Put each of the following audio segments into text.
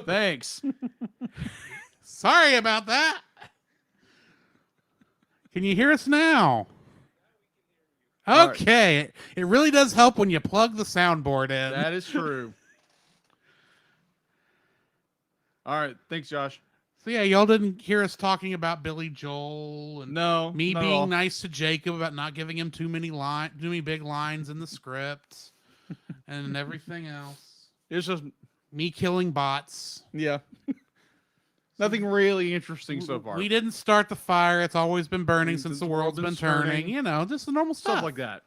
Thanks. Sorry about that. Can you hear us now? All right. Okay. It really does help when you plug the soundboard in. That is true. All right. Thanks, Josh. So yeah, y'all didn't hear us talking about Billy Joel and No. me not at all. being nice to Jacob about not giving him too many big lines in the script and everything else. It's just, Me killing bots. yeah. Nothing really interesting so far. We didn't start the fire. It's always been burning Since since the the world's been turning. You know, just the normal Stuff stuff. like that.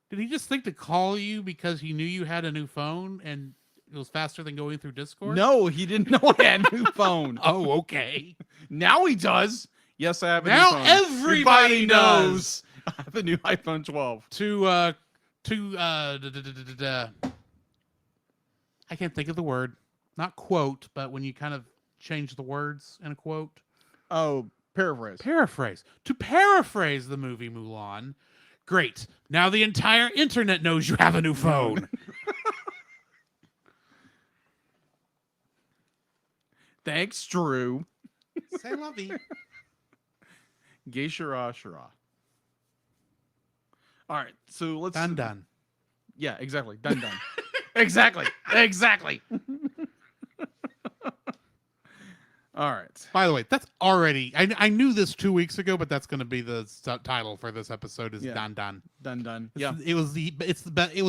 Did he just think to call you because he knew you had a new phone and it was faster than going through Discord? No, he didn't know I had a new phone. Oh, okay. Now he does. Yes, I have a Now new phone. everybody knows. I have a new iPhone 12. I can't think of the word. Not quote, but when you kind of change the words in a quote. Oh, paraphrase. Paraphrase. To paraphrase the movie Mulan. Great. Now the entire internet knows you have a new phone. Thanks, Drew. Say lovey. Gay Shara Shara. All right, so let's... Done. Yeah, exactly. Done. Exactly. All right. By the way, that's already... I knew this 2 weeks ago, but that's going to be the title for this episode is Yeah. Done. Done. Yeah. It was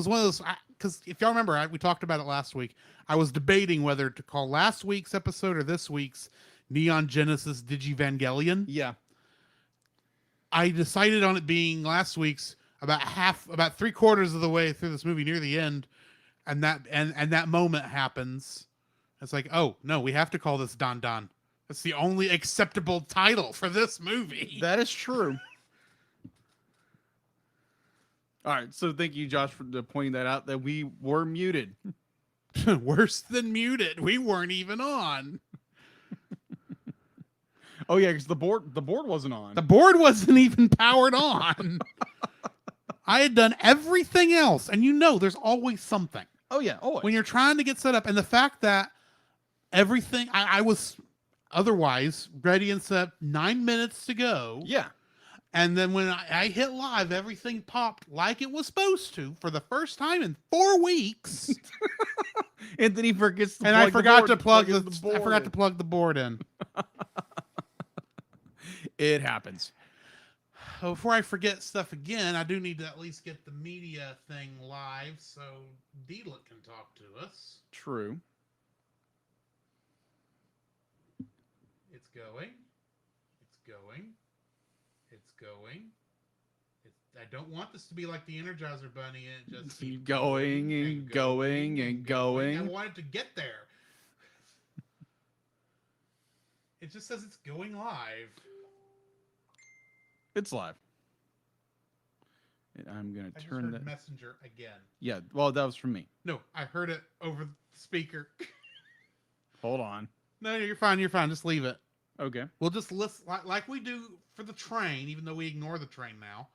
one of those... Because if y'all remember, we talked about it last week. I was debating whether to call last week's episode or this week's Neon Genesis Digivangelion. Yeah. I decided on it being last week's about 3/4 of the way through this movie near the end, and that moment happens. It's like, oh no, we have to call this Don. That's the only acceptable title for this movie. That is true. All right, so thank you, Josh, for pointing that out, that we were muted. Worse than muted. We weren't even on. Oh yeah, because the board wasn't on. The board wasn't even powered on. I had done everything else, and there's always something. Oh yeah, always. When you're trying to get set up, and the fact that everything, I was otherwise ready and set, 9 minutes to go. Yeah. And then when I hit live, everything popped like it was supposed to for the first time in 4 weeks. And then he forgets to And plug I forgot to plug the I forgot to plug the board in. It happens. Before I forget stuff again, I do need to at least get the media thing live so Deedlet can talk to us. True. It's going. I don't want this to be like the Energizer Bunny and it just Keep going and going and going. I want it to get there. It just says it's going live. It's live. And I'm gonna I just turn heard that. Messenger again. Yeah, well, that was from me. No, I heard it over the speaker. Hold on. No, you're fine. Just leave it. Okay. We'll just listen like we do for the train, even though we ignore the train now.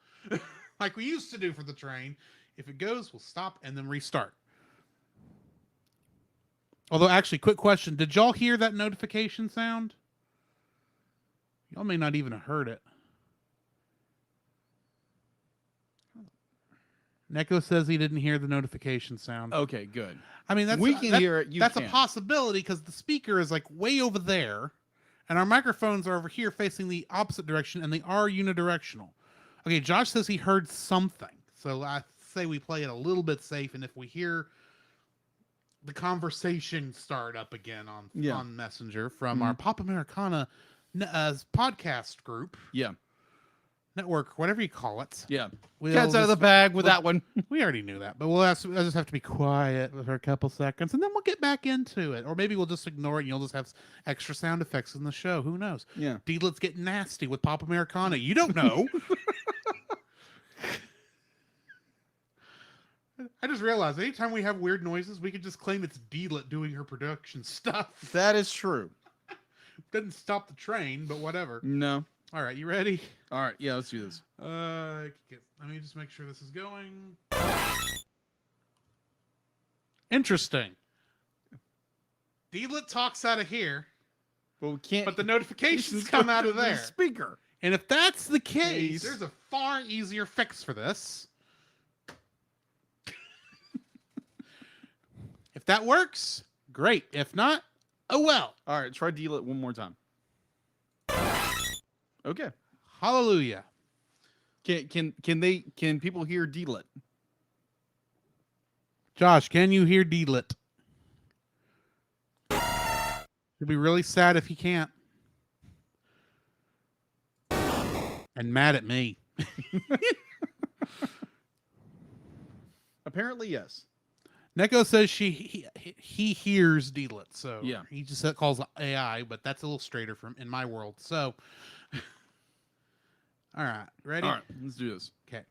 Like we used to do for the train. If it goes, we'll stop and then restart. Although, actually, quick question. Did y'all hear that notification sound? Y'all may not even have heard it. Neko says he didn't hear the notification sound. Okay, good. I mean, We can hear it, you that's can't. a possibility because the speaker is like way over there, and our microphones are over here facing the opposite direction, and they are unidirectional. Okay, Josh says he heard something, so I say we play it a little bit safe, and if we hear the conversation start up again on Messenger from our Pop Americana podcast group, network, whatever you call it. Yeah. We'll Cat's out of the just- bag with that one. We already knew that, but I'll just have to be quiet for a couple seconds, and then we'll get back into it. Or maybe we'll just ignore it, and you'll just have extra sound effects in the show. Who knows? Yeah. Deedlet's getting nasty with Pop Americana. You don't know. I just realized anytime we have weird noises, we could just claim it's Deedlet doing her production stuff. That is true. Doesn't stop the train, but whatever. No. All right, you ready? All right. Yeah, let's do this. Let me just make sure this is going. Interesting. D-Lit talks out of here, But we can't. but the notifications come out of the there. speaker. And if that's the case, Case. there's a far easier fix for this. If that works, great. If not, oh well. All right, try D-Lit one more time. Okay. Hallelujah. Can people hear D-Lit? Josh, can you hear D-Lit? He'll be really sad if he can't. And mad at me. Apparently, yes. Neko says he hears D-Lit, so Yeah. he just calls AI, but that's a little straighter from in my world. So, all right, ready? All right, let's do this. Okay.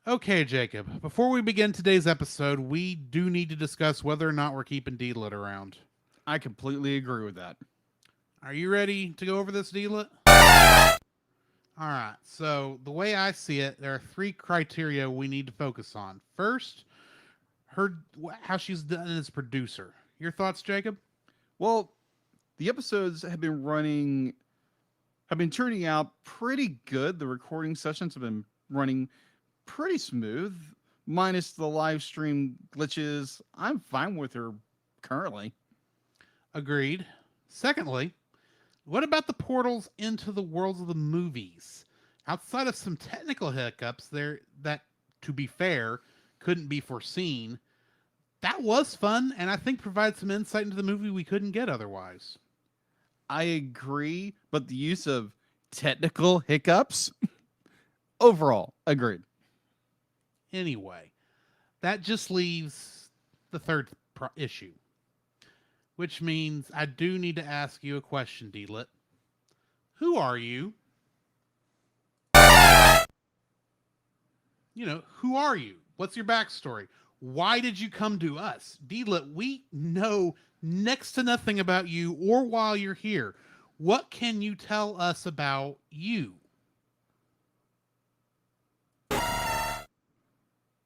Okay, Jacob. Before we begin today's episode, we do need to discuss whether or not we're keeping D-Lit around. I completely agree with that. Are you ready to go over this, D-Lit? All right. So the way I see it, there are 3 criteria we need to focus on. First, how she's done as producer. Your thoughts, Jacob? Well, the episodes have been turning out pretty good. The recording sessions have been running pretty smooth, minus the live stream glitches. I'm fine with her currently. Agreed. Secondly, what about the portals into the worlds of the movies? Outside of some technical hiccups there that, to be fair, couldn't be foreseen, that was fun and I think provides some insight into the movie we couldn't get otherwise. I agree, but the use of technical hiccups, overall, agreed. Anyway, that just leaves the third issue, which means I do need to ask you a question, D-Lit. Who are you? You know, who are you? What's your backstory? Why did you come to us? D-Lit, we know next to nothing about you or while you're here. What can you tell us about you?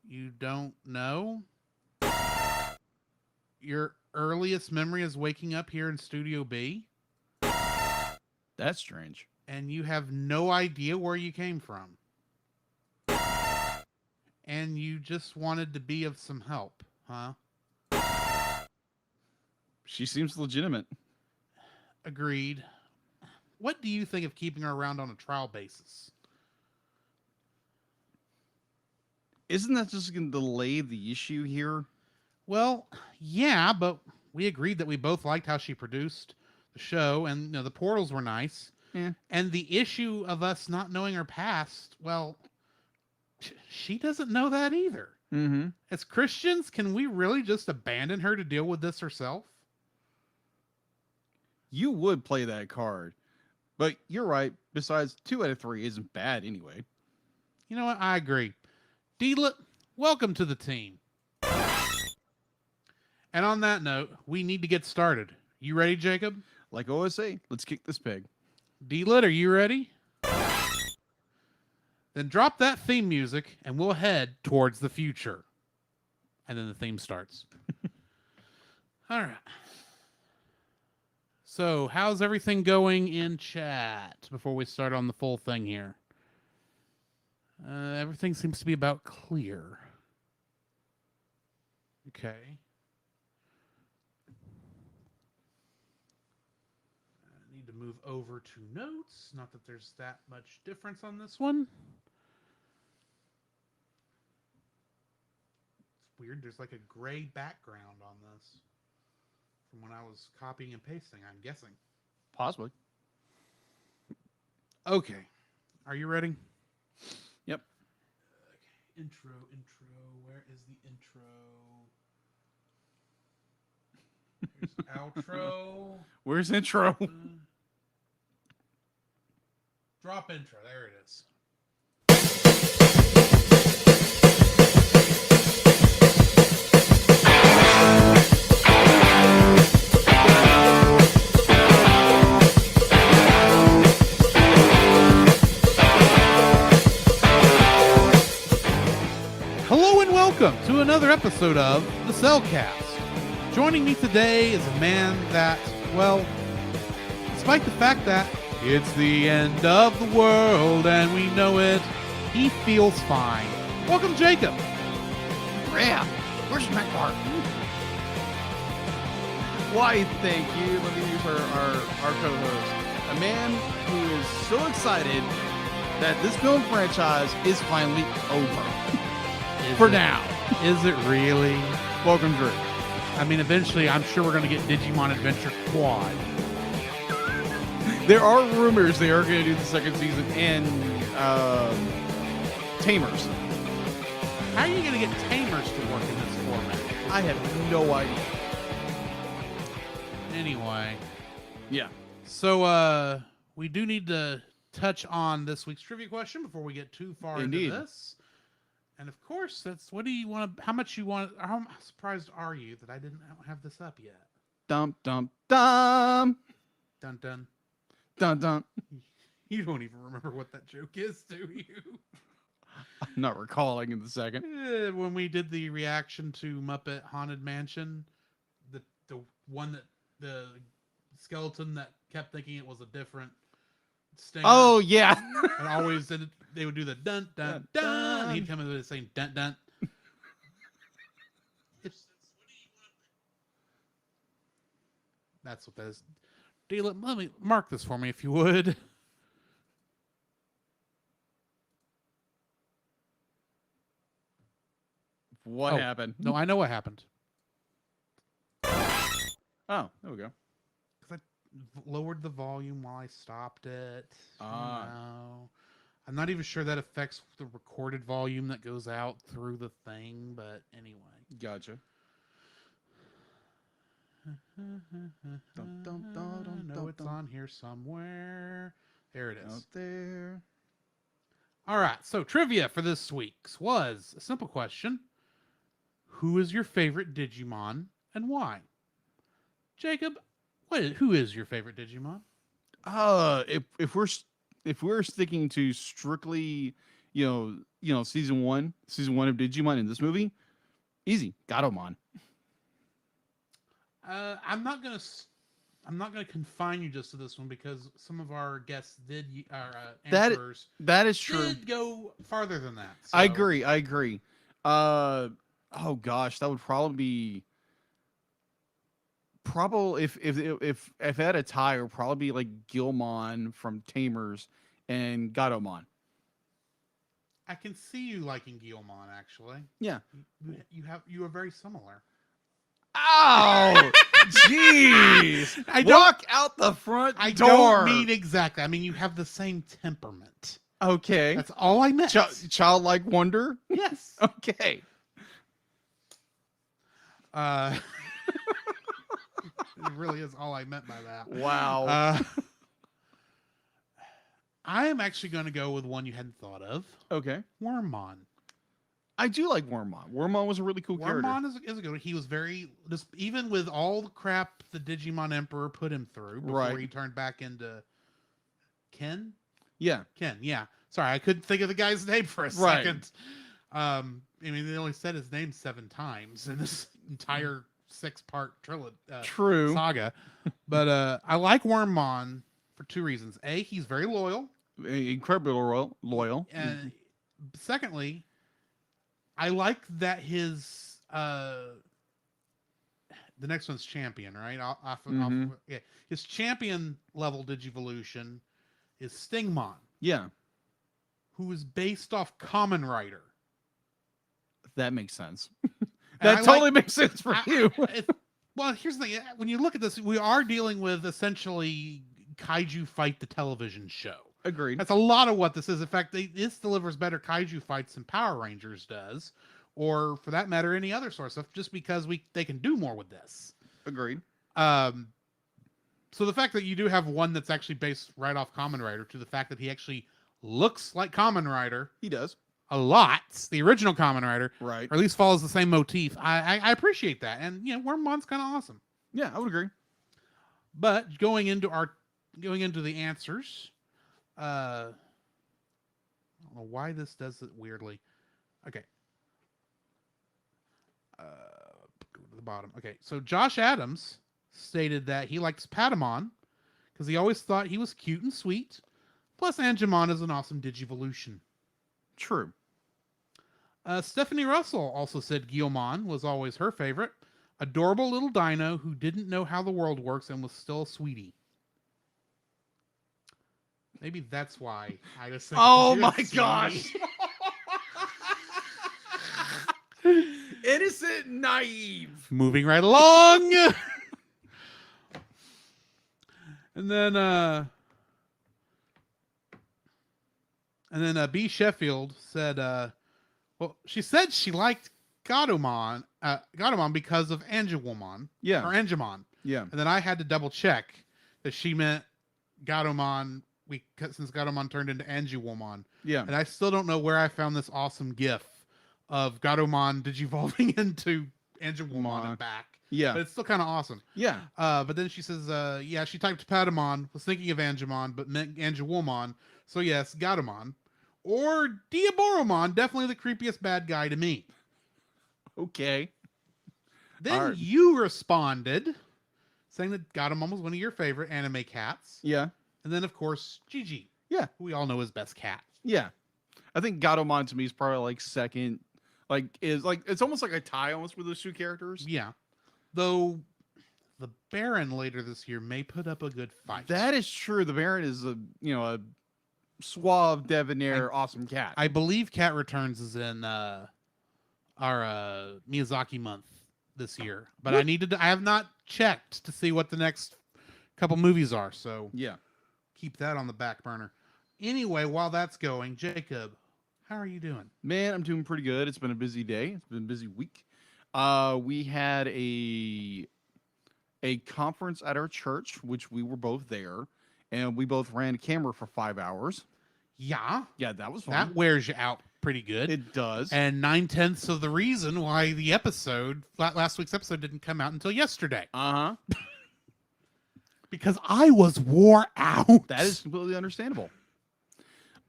You don't know? Your earliest memory is waking up here in Studio B? That's strange. And you have no idea where you came from? And you just wanted to be of some help, huh? She seems legitimate. Agreed. What do you think of keeping her around on a trial basis? Isn't that just going to delay the issue here? Well, yeah, but we agreed that we both liked how she produced the show, and the portals were nice. Yeah. And the issue of us not knowing her past, well, she doesn't know that either. Mm-hmm. As Christians, can we really just abandon her to deal with this herself? You would play that card. But you're right. Besides, 2 out of 3 isn't bad anyway. You know what? I agree. D-Lit, welcome to the team. And on that note, we need to get started. You ready, Jacob? Like I always say, let's kick this pig. D-Lit, are you ready? Then drop that theme music and we'll head towards the future. And then the theme starts. All right. So, how's everything going in chat before we start on the full thing here? Everything seems to be about clear. Okay. I need to move over to notes. Not that there's that much difference on this one. It's weird. There's like a gray background on this from when I was copying and pasting, I'm guessing. Possibly. Okay. Are you ready? Yep. Okay. Intro. Where is the intro? There's outro. Where's intro? Drop intro. There it is. Hello Welcome to another episode of the Cellcast. Joining me today is a man that, well, despite the fact that it's the end of the world and we know it, he feels fine. Welcome, Jacob. Ram, where's my part? Why, thank you. Let me use our co-host. A man who is so excited that this film franchise is finally over. For now. Is it really? Welcome, Drew. I mean, eventually, I'm sure we're going to get Digimon Adventure Quad. There are rumors they are going to do the second season and Tamers. How are you going to get Tamers to work in this format? I have no idea. Anyway, Yeah. so we do need to touch on this week's trivia question before we get too far Indeed. into this. And of course, that's what do you want to, how much you want, how surprised are you that I don't have this up yet? Dum, dum, dum. Dun dun. Dun, dun. You don't even remember what that joke is, do you? I'm not recalling in the second. When we did the reaction to Muppet Haunted Mansion, the one that the skeleton that kept thinking it was a different stinger. Oh, yeah. And always they would do the dun dun dun. And he'd come in with the same dun dun. That's what that is. Let me mark this for me if you would. What Oh, happened? No, I know what happened. Oh, there we go. Because I lowered the volume while I stopped it. Ah. No. I'm not even sure that affects the recorded volume that goes out through the thing, but anyway. Gotcha. I know it's on here somewhere. There it is. Out there. All right, so trivia for this week's was a simple question. Who is your favorite Digimon and why? Jacob, who is your favorite Digimon? If we're sticking to strictly, season one of Digimon in this movie, easy, Gatomon. I'm not gonna confine you just to this one because some of our guests answers That is true. did go farther than that. I so- agree. Oh gosh, that would probably be if I had a tie, it would probably be like Gilmon from Tamers and Gatomon. I can see you liking Guilmon actually. Yeah. You are very similar. Oh, jeez! Walk out the front I door. don't mean exactly. I mean you have the same temperament. Okay. That's all I meant. Childlike wonder. Yes. Okay. It really is all I meant by that. Wow. I am actually going to go with one you hadn't thought of. Okay. Wormmon. I do like Wormmon. Wormmon was a really cool character. Wormmon is a good one. He was very, just even with all the crap the Digimon Emperor put him through before Right. he turned back into Ken. Yeah. Ken, yeah. Sorry, I couldn't think of the guy's name for a Right. second. I mean, they only said his name 7 times in this entire 6-part trilogy True. saga. But I like Wormmon for 2 reasons. A, he's very loyal. Incredibly loyal. And secondly, I like that his the next one's champion, right? Yeah, his champion level Digivolution is Stingmon, Yeah. who is based off Kamen Rider. That makes sense. And That I totally makes sense for you. Well, here's the thing: when you look at this, we are dealing with essentially Kaiju Fight the television show. Agreed. That's a lot of what this is. In fact, this delivers better kaiju fights than Power Rangers does, or for that matter, any other source stuff. Just because they can do more with this. Agreed. So the fact that you do have one that's actually based right off Kamen Rider, to the fact that he actually looks like Kamen Rider He does. a lot, the original Kamen Rider, Right. or at least follows the same motif. I appreciate that, and Wormmon's kind of awesome. Yeah, I would agree. But going into the answers, I don't know why this does it weirdly. Okay. Go to the bottom. Okay, so Josh Adams stated that he likes Patamon because he always thought he was cute and sweet. Plus, Angemon is an awesome Digivolution. True. Stephanie Russell also said Guilmon was always her favorite. Adorable little dino who didn't know how the world works and was still a sweetie. Maybe that's why I was thinking. Oh you're my sweetie. gosh. Innocent, naive. Moving right along. And then B. Sheffield said, well, she said she liked Gatomon because of Angemon. Yeah. Or Angemon. Yeah. And then I had to double check that she meant Gatomon since Gatomon turned into Angemon. Yeah. And I still don't know where I found this awesome gif of Gatomon digivolving into Angemon and back. Yeah. But it's still kind of awesome. Yeah. But then she says, yeah, she typed Patamon, was thinking of Angemon, but meant Angemon. So yes, Gatomon. Or Diaboromon, definitely the creepiest bad guy to me. Okay. Then Alright. you responded, saying that Gatomon was one of your favorite anime cats. Yeah. And then, of course, Gigi. Yeah. Who we all know is best cat. Yeah. I think Gatomon to me is probably like second. Like it's almost like a tie almost with those two characters. Yeah. Though the Baron later this year may put up a good fight. That is true. The Baron is a suave, debonair, awesome cat. I believe Cat Returns is in our Miyazaki month this year, but What? I have not checked to see what the next couple movies are, so yeah. keep that on the back burner. Anyway, while that's going, Jacob, how are you doing? Man, I'm doing pretty good. It's been a busy day. It's been a busy week. We had a conference at our church, which we were both there, and we both ran a camera for 5 hours. Yeah, Yeah, that was fun. that wears you out pretty good. It does. And 9/10 of the reason why the last week's episode didn't come out until yesterday. Uh-huh. Because I was wore out. That is completely understandable.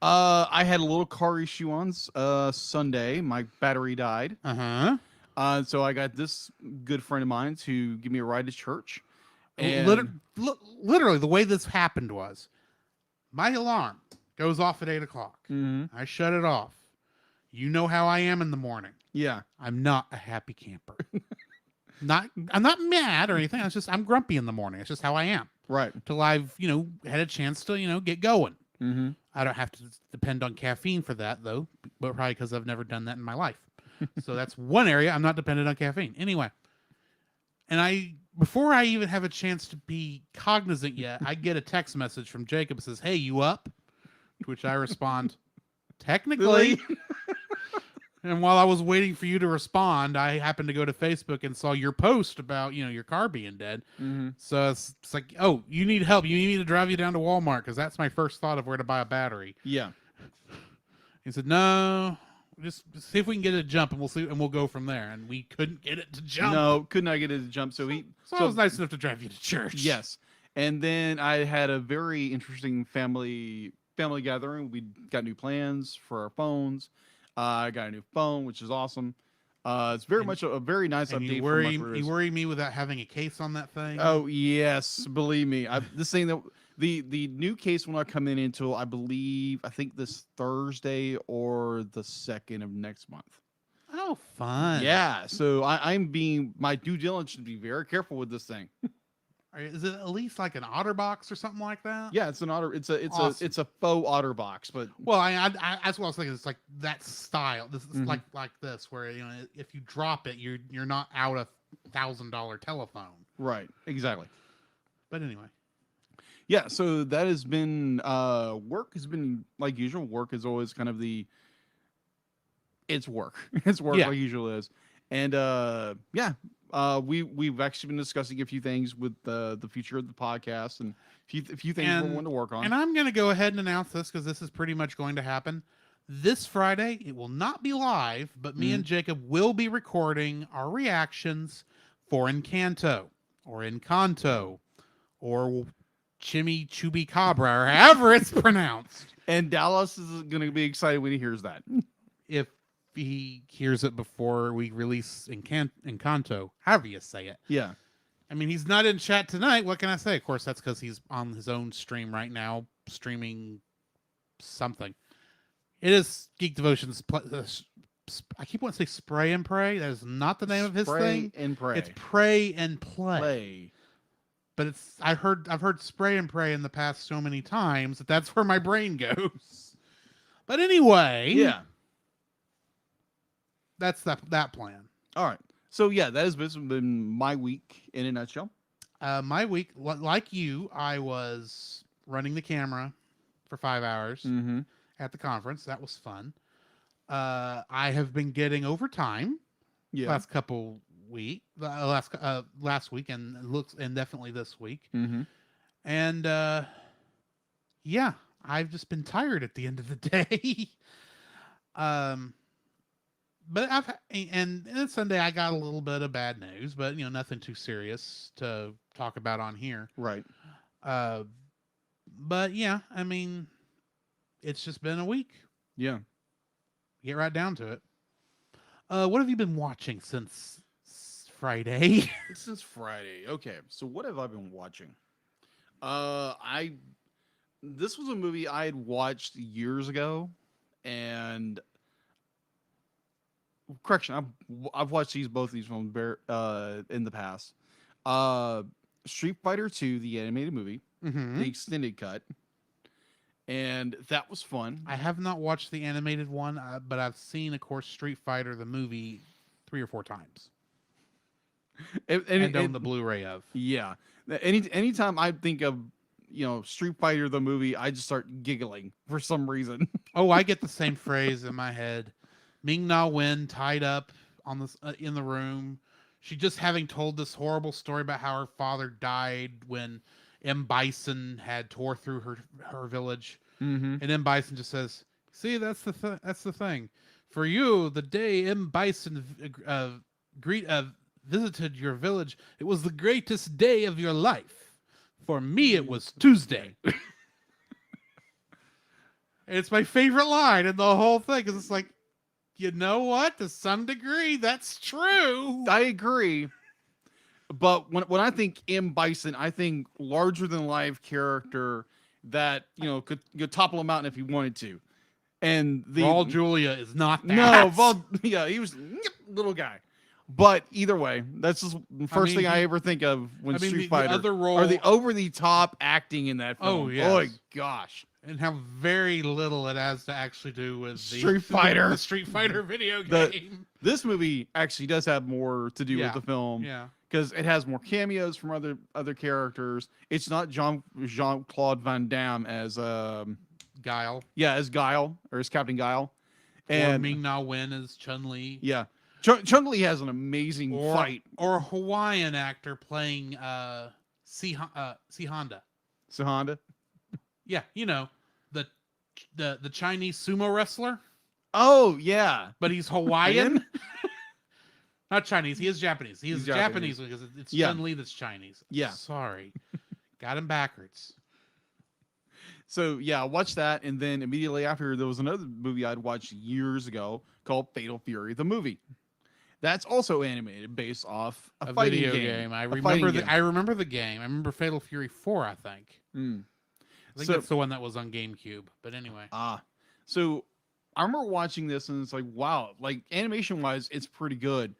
I had a little car issue on Sunday. My battery died. Uh-huh. So I got this good friend of mine to give me a ride to church. And Literally, the way this happened was my alarm goes off at 8 o'clock. Mhm. I shut it off. You know how I am in the morning. Yeah. I'm not a happy camper. I'm not mad or anything. I'm grumpy in the morning. It's just how I am. Right. Till I've, had a chance to, get going. Mm-hmm. I don't have to depend on caffeine for that, though, but probably because I've never done that in my life. So that's one area I'm not dependent on caffeine. Anyway, and before I even have a chance to be cognizant yet, I get a text message from Jacob that says, "Hey, you up?" To which I respond, "Technically." And while I was waiting for you to respond, I happened to go to Facebook and saw your post about, your car being dead. Mm-hmm. So it's like, oh, you need help. You need me to drive you down to Walmart because that's my first thought of where to buy a battery. Yeah. He said, no, just see if we can get it to jump and we'll see, and we'll go from there. And we couldn't get it to jump. No, could not get it to jump. So I was nice enough to drive you to church. Yes. And then I had a very interesting family gathering. We got new plans for our phones. I got a new phone, which is awesome. It's very much a very nice update. You worry me without having a case on that thing? Oh yes, believe me. This thing that the new case will not come in until I think this Thursday or the 2nd of next month. Oh, fun. Yeah. So I'm being my due diligence to be very careful with this thing. Is it at least like an OtterBox or something like that? Yeah, it's an otter. It's Awesome. a faux OtterBox, but well, that's what I was thinking. It's like that style. This is like this, where if you drop it, you're not out a $1,000 telephone. right, exactly. But anyway, Yeah. So that has been work has been like usual. Work is always kind of it's work. It's work Yeah. like usual is, and yeah. We've actually been discussing a few things with the future of the podcast and a few things we're wanting to work on. And I'm going to go ahead and announce this because this is pretty much going to happen. This Friday, it will not be live, but me and Jacob will be recording our reactions for Encanto or Encanto or Chimichubicabra or however it's pronounced. And Dallas is going to be excited when he hears that. If he hears it before we release Encanto, however you say it. Yeah. I mean, he's not in chat tonight. What can I say? Of course, that's because he's on his own stream right now, streaming something. It is Geek Devotion's. I keep wanting to say Spray and Pray. That is not the name of his thing. Spray and Pray. It's Pray and Play. But it's I've heard Spray and Pray in the past so many times that's where my brain goes. But anyway, Yeah. That's that plan. All right. So yeah, that has been my week in a nutshell. My week, like you, I was running the camera for 5 hours at the conference. That was fun. I have been getting overtime last couple week, last week, and definitely this week. And yeah, I've just been tired at the end of the day. But and Sunday I got a little bit of bad news, but nothing too serious to talk about on here. Right. But yeah, I mean, it's just been a week. Yeah. Get right down to it. What have you been watching since Friday? Since Friday. Okay. So what have I been watching? This was a movie I had watched years ago, and correction, I've watched both these films in the past. Street Fighter 2, the animated movie, the extended cut, and that was fun. I have not watched the animated one, but I've seen, of course, Street Fighter the movie 3 or 4 times, and own the Blu-ray of. Yeah, anytime I think of Street Fighter the movie, I just start giggling for some reason. Oh, I get the same phrase in my head. Ming-Na Wen tied up on this in the room. She just having told this horrible story about how her father died when M. Bison had tore through her village, and M. Bison just says, "See, that's the thing. For you, the day M. Bison visited your village, it was the greatest day of your life. For me, it was Tuesday." And it's my favorite line in the whole thing, because it's like, you know what? To some degree, that's true. I agree. But when I think M. Bison, I think larger than life character that could topple a mountain if he wanted to. And Raul Julia is not that. No, he was little guy. But either way, that's just the first thing I ever think of when Street Fighter. The other role, or the over the top acting in that film. Oh yeah. Oh my gosh. And how very little it has to actually do with Street Fighter. The Street Fighter video game. This movie actually does have more to do with the film. Yeah. Because it has more cameos from other characters. It's not Jean-Claude Van Damme as Guile. Yeah, as Guile, or as Captain Guile. And Ming-Na Wen as Chun-Li. Yeah. Chun-Li has an amazing fight. Or a Hawaiian actor playing C. Honda. So Honda? Yeah, the Chinese sumo wrestler. Oh, yeah. But he's Hawaiian. Not Chinese. He is Japanese. He is Japanese because it's Chun-Li that's Chinese. Yeah. Sorry. Got him backwards. So, yeah, I watched that. And then immediately after, there was another movie I'd watched years ago called Fatal Fury, the movie. That's also animated based off a fighting video game. I remember the game. I remember Fatal Fury 4, I think. I think that's the one that was on GameCube. But anyway. So I remember watching this and it's like, wow, like animation wise, it's pretty good.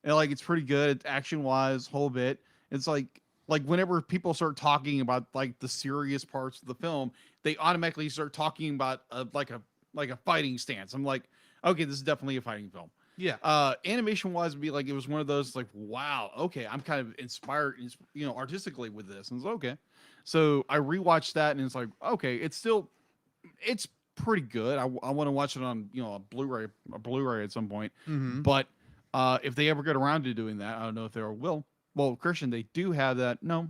And like it's pretty good action wise, whole bit. It's like whenever people start talking about like the serious parts of the film, they automatically start talking about like a fighting stance. I'm like, okay, this is definitely a fighting film. Yeah. Animation wise would be like, it was one of those like, wow, okay, I'm kind of inspired, artistically with this. And it's okay. So I rewatched that and it's like, okay, it's pretty good. I want to watch it on, a Blu-ray at some point. But if they ever get around to doing that, I don't know if they ever will. Well, Christian, they do have that. No,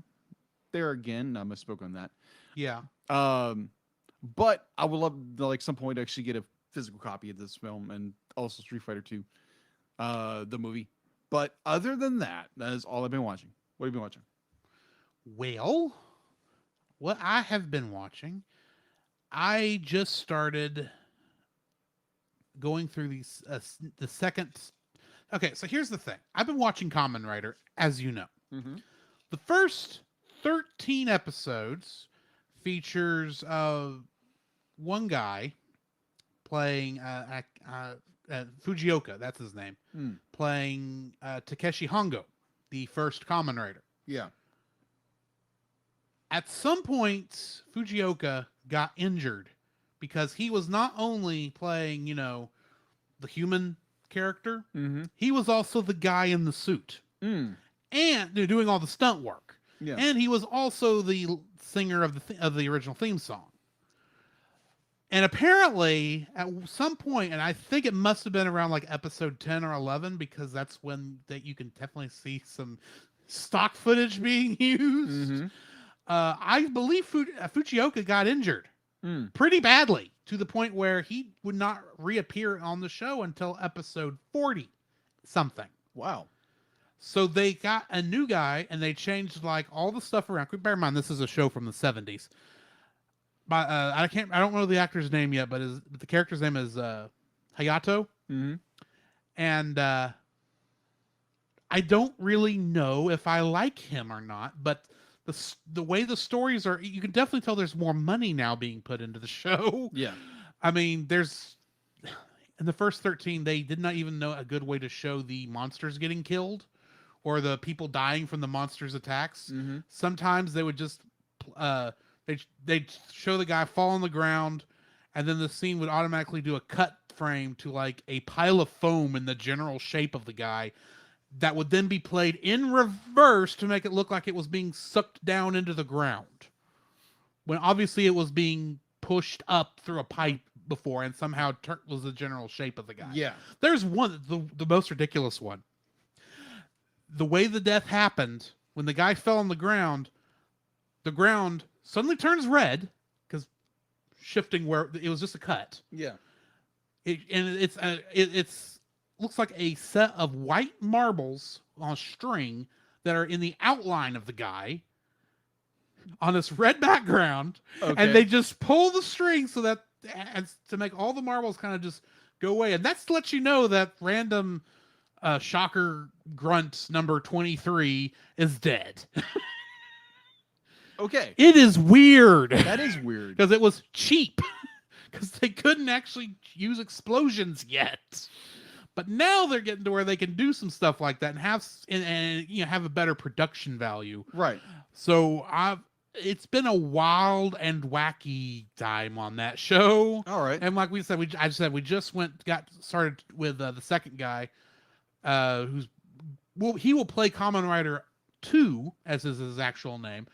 there again, I misspoke on that. Yeah. But I would love to, like, some point actually get a physical copy of this film and also Street Fighter 2, the movie. But other than that, that is all I've been watching. What have you been watching? Well, what I have been watching, I just started going through these the second. Okay, so here's the thing. I've been watching Kamen Rider, as you know. Mm-hmm. The first 13 episodes features one guy playing Fujioka, that's his name, playing Takeshi Hongo, the first Kamen Rider. Yeah. At some point, Fujioka got injured because he was not only playing, the human character, he was also the guy in the suit and doing all the stunt work. Yeah. And he was also the singer of the original theme song. And apparently, at some point, and I think it must have been around like episode 10 or 11, because that's when that you can definitely see some stock footage being used. I believe Fujioka got injured pretty badly, to the point where he would not reappear on the show until episode 40 something. Wow. So they got a new guy, and they changed like all the stuff around. Bear in mind, this is a show from the 70s. But I don't know the actor's name yet, but the character's name is Hayato. And I don't really know if I like him or not, but the way the stories are, you can definitely tell there's more money now being put into the show. Yeah. I mean, in the first 13, they did not even know a good way to show the monsters getting killed or the people dying from the monsters' attacks. Sometimes they would just they'd show the guy fall on the ground, and then the scene would automatically do a cut frame to like a pile of foam in the general shape of the guy that would then be played in reverse to make it look like it was being sucked down into the ground, when obviously it was being pushed up through a pipe before and somehow was the general shape of the guy. Yeah. There's one, the most ridiculous one. The way the death happened, when the guy fell on the ground suddenly turns red, because shifting where it was just a cut. Yeah. It's looks like a set of white marbles on a string that are in the outline of the guy on this red background, and they just pull the string so that and to make all the marbles kind of just go away, and that's to let you know that random shocker grunt number 23 is dead. Okay. It is weird. That is weird. Because it was cheap. Because they couldn't actually use explosions yet. But now they're getting to where they can do some stuff like that and have a better production value. Right. So it's been a wild and wacky time on that show. All right. And like we said, we just got started with the second guy, he will play Kamen Rider 2, as is his actual name,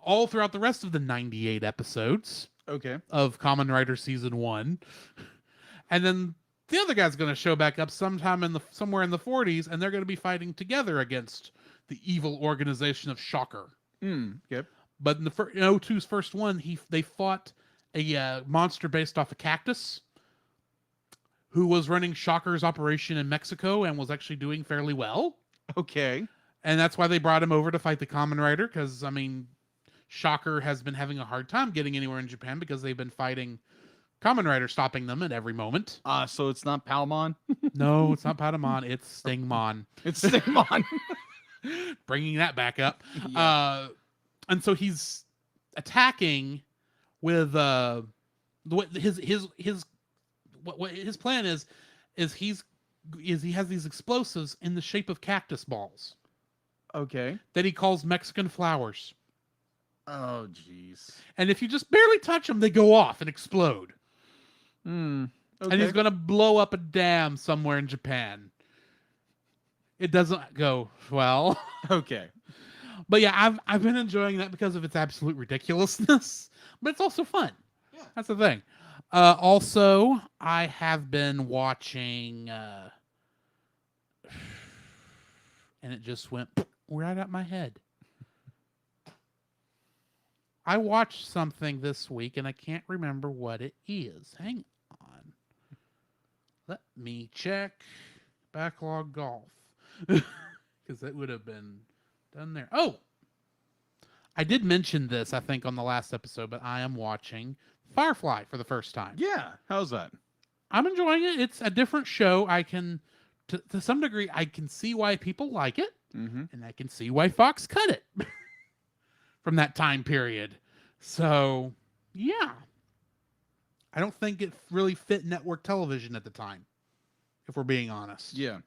all throughout the rest of the 98 episodes of Kamen Rider Season 1. And then the other guy's going to show back up somewhere in the 40s, and they're going to be fighting together against the evil organization of Shocker. Yep. But in the O2's first one, they fought a monster based off a cactus who was running Shocker's operation in Mexico and was actually doing fairly well. Okay. And that's why they brought him over to fight the Kamen Rider, because, I mean, Shocker has been having a hard time getting anywhere in Japan because they've been fighting Kamen Rider, stopping them at every moment. So it's not Palmon? No, it's not Patamon. It's Stingmon. It's Stingmon. Bringing that back up. Yeah. And so he's attacking with his plan is he has these explosives in the shape of cactus balls. Okay. That he calls Mexican flowers. Oh, jeez. And if you just barely touch them, they go off and explode. Okay. And he's going to blow up a dam somewhere in Japan. It doesn't go well. Okay. But yeah, I've been enjoying that because of its absolute ridiculousness. But it's also fun. Yeah. That's the thing. Also, I have been watching... and it just went right out my head. I watched something this week, and I can't remember what it is. Hang on. Let me check Backlog Golf. Because it would have been done there. Oh! I did mention this, I think, on the last episode, but I am watching Firefly for the first time. Yeah. How's that? I'm enjoying it. It's a different show. I can, to some degree, I can see why people like it, Mm-hmm. and I can see why Fox cut it from that time period. So, yeah. I don't think it really fit network television at the time, if we're being honest. Yeah.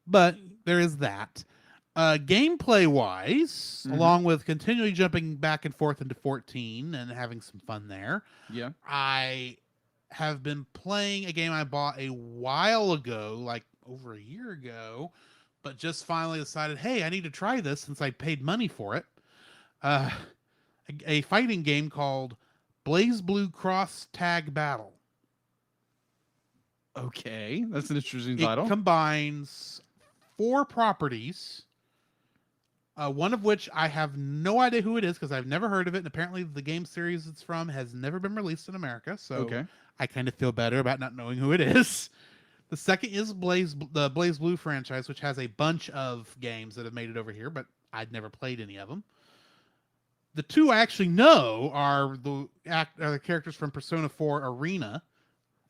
But there is that. Gameplay wise, Mhm. along with continually jumping back and forth into 14 and having some fun there, Yeah. I have been playing a game I bought a while ago, like over a year ago, but just finally decided, hey, I need to try this since I paid money for it. A fighting game called Blaze Blue Cross Tag Battle. Okay, that's an interesting It title. combines 4 properties, one of which I have no idea who it is because I've never heard of it. And apparently the game series it's from has never been released in America. So Okay. I kind of feel better about not knowing who it is. The second is the Blaze Blue franchise, which has a bunch of games that have made it over here, but I'd never played any of them. The 2 I actually know are the characters from Persona 4 Arena,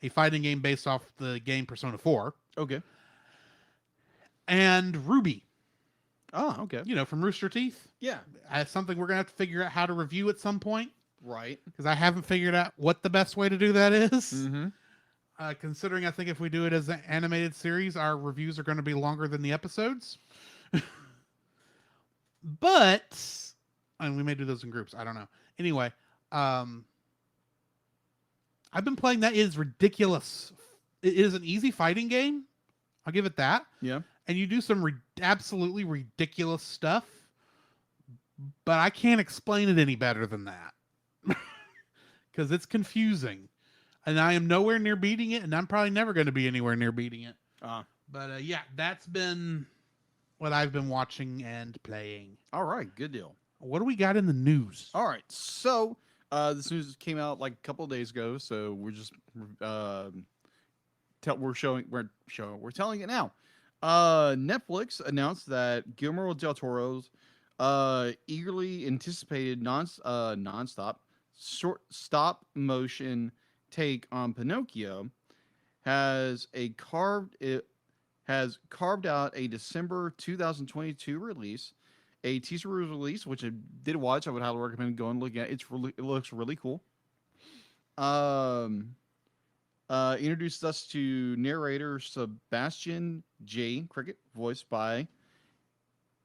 a fighting game based off the game Persona 4, Okay. and Ruby, Oh, okay. from Rooster Teeth. Yeah. That's something we're going to have to figure out how to review at some point Right. because I haven't figured out what the best way to do that is. Mm-hmm. Considering I think if we do it as an animated series, our reviews are going to be longer than the episodes. But, and we may do those in groups. I don't know. Anyway, I've been playing that. It is ridiculous. It is an easy fighting game. I'll give it that. Yeah. And you do some absolutely ridiculous stuff, but I can't explain it any better than that because it's confusing. And I am nowhere near beating it, and I'm probably never going to be anywhere near beating it. But yeah, that's been what I've been watching and playing. All right. Good deal. What do we got in the news? All right. So this news came out like a couple of days ago, so we're just we're telling it now. Netflix announced that Guillermo del Toro's eagerly anticipated non-stop stop motion take on Pinocchio has carved out a December 2022 release. A teaser release, which I did watch. I would highly recommend going and looking at. It looks really cool. Introduced us to narrator Sebastian J. Cricket, voiced by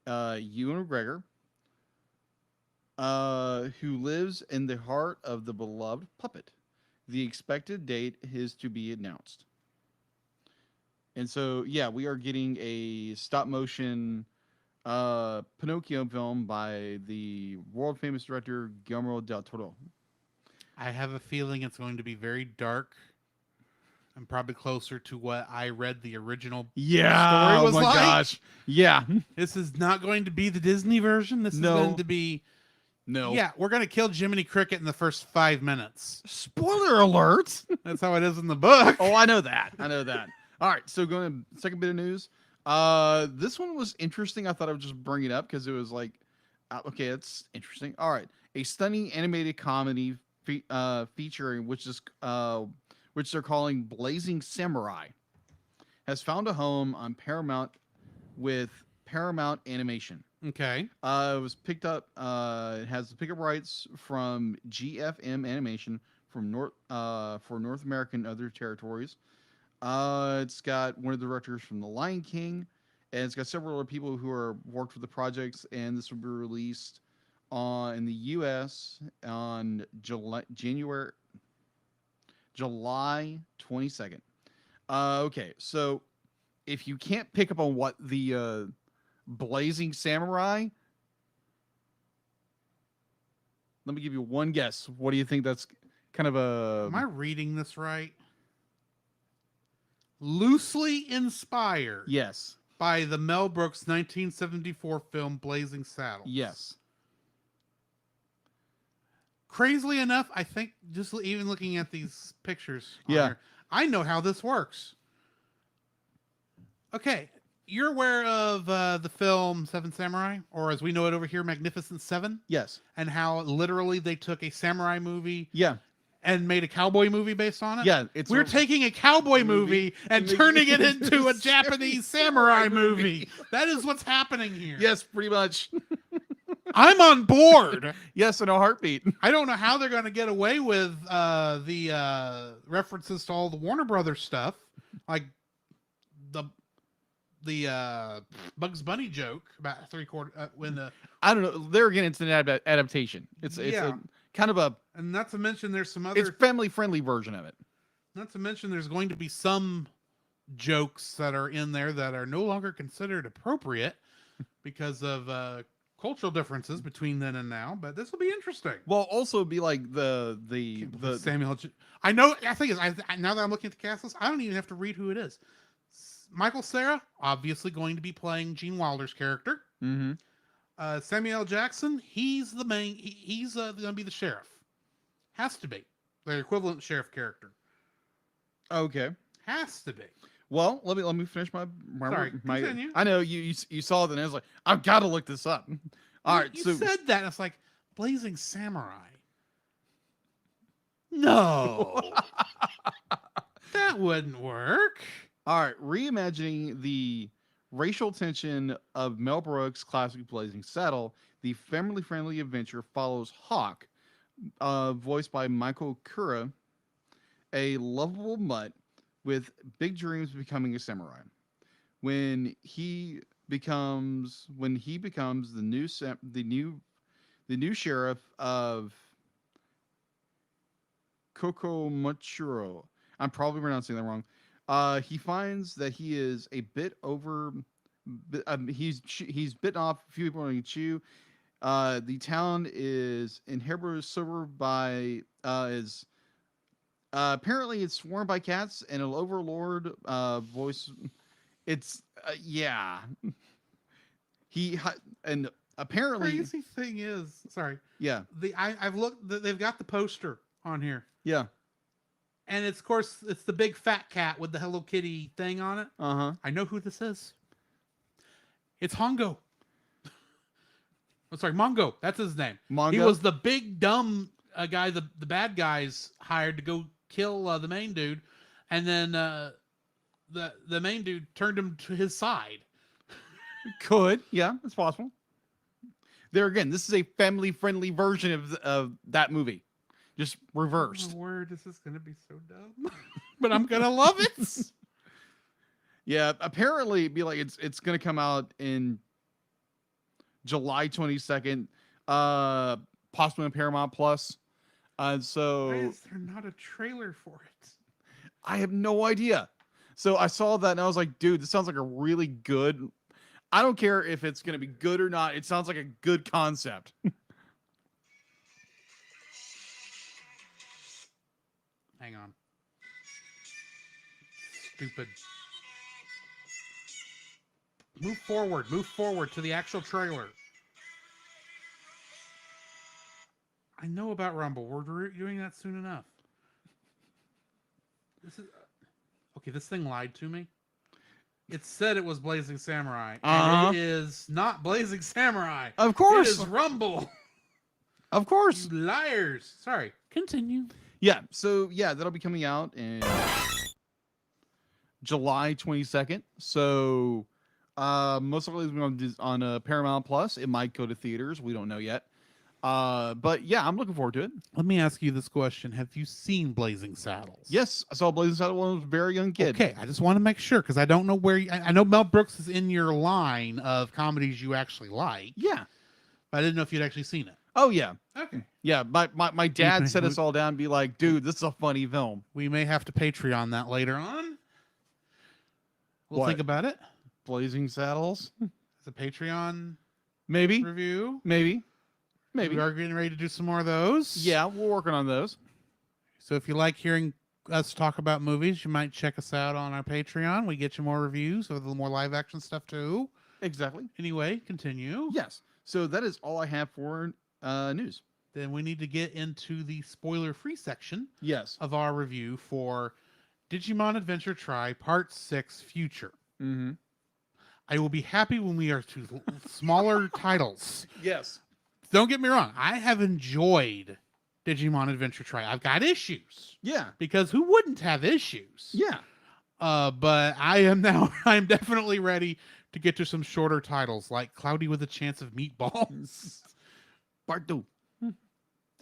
Ewan McGregor, who lives in the heart of the beloved puppet. The expected date is to be announced. And so, yeah, we are getting a stop motion Pinocchio film by the world famous director Guillermo del Toro. I have a feeling it's going to be very dark and probably closer to what I read the original story was like. Yeah. This is not going to be the Disney version. This is going to be No. Yeah, we're going to kill Jiminy Cricket in the first 5 minutes. Spoiler alert. That's how it is in the book. Oh, I know that. All right, so going to second bit of news. This one was interesting. I thought I would just bring it up because it was like, okay, it's interesting. All right, a stunning animated comedy featuring which they're calling Blazing Samurai has found a home on Paramount with Paramount Animation. Okay. It was picked up. It has the pickup rights from GFM Animation from for North America and other territories. It's got one of the directors from The Lion King, and it's got several other people who are worked for the projects. And this will be released in the U.S. on July 22nd. Okay, so if you can't pick up on what the Blazing Samurai, let me give you one guess. What do you think that's kind of a... Am I reading this right? Loosely inspired Yes. by the Mel Brooks 1974 film Blazing Saddles. Yes. Crazily enough, I think just even looking at these pictures on Yeah. here, I know how this works. Okay, you're aware of the film Seven Samurai, or as we know it over here, Magnificent Seven, Yes. and how literally they took a samurai movie Yeah. and made a cowboy movie based on it. Yeah, We're taking a cowboy movie and making turning it it into a into Japanese samurai movie. That is what's happening here. Yes, pretty much. I'm on board. Yes, in a heartbeat. I don't know how they're going to get away with the references to all the Warner Brothers stuff, like the Bugs Bunny joke about when the I don't know. There again, it's an adaptation. It's Yeah. a kind of a and not to mention there's some it's other family friendly version of it. not to mention there's going to be some jokes that are in there that are no longer considered appropriate because of cultural differences between then and now. But this will be interesting. Well, also be like the Samuel. I know. I think now that I'm looking at the cast list, I don't even have to read who it is. Michael Cera, obviously going to be playing Gene Wilder's character. Mhm. Samuel L. Jackson, he's the main. He's going to be the sheriff. Has to be the equivalent sheriff character. Okay. Has to be. Well, let me finish my Sorry, continue. I know you saw it and I was like, I've got to look this up. All right, You so said that. And it's like Blazing Samurai. No, that wouldn't work. all right, reimagining the racial tension of Mel Brooks' classic Blazing Saddle, the family-friendly adventure follows Hawk, voiced by Michael Cura, a lovable mutt with big dreams of becoming a samurai. When he becomes the new sheriff of Kokomachuro. I'm probably pronouncing that wrong. He finds that he is a bit over. He's bitten off a few people on chew. The town is inhabited by is apparently it's swarmed by cats and an overlord voice. It's yeah. And apparently Crazy thing is, sorry. yeah I've looked. They've got the poster on here, yeah and it's of course it's the big fat cat with the Hello Kitty thing on it. uh-huh I know who this is. It's Hongo. Oh, sorry, Mongo. That's his name. Mongo? He was the big dumb guy the bad guys hired to go kill the main dude, and then the main dude turned him to his side. Could. Yeah, it's possible. There again, this is a family-friendly version of that movie. Just reversed. Oh, my word, this is going to be so dumb. But I'm going to love it. Yeah, apparently be like it's going to come out in July 22nd, possibly on Paramount Plus. So Why is there not a trailer for it? I have no idea. So I saw that and I was like, dude, this sounds like a really good. I don't care if it's going to be good or not. It sounds like a good concept. Hang on. Stupid. Move forward to the actual trailer. I know about Rumble. We're doing that soon enough. This is okay. This thing lied to me. It said it was Blazing Samurai, and it is not Blazing Samurai. Of course, it is Rumble. Of course, You liars. Sorry. Continue. Yeah. So yeah, that'll be coming out in July 22nd. So most likely it's on Paramount Plus. It might go to theaters. We don't know yet. But yeah, I'm looking forward to it. Let me ask you this question. Have you seen Blazing Saddles? Yes, I saw Blazing Saddles when I was a very young kid. Okay, I just want to make sure because I don't know where I know Mel Brooks is in your line of comedies you actually like. Yeah. But I didn't know if you'd actually seen it. Oh yeah. Okay. Yeah, my dad set us all down and be like, dude, this is a funny film. We may have to Patreon that later on. We'll What? think about it. Blazing Saddles? It's a Patreon Maybe. review. Maybe. We are getting ready to do some more of those. Yeah, we're working on those. So if you like hearing us talk about movies, you might check us out on our Patreon. We get you more reviews with a little more live action stuff too. Exactly. Anyway, continue. Yes. So that is all I have for news. Then we need to get into the spoiler-free section Yes. of our review for Digimon Adventure Tri Part 6 Future. Mm-hmm. I will be happy when we are to smaller titles. Yes. Don't get me wrong. I have enjoyed Digimon Adventure Tri. I've got issues Yeah. because who wouldn't have issues? Yeah. But I'm definitely ready to get to some shorter titles like Cloudy with a Chance of Meatballs, Part 2.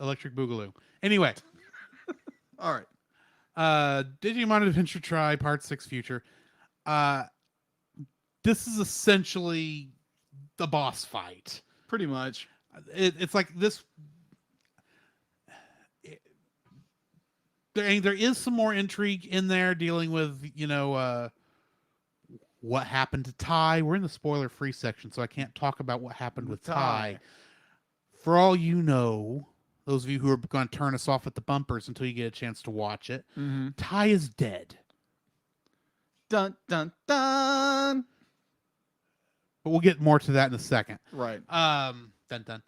Electric Boogaloo. Anyway, All right. Digimon Adventure Tri Part 6 Future. This is essentially the boss fight. Pretty much. It's like this. There is some more intrigue in there dealing with, what happened to Tai. We're in the spoiler-free section, so I can't talk about what happened with Tai. For all you know, those of you who are going to turn us off at the bumpers until you get a chance to watch it, Tai is dead. Dun, dun, dun. But we'll get more to that in a second. Right. Dun dun.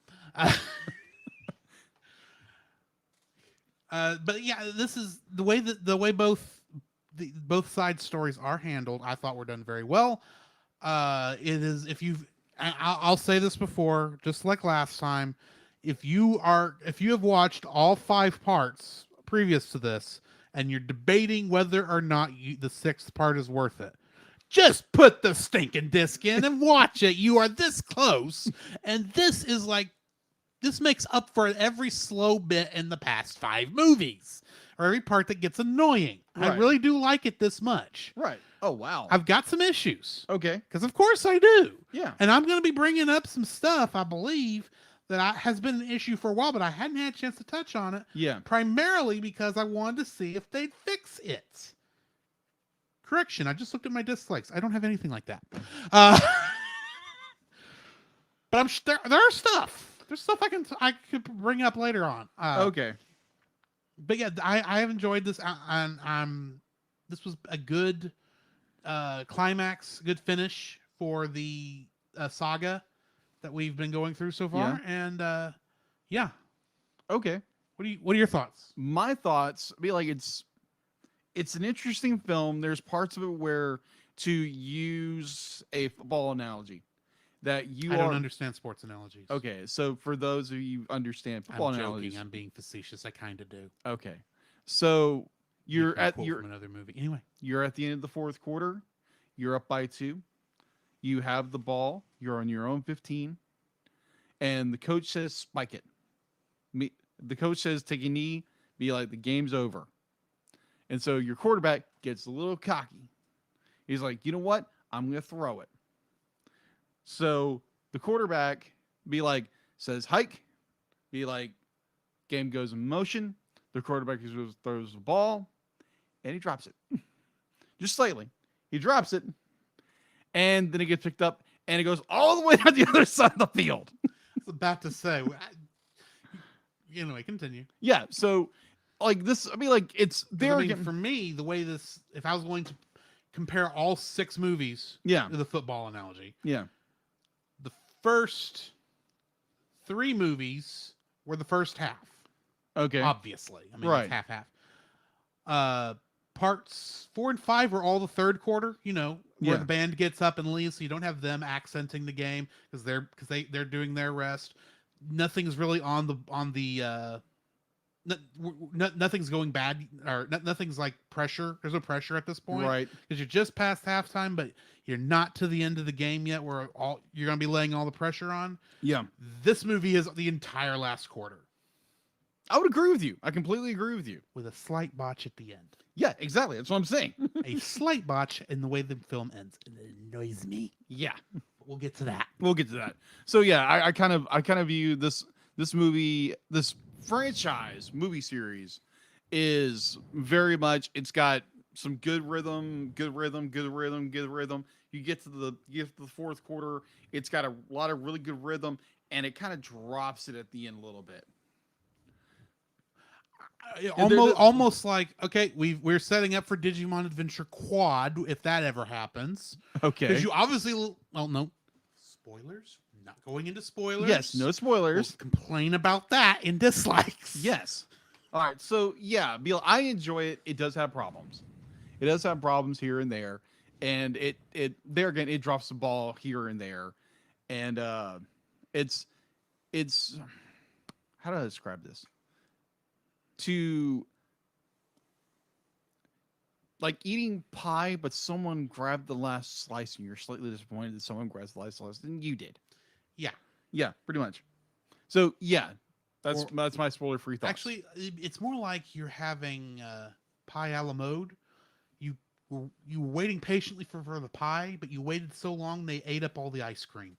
But yeah, this is the way both side stories are handled. I thought were done very well. It is, I'll say this before, just like last time, if you have watched all 5 parts previous to this and you're debating whether or not the 6th part is worth it, just put the stinking disc in and watch it. You are this close, and this makes up for every slow bit in the past 5 movies, or every part that gets annoying. Right. I really do like it this much. Right. Oh, wow. I've got some issues. Okay. Because of course I do. Yeah. And I'm going to be bringing up some stuff, I believe, that has been an issue for a while, but I hadn't had a chance to touch on it. Yeah. Primarily because I wanted to see if they'd fix it. Correction, I just looked at my dislikes. I don't have anything like that. But there's stuff. There's stuff I could bring up later on. Okay. But yeah, I have enjoyed this. This was a good climax, good finish for the saga that we've been going through so far. Yeah. And yeah. Okay. What are your thoughts? My thoughts be like it's an interesting film. There's parts of it where, to use a football analogy, that I don't understand sports analogies. Okay, so for those of you who understand football I'm analogies, joking. I'm being facetious. I kind of do. Okay, so you're at from another movie. Anyway, you're at the end of the 4th quarter. You're up by 2. You have the ball. You're on your own 15, and the coach says, "Spike it." The coach says, "Take a knee." Be like, the game's over. And so your quarterback gets a little cocky. He's like, you know what? I'm going to throw it. So the quarterback says, hike. Be like, game goes in motion. The quarterback throws the ball, and he drops it. Just slightly. He drops it, and then it gets picked up, and it goes all the way down the other side of the field. I was about to say. Anyway, continue. Yeah, so this, it's there again. For me, the way this, if I was going to compare all 6 movies Yeah. to the football analogy, Yeah. the first 3 movies were the first half. Okay. Obviously. I mean, Right. it's half. Parts 4 and 5 were all the 3rd quarter, where Yeah. the band gets up and leaves, so you don't have them accenting the game because they're doing their rest. Nothing's really nothing's going bad, or nothing's like pressure. There's no pressure at this point, Right. Because you're just past halftime, but you're not to the end of the game yet, where you're going to be laying all the pressure on. Yeah. This movie is the entire last quarter, I would agree with you. I completely agree with you. with a slight botch at the end. Yeah, exactly. That's what I'm saying. A slight botch in the way the film ends, and it annoys me. Yeah. We'll get to that. We'll get to that. So yeah, I kind of view this movie, this franchise movie series is very much, it's got some good rhythm. You get to the 4th quarter, it's got a lot of really good rhythm, and it kind of drops it at the end a little bit. Almost like, okay, we're setting up for Digimon Adventure Quad if that ever happens. Okay. Because you obviously, no spoilers. Not going into spoilers. Yes, no spoilers. We'll complain about that in dislikes. Yes. All right. So yeah, Beal, I enjoy it. It does have problems. It does have problems here and there, and it there again, it drops the ball here and there, and it's how do I describe this? to like eating pie, but someone grabbed the last slice and you're slightly disappointed that someone grabs the last slice than you did. Yeah. Yeah, pretty much. So yeah, that's my spoiler-free thoughts. Actually, it's more like you're having pie a la mode. You were waiting patiently for the pie, but you waited so long they ate up all the ice cream.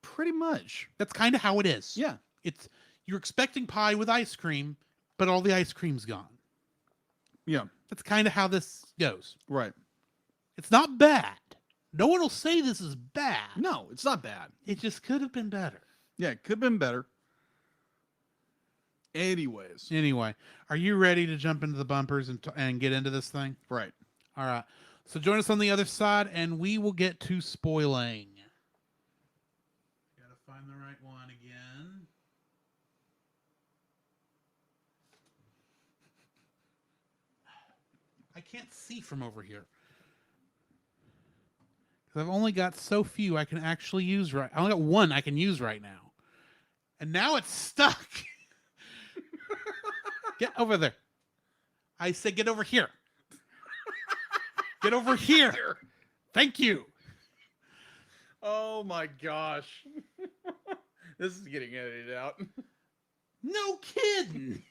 pretty much. That's kind of how it is. Yeah. You're expecting pie with ice cream, but all the ice cream's gone. Yeah. That's kind of how this goes. Right. It's not bad. No one will say this is bad. No, it's not bad. It just could have been better. Yeah, it could have been better. Anyways. Anyway, are you ready to jump into the bumpers and get into this thing? Right. All right. So join us on the other side, and we will get to spoiling. Gotta find the right one again. I can't see from over here. Because I've only got so few I can actually use right. I only got one I can use right now. And now it's stuck. Get over there. I said get over here. Get over here. Thank you. Oh my gosh. This is getting edited out. No kidding.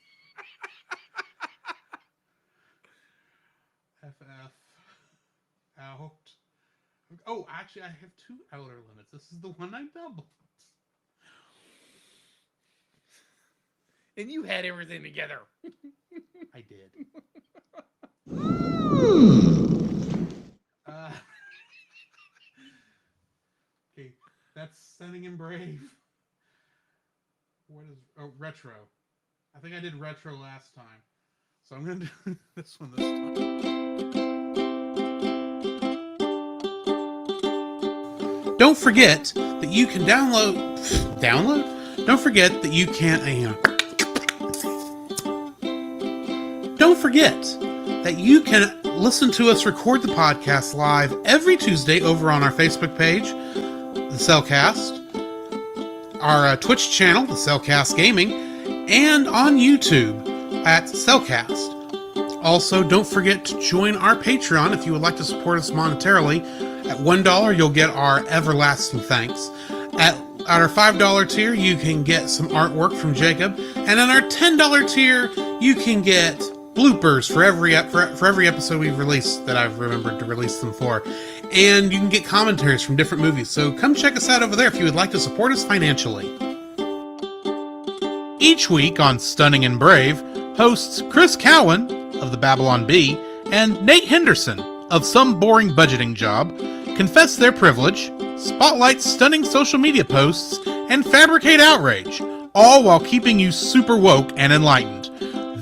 FF out. Oh, actually, I have two outer limits. This is the one I doubled. And you had everything together. I did. Okay, that's Stunning and Brave. What is retro? I think I did retro last time, so I'm gonna do this one this time. Don't forget that you can download. Don't forget that you can. Don't forget that you can listen to us record the podcast live every Tuesday over on our Facebook page, the Cellcast, our Twitch channel, the Cellcast Gaming, and on YouTube at Cellcast. Also, don't forget to join our Patreon if you would like to support us monetarily. At $1, you'll get our everlasting thanks. At our $5 tier, you can get some artwork from Jacob, and at our $10 tier, you can get bloopers for every episode we've released that I've remembered to release them for, and you can get commentaries from different movies. So come check us out over there if you would like to support us financially. Each week on Stunning and Brave, hosts Chris Cowan of the Babylon Bee and Nate Henderson of Some Boring Budgeting Job confess their privilege, spotlight stunning social media posts, and fabricate outrage, all while keeping you super woke and enlightened.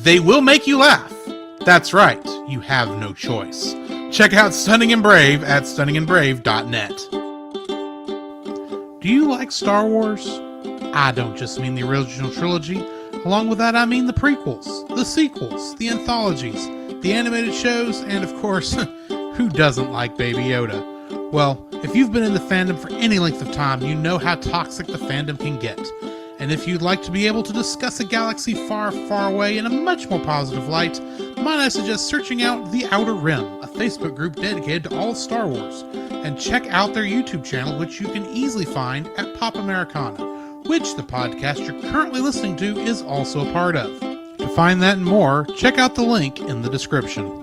They will make you laugh. That's right, you have no choice. Check out Stunning and Brave at stunningandbrave.net. Do you like Star Wars? I don't just mean the original trilogy. Along with that, I mean the prequels, the sequels, the anthologies, the animated shows, and of course, who doesn't like Baby Yoda? Well, if you've been in the fandom for any length of time, you know how toxic the fandom can get. And if you'd like to be able to discuss a galaxy far, far away in a much more positive light, might I suggest searching out The Outer Rim, a Facebook group dedicated to all of Star Wars, and check out their YouTube channel, which you can easily find at Pop Americana, which the podcast you're currently listening to is also a part of. To find that and more, check out the link in the description.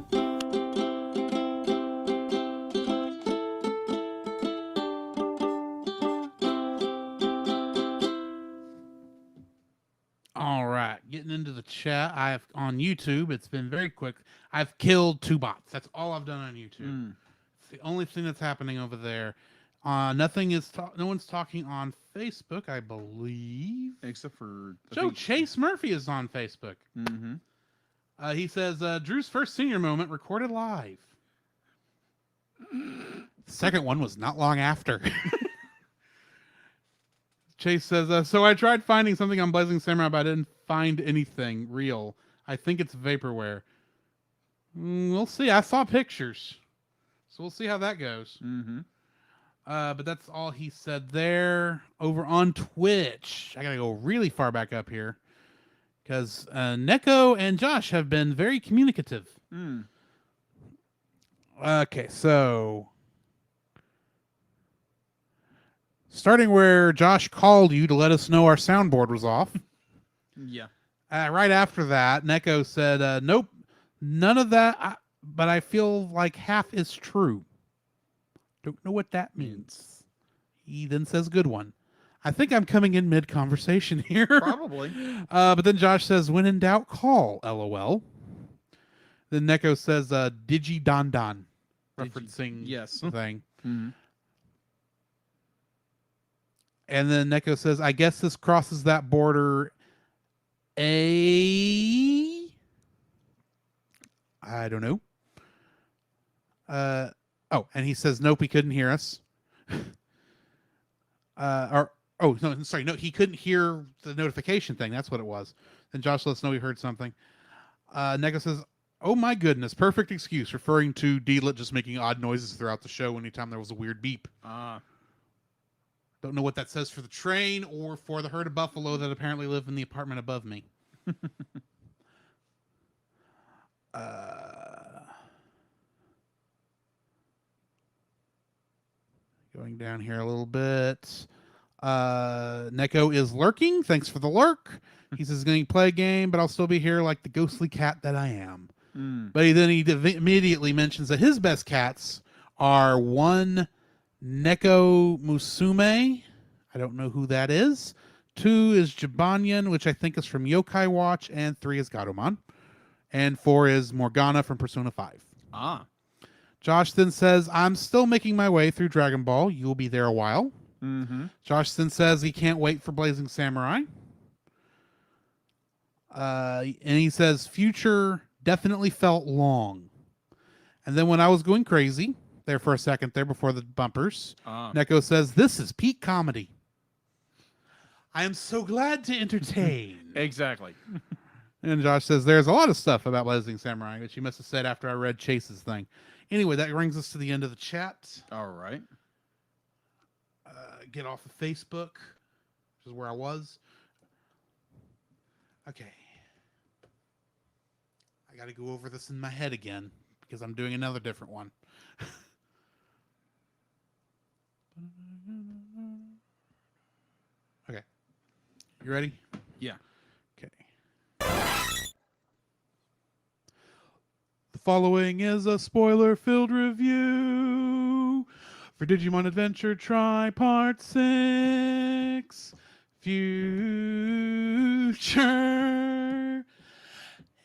All right, getting into the chat. I've on YouTube. It's been very quick. I've killed 2 bots. That's all I've done on YouTube. It's the only thing that's happening over there. No one's talking on Facebook, I believe. Except for Chase Murphy is on Facebook. Mm-hmm. He says Drew's first senior moment recorded live. The second one was not long after. Chase says, so I tried finding something on Blazing Samurai, but I didn't find anything real. I think it's vaporware. We'll see. I saw pictures. So we'll see how that goes. Mm-hmm. But that's all he said there. Over on Twitch. I gotta go really far back up here. because Neko and Josh have been very communicative. Hmm. Okay, so starting where Josh called you to let us know our soundboard was off. Yeah. Right after that, Neko said, "Nope, none of that. But I feel like half is true. Don't know what that means." He then says, "Good one. I think I'm coming in mid conversation here." Probably. But then Josh says, "When in doubt, call." LOL. Then Neko says, "Digi Don Don," referencing yes. thing. Mhm. And then Neko says, "I guess this crosses that border. I don't know." And he says, "Nope, he couldn't hear us." No, sorry, no, he couldn't hear the notification thing. That's what it was. Then Josh lets us know he heard something. Neko says, "Oh my goodness, perfect excuse," referring to Deedlit just making odd noises throughout the show anytime there was a weird beep. Don't know what that says for the train or for the herd of buffalo that apparently live in the apartment above me. Going down here a little bit. Neko is lurking. Thanks for the lurk. He says he's going to play a game, but I'll still be here like the ghostly cat that I am. But he immediately mentions that his best cats are one, Neko Musume. I don't know who that is. 2 is Jibanyan, which I think is from Yokai Watch, and 3 is Garomon. And 4 is Morgana from Persona 5. Josh then says, "I'm still making my way through Dragon Ball. You'll be there a while." Mm-hmm. Josh then says he can't wait for Blazing Samurai. And he says, "Future definitely felt long." And then when I was going crazy, there for a second there before the bumpers, Neko says, "This is peak comedy. I am so glad to entertain." Exactly. And Josh says, "There's a lot of stuff about Blazing Samurai," which he must have said after I read Chase's thing. Anyway, that brings us to the end of the chat. All right. Get off of Facebook, which is where I was. Okay. I got to go over this in my head again because I'm doing another different one. Okay. You ready? Yeah. Okay. The following is a spoiler-filled review for Digimon Adventure Tri Part 6 Future.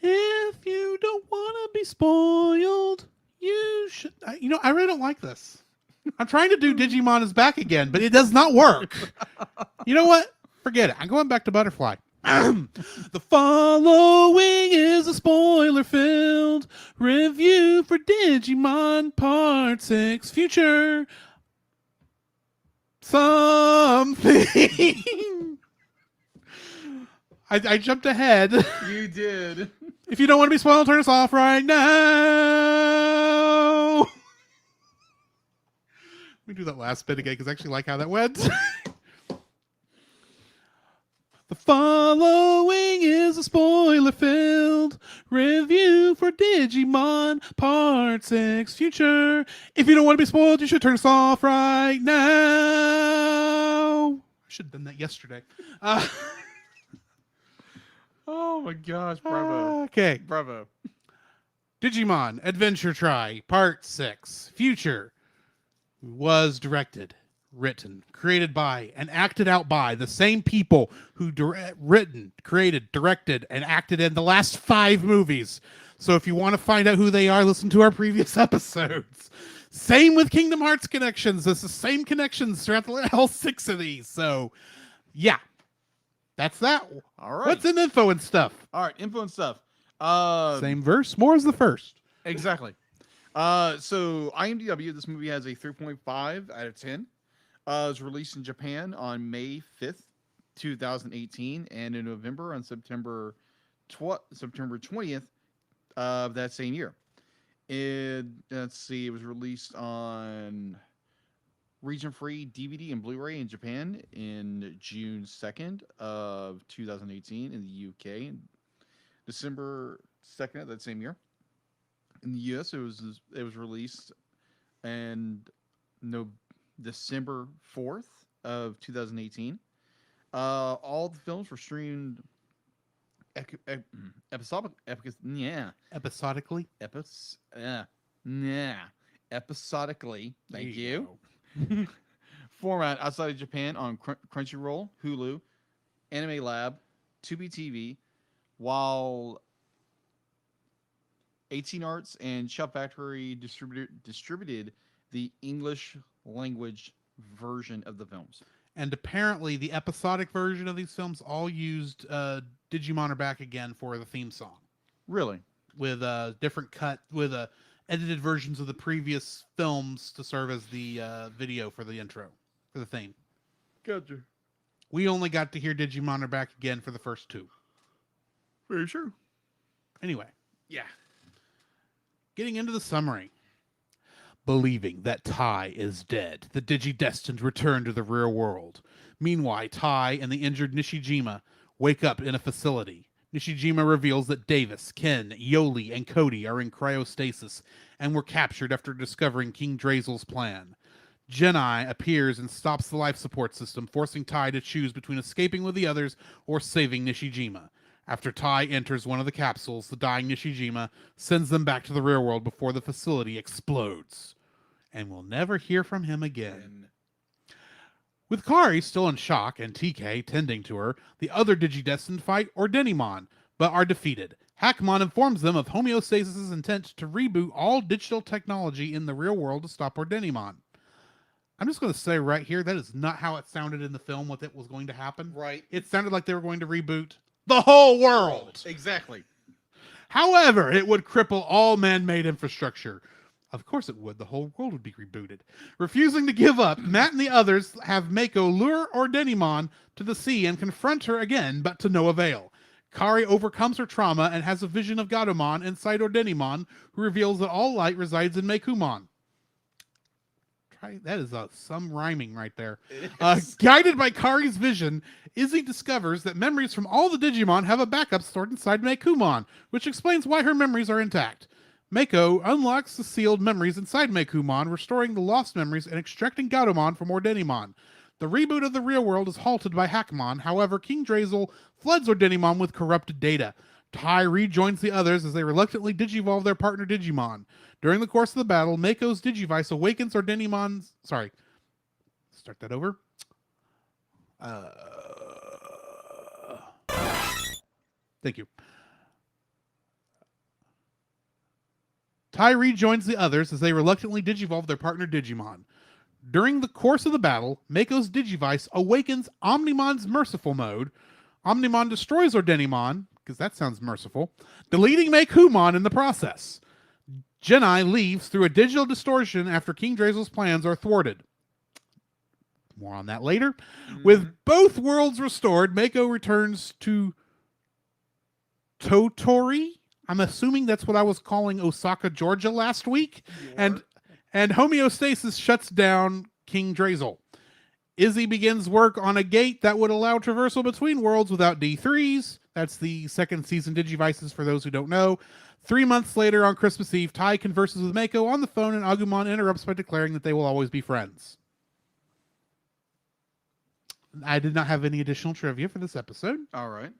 If you don't want to be spoiled, you should. I really don't like this. I'm trying to do Digimon is back again, but it does not work. You know what? Forget it. I'm going back to Butterfly. The following is a spoiler-filled review for Digimon Part 6 Future something. I jumped ahead. You did. If you don't want to be spoiled, turn us off right now. Let me do that last bit again because I actually like how that went. The following is a spoiler-filled review for Digimon Part 6 Future. If you don't want to be spoiled, you should turn us off right now. I should have done that yesterday. Oh my gosh, bravo. Okay. Bravo. Digimon Adventure Tri Part 6 Future was directed, written, created by, and acted out by the same people who written, created, directed, and acted in the last 5 movies. So if you want to find out who they are, listen to our previous episodes. Same with Kingdom Hearts connections. It's the same connections throughout all 6 of these. So, yeah. That's that. All right. What's in info and stuff? All right, info and stuff. Same verse. More is the first. Exactly. So IMDb, this movie has a 3.5 out of 10. It was released in Japan on May 5th, 2018, and in November on September 20th of that same year. Let's see, it was released on region-free DVD and Blu-ray in Japan in June 2nd of 2018, in the UK December 2nd of that same year. In the U.S., it was released and no December 4th of 2018. All the films were streamed Episodically. Episodically. Thank There you. go. Format outside of Japan on Crunchyroll, Hulu, Anime Lab, Tubi TV, while 18 Arts and Shop Factory distributed the English language version of the films. And apparently, the episodic version of these films all used Digimon Are Back Again for the theme song, Really? with different cut, with edited versions of the previous films to serve as the video for the intro, for the theme. Gotcha. We only got to hear Digimon Are Back Again for the first two. Very true. Anyway, Yeah. getting into the summary. Believing that Tai is dead, the Digidestined return to the real world. Meanwhile, Tai and the injured Nishijima wake up in a facility. Nishijima reveals that Davis, Ken, Yoli, and Cody are in cryostasis and were captured after discovering King Drazel's plan. Genai appears and stops the life support system, forcing Tai to choose between escaping with the others or saving Nishijima. After Tai enters one of the capsules, the dying Nishijima sends them back to the real world before the facility explodes. And we'll never hear from him again. With Kari still in shock and TK tending to her, the other Digidestined fight Ordenimon, but are defeated. Hackmon informs them of Homeostasis' intent to reboot all digital technology in the real world to stop Ordenimon. I'm just going to say right here, that is not how it sounded in the film, what it was going to happen. Right. It sounded like they were going to reboot the whole world. Exactly. However, it would cripple all man-made infrastructure. Of course it would. The whole world would be rebooted. Refusing to give up, Matt and the others have Mako lure Ordenimon to the sea and confront her again, but to no avail. Kari overcomes her trauma and has a vision of Gatomon inside Ordenimon, who reveals that all light resides in Mekumon. That is some rhyming right there. Guided by Kari's vision, Izzy discovers that memories from all the Digimon have a backup stored inside Mekumon, which explains why her memories are intact. Mako unlocks the sealed memories inside Mekumon, restoring the lost memories and extracting Gatomon from Ordenimon. The reboot of the real world is halted by Hackmon. However, King Drazel floods Ordenimon with corrupted data. Tai rejoins the others as they reluctantly digivolve their partner Digimon. During the course of the battle, Mako's Digivice awakens Ordenimon's... Sorry. Start that over. Thank you. Tai rejoins the others as they reluctantly digivolve their partner Digimon. During the course of the battle, Mako's Digivice awakens Omnimon's merciful mode. Omnimon destroys Ordenimon, because that sounds merciful, deleting Mekumon in the process. Genai leaves through a digital distortion after King Drazel's plans are thwarted. More on that later. Mm-hmm. With both worlds restored, Mako returns to Totori. I'm assuming that's what I was calling Osaka, Georgia last week. And Homeostasis shuts down King Drazel. Izzy begins work on a gate that would allow traversal between worlds without D3s. That's the second season Digivices for those who don't know. 3 months later on Christmas Eve, Tai converses with Mako on the phone and Agumon interrupts by declaring that they will always be friends. I did not have any additional trivia for this episode. All right.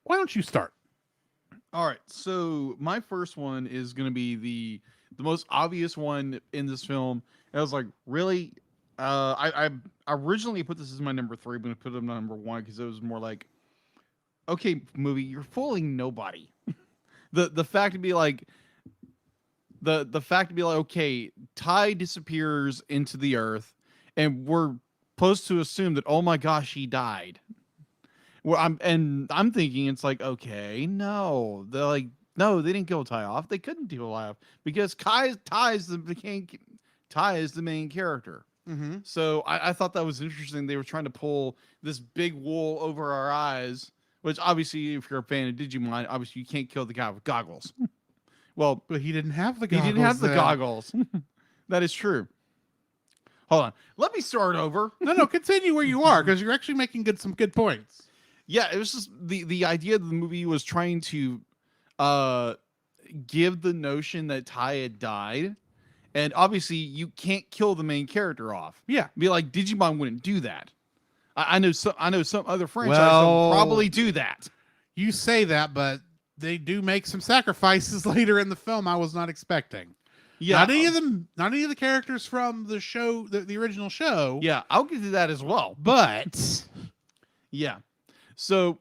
Why don't you start? All right. So my first one is going to be the most obvious one in this film. And I was like, really? I originally put this as my number 3, but I put it on number 1 because it was more like, okay, movie, you're fooling nobody. the fact to be like, the fact to be like, okay, Tai disappears into the earth, and we're supposed to assume that, oh my gosh, he died. Well, I'm thinking it's like, okay, no, they're like, no, they didn't kill Tai off. They couldn't kill Tai off because Tai is the main character. Mm-hmm. So I thought that was interesting. They were trying to pull this big wool over our eyes, which obviously, if you're a fan of Digimon, obviously you can't kill the guy with goggles. Well, but he didn't have the goggles. He didn't have the goggles. That is true. Hold on. Let me start over. No, continue where you are because you're actually making some good points. Yeah, it was just the idea of the movie was trying to uh give the notion that Ty had died, and obviously you can't kill the main character off. Yeah. Be like, Digimon wouldn't do that. I know some other franchises Well, will probably do that. You say that, but they do make some sacrifices later in the film I was not expecting. Yeah, Not any of them, not any of the characters from the show, the original show. yeah, I'll get to that as well. But Yeah. So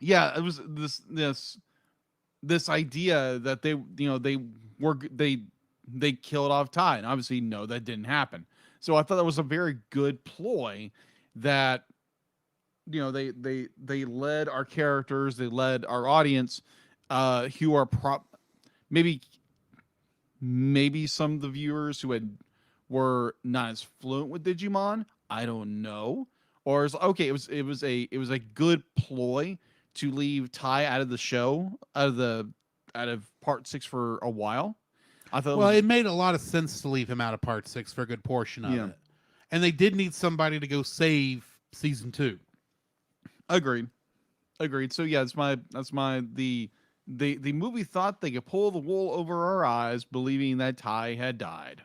yeah, it was this idea that they killed off Ty, and obviously no, that didn't happen. So I thought that was a very good ploy that they led our characters, they led our audience, who are maybe some of the viewers who were not as fluent with Digimon. I don't know. Or it's okay. It was a good ploy to leave Ty out of the show, out of part 6 for a while. I thought. well, it made a lot of sense to leave him out of part 6 for a good portion of Yeah. it, and they did need somebody to go save season 2. Agreed. So yeah, the movie thought they could pull the wool over our eyes, believing that Ty had died.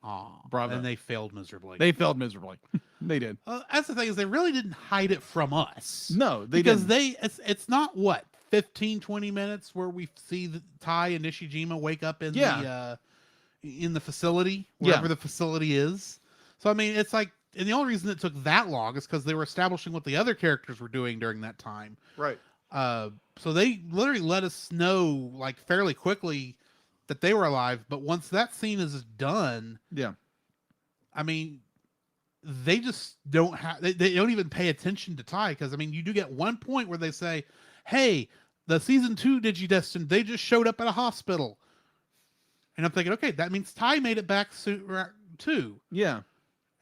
Aw, Bravo. and they failed miserably. They failed miserably. They did. That's the thing, is they really didn't hide it from us. No, they because didn't. it's not what 15 20 minutes where we see the Ty and Nishijima wake up in the facility, wherever the facility is. So I mean, it's like, and the only reason it took that long is because they were establishing what the other characters were doing during that time. Right. So they literally let us know like fairly quickly that they were alive. But once that scene is done, Yeah. I mean, they just don't have, they don't even pay attention to Ty, because I mean, you do get one point where they say, hey, the season 2 Digidestined, they just showed up at a hospital. And I'm thinking, okay, that means Ty made it back too. Yeah.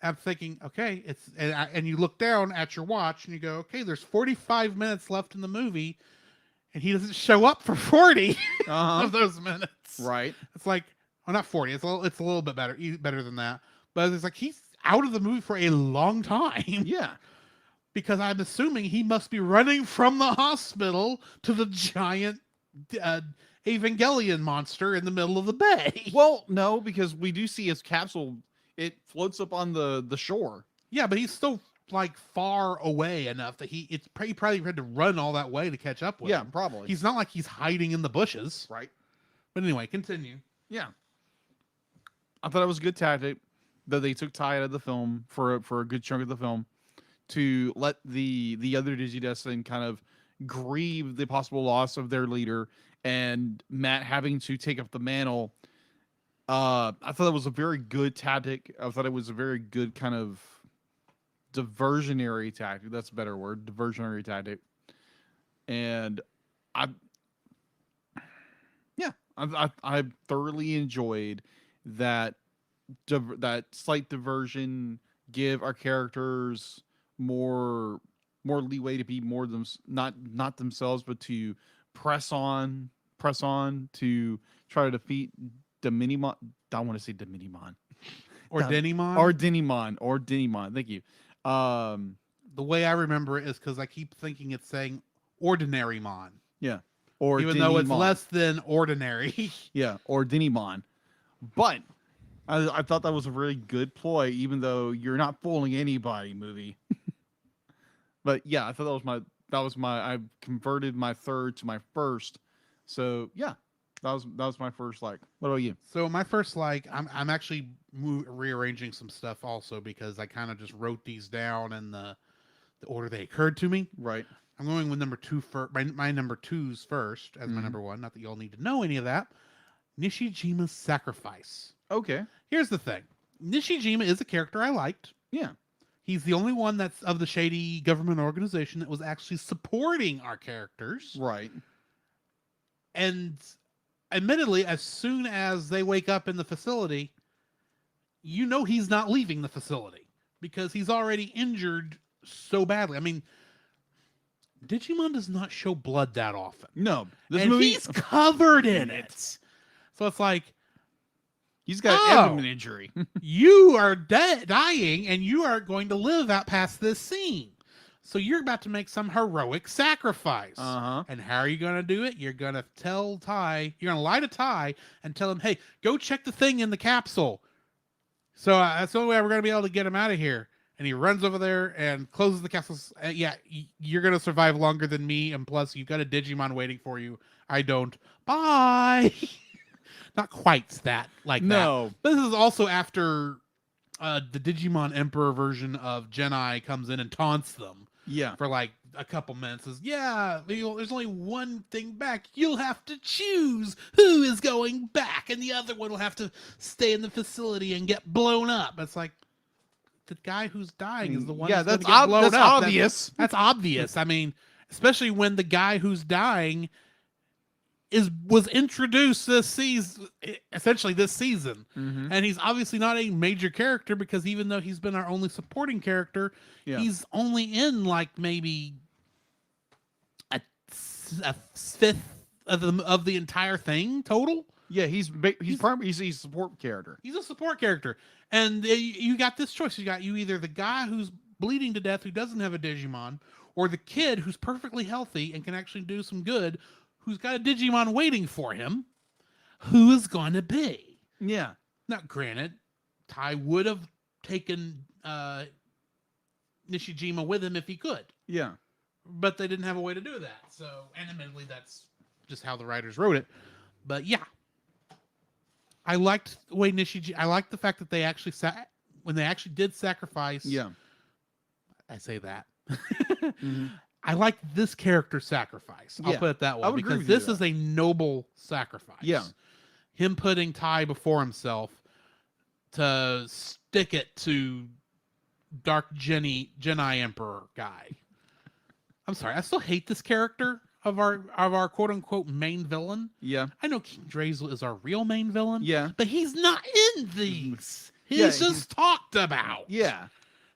I'm thinking, okay, and you look down at your watch and you go, okay, there's 45 minutes left in the movie, and he doesn't show up for 40 of those minutes. Right. It's like, well, not 40. It's a little bit better than that. But it's like he's out of the movie for a long time. Yeah. Because I'm assuming he must be running from the hospital to the giant Evangelion monster in the middle of the bay. Well, no, because we do see his capsule. It floats up on the shore. Yeah, but he's still like far away enough that he probably had to run all that way to catch up with him. Probably. He's not like he's hiding in the bushes. Right. But anyway, continue. Yeah. I thought it was a good tactic that they took Ty out of the film for a good chunk of the film to let the other Digidestined kind of grieve the possible loss of their leader, and Matt having to take up the mantle. I thought it was a very good tactic. I thought it was a very good kind of diversionary tactic. That's a better word, diversionary tactic. And I thoroughly enjoyed that slight diversion, give our characters more leeway to be more not themselves, but to press on to try to defeat Dominimon. I want to say Dominimon. Or Denimon. Or Denimon. Thank you. The way I remember it is because I keep thinking it's saying Ordinary Mon. Yeah. Or even though it's Denimon. less than ordinary. Yeah. Or Denimon. But I thought that was a really good ploy, even though you're not fooling anybody, movie. But yeah, I thought that was my I converted my third to my first. So yeah, that was my first like. What about you? So my first like, I'm actually rearranging some stuff also, because I kind of just wrote these down in the order they occurred to me. Right. I'm going with number 2 first. My number 2's first as my number 1. Not that y'all need to know any of that. Nishijima's sacrifice. Okay. Here's the thing. Nishijima is a character I liked. Yeah. He's the only one that's of the shady government organization that was actually supporting our characters. Right. And admittedly, as soon as they wake up in the facility, you know he's not leaving the facility because he's already injured so badly. I mean, Digimon does not show blood that often. No. And he's covered in it. So it's like, he's got an abdomen injury. you are dying, and you are going to live out past this scene. So you're about to make some heroic sacrifice. Uh-huh. And how are you going to do it? You're going to tell Ty, you're going to lie to Ty and tell him, hey, go check the thing in the capsule. So that's the only way we're going to be able to get him out of here. And he runs over there and closes the capsule. You're going to survive longer than me. And plus, you've got a Digimon waiting for you. I don't. Bye. Not quite that like that. No. But this is also after the Digimon Emperor version of Genai comes in and taunts them Yeah. for like a couple minutes. Says, yeah, there's only one thing back. You'll have to choose who is going back, and the other one will have to stay in the facility and get blown up. It's like the guy who's dying is the one. Yeah, who's that's, gonna get blown that's up. obvious. That's obvious. I mean, especially when the guy who's dying was introduced this season, essentially this season. Mhm. And he's obviously not a major character because even though he's been our only supporting character, Yeah. he's only in like maybe a fifth of the entire thing total. Yeah, he's a support character. He's a support character, and you got this choice. You either the guy who's bleeding to death who doesn't have a Digimon, or the kid who's perfectly healthy and can actually do some good, who's got a Digimon waiting for him. Who is going to be? Yeah. Now, granted, Ty would have taken Nishijima with him if he could, Yeah. but they didn't have a way to do that. So, and admittedly, that's just how the writers wrote it. But yeah, I liked the way I liked the fact that they actually when they actually did sacrifice. Yeah. I say that. Mhm. I like this character sacrifice. I'll Yeah, put it that way I would agree because with you this is a noble sacrifice. Yeah. Him putting Ty before himself to stick it to Dark Genai Emperor guy. I'm sorry, I still hate this character of our quote unquote main villain. Yeah. I know King Drazel is our real main villain. Yeah. But he's not in these. He's Yeah, just talked about. Yeah.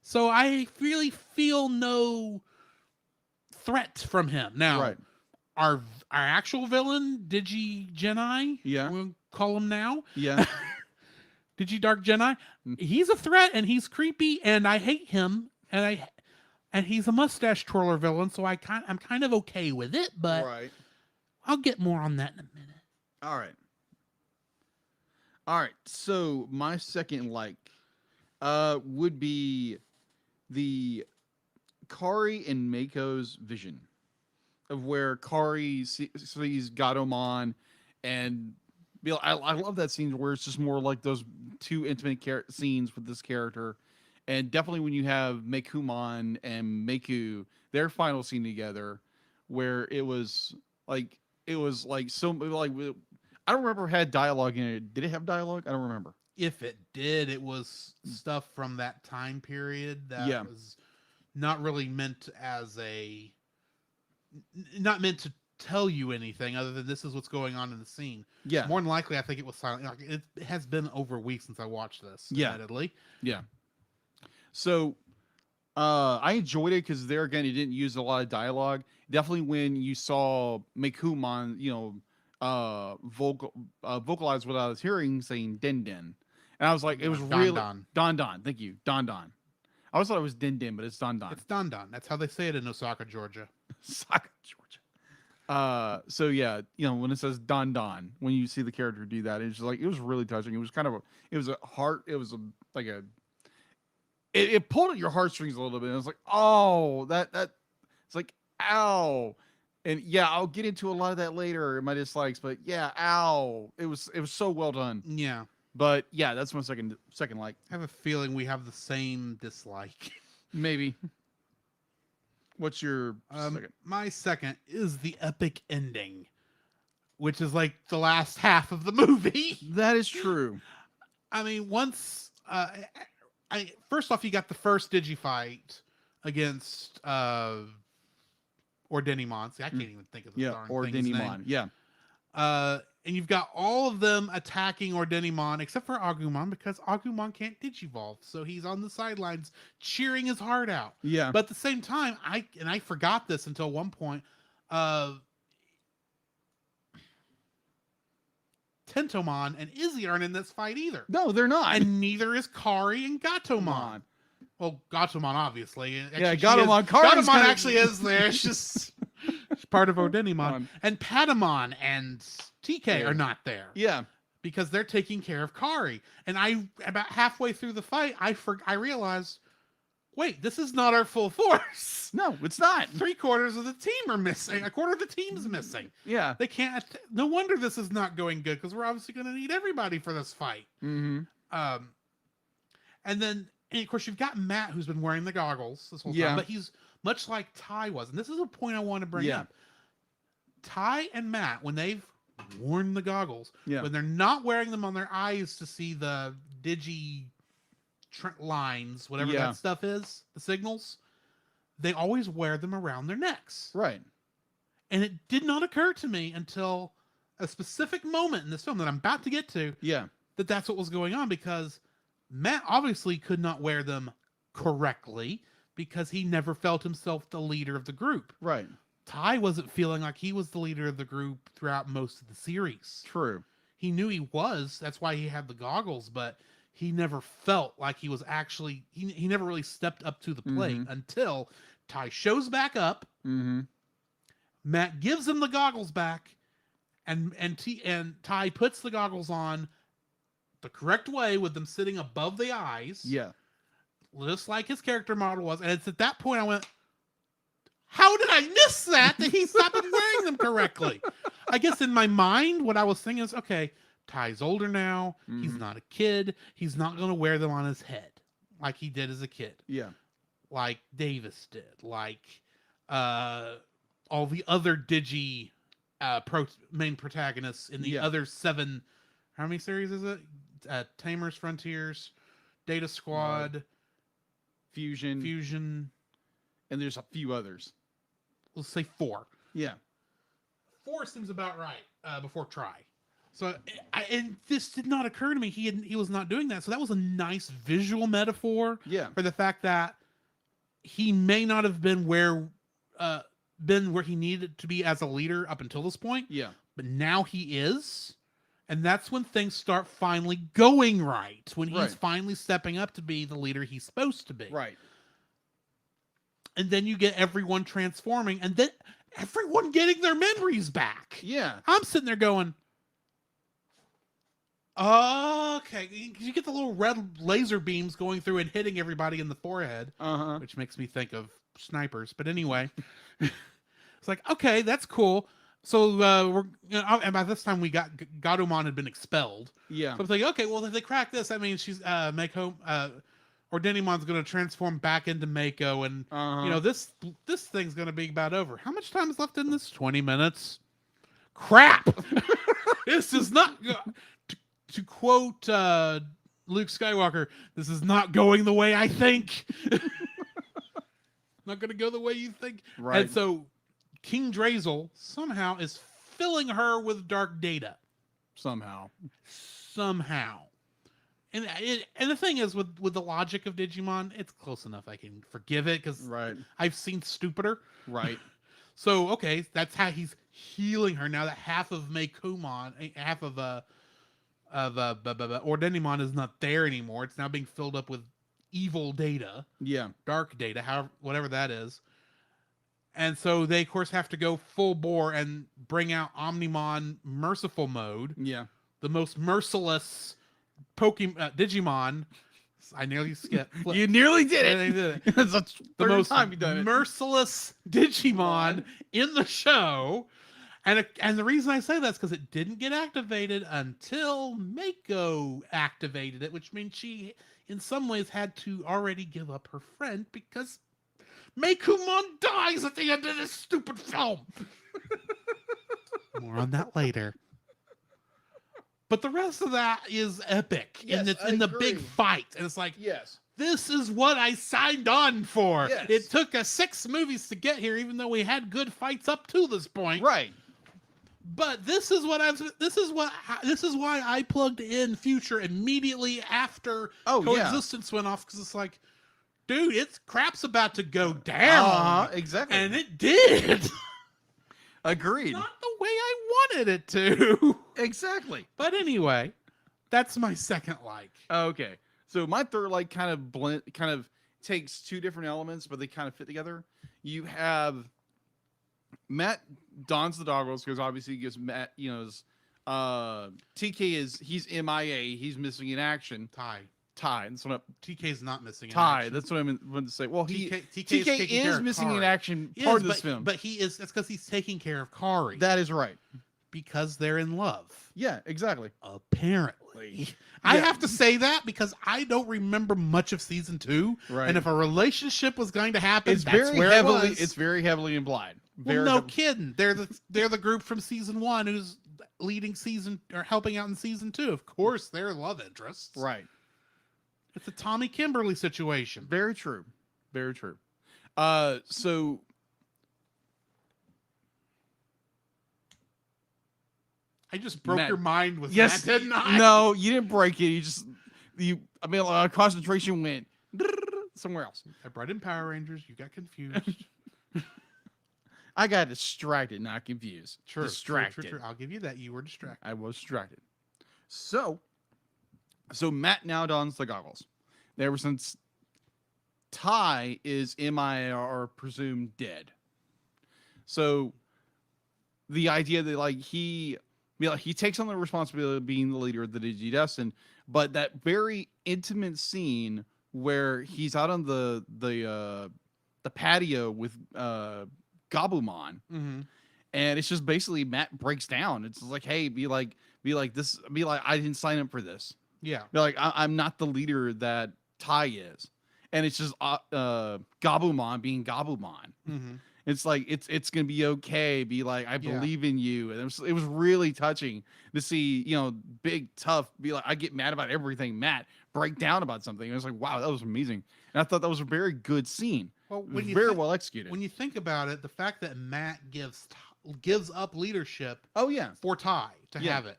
So I really feel no threat from him. Now, Right. our actual villain, Digi Genai, Yeah. we'll call him now. Yeah. Digi Dark Genai. He's a threat and he's creepy and I hate him and he's a mustache twirler villain, so I'm kind of okay with it, but Right. I'll get more on that in a minute. All right. All right. So my second would be the Kari and Mako's vision of where Kari sees Gatomon, and I love that scene where it's just more like those two intimate scenes with this character. And definitely when you have Mekumon and Meku, their final scene together, where it was like so like I don't remember if it had dialogue in it. Did it have dialogue? I don't remember. If it did, it was stuff from that time period that Yeah. was not really meant not meant to tell you anything other than this is what's going on in the scene. Yeah. More than likely, I think it was silent. Like, it has been over a week since I watched this. Yeah. Admittedly. Yeah. So I enjoyed it because there again, it didn't use a lot of dialogue. Definitely when you saw Mekumon, vocalize what I was hearing saying Den Den. And I was like, it was Don really Don. Don Don. Thank you. Don Don. I always thought it was Den Den, but it's Don Don. It's Don Don. That's how they say it in Osaka, Georgia. Osaka, Georgia. So yeah, when it says Don Don, when you see the character do that, it's just like, it was really touching. It was kind of it pulled at your heartstrings a little bit. And it was like, oh, it's like, ow. And yeah, I'll get into a lot of that later in my dislikes, but yeah, ow. It was so well done. Yeah. But yeah, that's my second like. I have a feeling we have the same dislike. Maybe. What's your second? My second is the epic ending, which is like the last half of the movie. That is true. I mean, first off, you got the first Digifight against Ordenimon. See, I can't even think of the darn thing's name. Ordenimon. Yeah. And you've got all of them attacking Ordenimon, except for Agumon, because Agumon can't Digivolve, so he's on the sidelines cheering his heart out. Yeah. But at the same time, I forgot this until one point. Tentomon and Izzy aren't in this fight either. No, they're not. And neither is Kari and Gatomon. Well, Gatomon, obviously. Yeah, Gatomon. Gatomon actually is there. It's just it's part of Odenimon. And Patamon and TK are not there. Yeah. Because they're taking care of Kari. And about halfway through the fight, I realized, wait, this is not our full force. No, it's not. 3/4 of the team are missing. A quarter of the team's missing. Yeah. They can't. No wonder this is not going good, because we're obviously going to need everybody for this fight. Mm-hmm. And then, of course, you've got Matt, who's been wearing the goggles this whole time, but he's much like Ty was. And this is a point I want to bring up. Ty and Matt, when they've worn the goggles, when they're not wearing them on their eyes to see the digi lines, whatever that stuff is, the signals, they always wear them around their necks. Right. And it did not occur to me until a specific moment in this film that I'm about to get to that that's what was going on, because Matt obviously could not wear them correctly because he never felt himself the leader of the group. Right. Ty wasn't feeling like he was the leader of the group throughout most of the series. True. He knew he was. That's why he had the goggles, but he never felt like he was actually... He never really stepped up to the plate until Ty shows back up. Matt gives him the goggles back, and Ty puts the goggles on the correct way with them sitting above the eyes. Yeah. Just like his character model was. And it's at that point I went, how did I miss that he's not been wearing them correctly? I guess in my mind, what I was thinking is, okay, Ty's older now. He's not a kid. He's not going to wear them on his head like he did as a kid. Yeah. Like Davis did. Like all the other Digi main protagonists in the other 7... How many series is it? Tamers, Frontiers, Data Squad, Fusion, and there's a few others. Let's say 4. Yeah. 4 seems about right before Try. So, and this did not occur to me. He was not doing that. So that was a nice visual metaphor for the fact that he may not have been where he needed to be as a leader up until this point. Yeah. But now he is. And that's when things start finally going right. When he's finally stepping up to be the leader he's supposed to be. Right. And then you get everyone transforming, and then everyone getting their memories back. Yeah. I'm sitting there going, okay. You get the little red laser beams going through and hitting everybody in the forehead, which makes me think of snipers. But anyway, it's like, okay, that's cool. So and by this time we got Gatomon had been expelled. Yeah. So I'm thinking, okay, well if they crack this, that means she's Mako or Denimon's going to transform back into Mako, and this thing's going to be about over. How much time is left in this? 20 minutes. Crap. This is not to quote Luke Skywalker. This is not going the way I think. Not going to go the way you think. Right. And so King Drazel somehow is filling her with dark data. Somehow. And the thing is, with the logic of Digimon, it's close enough I can forgive it, because I've seen stupider. Right. So, okay, that's how he's healing her now that half of Mekomon, half of Ordenimon is not there anymore. It's now being filled up with evil data. Yeah. Dark data, whatever that is. And so they, of course, have to go full bore and bring out Omnimon Merciful Mode. Yeah. The most merciless Digimon. I nearly skipped. You nearly did it. That's the most time you've done it. Merciless Digimon in the show. And the reason I say that's because it didn't get activated until Mako activated it, which means she, in some ways, had to already give up her friend because Mekumon dies at the end of this stupid film. More on that later. But the rest of that is epic. Yes, and it's in the big fight. And it's like, yes, this is what I signed on for. Yes. It took us 6 movies to get here, even though we had good fights up to this point. Right. But this is why I plugged in Future immediately after Coexistence went off, because it's like, dude, crap's about to go down. Exactly. And it did. Agreed. Not the way I wanted it to. Exactly. But anyway, that's my second like. Okay. So my third like kind of takes two different elements, but they kind of fit together. You have Matt dons the goggles because obviously he gives Matt, TK he's MIA, he's missing in action. Ty, that's what TK's not missing in Ty, action. that's what I'm going to say. Well, TK is missing in action part of this film. But that's because he's taking care of Kari. That is right. Because they're in love. Yeah, exactly. Apparently. I have to say that because I don't remember much of season 2. Right. And if a relationship was going to happen, it's very heavily implied. Kidding. They're the group from season 1 who's leading season or helping out in season 2. Of course, they're love interests. Right. It's a Tommy Kimberly situation. Very true. Very true. So I just broke your mind with yes, that, didn't I? No, you didn't break it. Concentration went somewhere else. I brought in Power Rangers. You got confused. I got distracted, not confused. True. Distracted. True. I'll give you that. You were distracted. I was distracted. So Matt now dons the goggles. Ever since Ty is MIA or presumed dead. So the idea that he takes on the responsibility of being the leader of the Digidestined, but that very intimate scene where he's out on the patio with Gabumon, and it's just basically Matt breaks down. It's like, hey, be like I didn't sign up for this. Yeah, be like I'm not the leader that Ty is, and it's just Gabumon being Gabumon. It's like it's gonna be okay. Be like, I believe in you, and it was really touching to see big tough be like, I get mad about everything. Matt break down about something. And it was like, wow, that was amazing, and I thought that was a very good scene. Well, very well executed. When you think about it, the fact that Matt gives up leadership. For Ty to have it.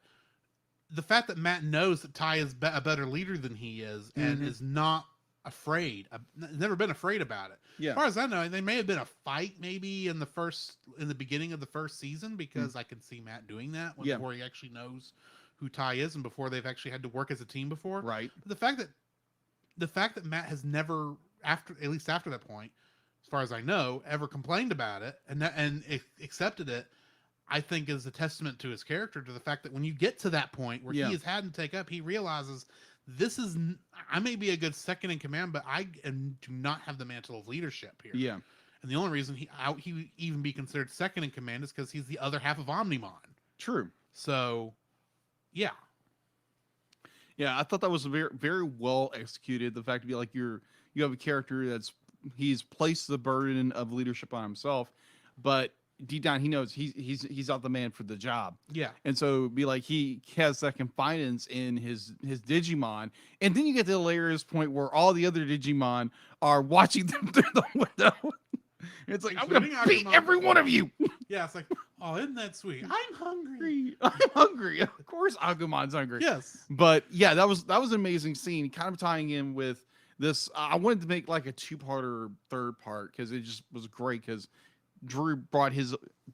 The fact that Matt knows that Ty is a better leader than he is and is not afraid, never been afraid about it. Yeah. As far as I know, they may have been a fight maybe in the beginning of the first season because I can see Matt doing that before he actually knows who Ty is and before they've actually had to work as a team before. Right. But the fact that Matt has never, after that point, as far as I know, ever complained about it and accepted it, I think is a testament to his character, to the fact that when you get to that point where he has had to take up, he realizes I may be a good second in command, but I do not have the mantle of leadership here. Yeah. And the only reason he would even be considered second in command is because he's the other half of Omnimon. True. So, yeah. Yeah, I thought that was very, very well executed. The fact to be like you have a character he's placed the burden of leadership on himself, but deep down he knows he's not the man for the job. Yeah. And so be like he has that confidence in his Digimon, and then you get to the layers point where all the other Digimon are watching them through the window. It's like, I'm gonna beat every one of you. Yeah, it's like, oh, isn't that sweet? I'm hungry. I'm hungry. Of course Agumon's hungry. Yes. But yeah, that was an amazing scene, kind of tying in with this. I wanted to make like a 2-parter third part because it just was great because Drew brought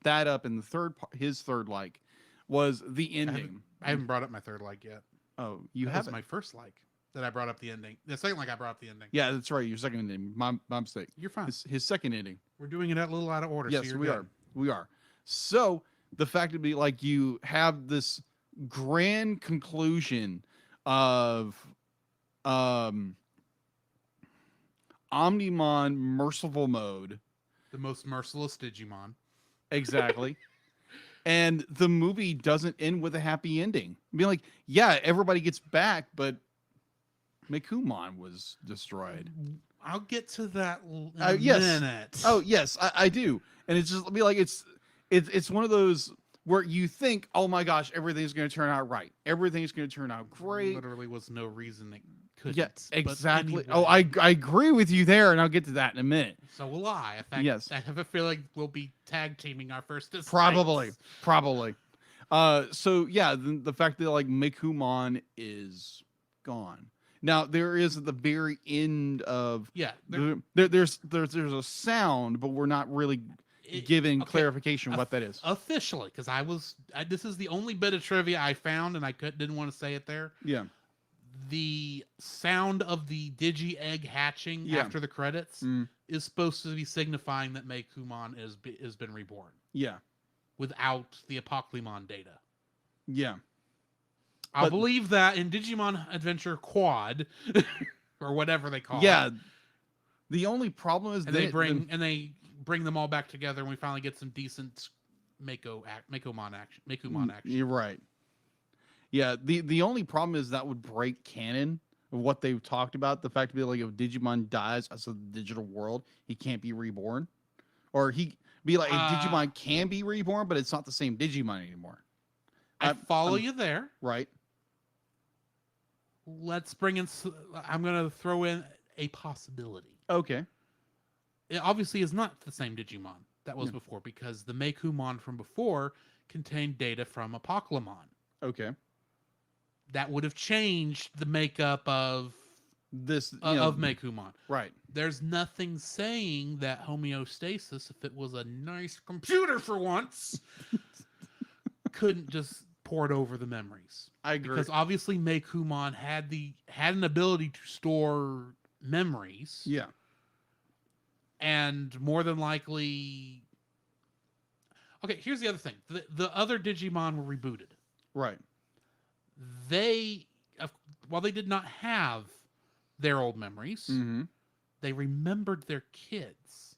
that up in the his third like was the ending. I haven't brought up my third like yet. Oh, you have have my first like that I brought up the ending. The second like I brought up the ending. Yeah, that's right. Your second ending. My mistake. You're fine. His second ending. We're doing it a little out of order. Yes, so we are. We are. So the fact to be like you have this grand conclusion of Omnimon merciful mode. The most merciless Digimon. Exactly. And the movie doesn't end with a happy ending. Be like, yeah, everybody gets back, but Mekumon was destroyed. I'll get to that in a minute. Oh, yes, I do. And it's just be like it's one of those where you think, oh my gosh, everything's going to turn out right. Everything's going to turn out great. Literally was no reason it couldn't. Yeah, exactly. Anyway. Oh, I agree with you there, and I'll get to that in a minute. So will I. In fact, yes. I have a feeling we'll be tag teaming our first dislikes. Probably. So yeah, the fact that like Mekumon is gone. Now there is at the very end of there's a sound, but we're not really giving clarification what that is officially, because this is the only bit of trivia I found, and I didn't want to say it there. Yeah, the sound of the Digi-Egg hatching Yeah. after the credits Mm. is supposed to be signifying that Meicoomon has been reborn Yeah. without the Apoclymon data. Yeah. I'll But- believe that in Digimon Adventure Quad or whatever they call Yeah. it. The only problem is And they bring them all back together and we finally get some decent Meicoomon action. You're right. Yeah, the only problem is that would break canon of what they've talked about. The fact that like if Digimon dies as a digital world, he can't be reborn, or he be like Digimon can be reborn, but it's not the same Digimon anymore. I follow you there. Right? Let's bring in. I'm going to throw in a possibility. Okay. It obviously is not the same Digimon that was No. before because the Meicoomon from before contained data from Apoclymon. Okay. That would have changed the makeup of This of Meicoomon. right. There's nothing saying that homeostasis, if it was a nice computer for once, couldn't just port over the memories. I agree. Because obviously Meicoomon had an ability to store memories. Yeah. And more than likely, okay, here's the other thing. The other Digimon were rebooted. Right. While they did not have their old memories, Mm-hmm. they remembered their kids.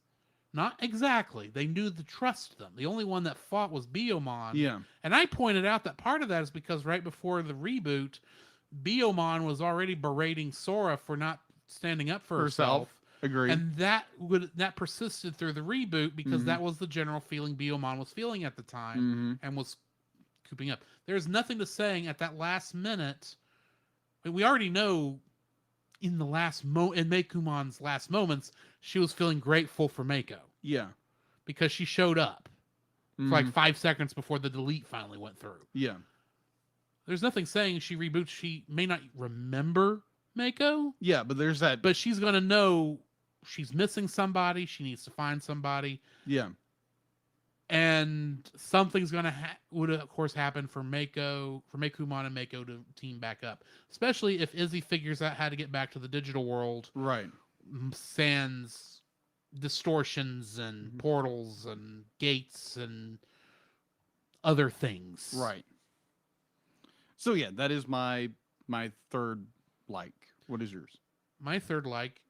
Not exactly. They knew to trust them. The only one that fought was Biomon. Yeah. And I pointed out that part of that is because right before the reboot, Biomon was already berating Sora for not standing up for herself. Agree. And that persisted through the reboot because Mhm. that was the general feeling Biomon was feeling at the time Mm-hmm. and was cooping up. There's nothing to saying at that last minute. We already know in the in Meikumon's last moments, she was feeling grateful for Mako Yeah. because she showed up for Mhm. like 5 seconds before the delete finally went through. Yeah. There's nothing saying she reboots. She may not remember Mako, Yeah, but there's that. but she's going to know she's missing somebody. She needs to find somebody. Yeah. And something's going to would of course happen for Meicoomon and Mako to team back up. Especially if Izzy figures out how to get back to the digital world, Right. sans distortions and Mhm. portals and gates and other things. Right. So yeah, that is my third like. What is yours? My third like.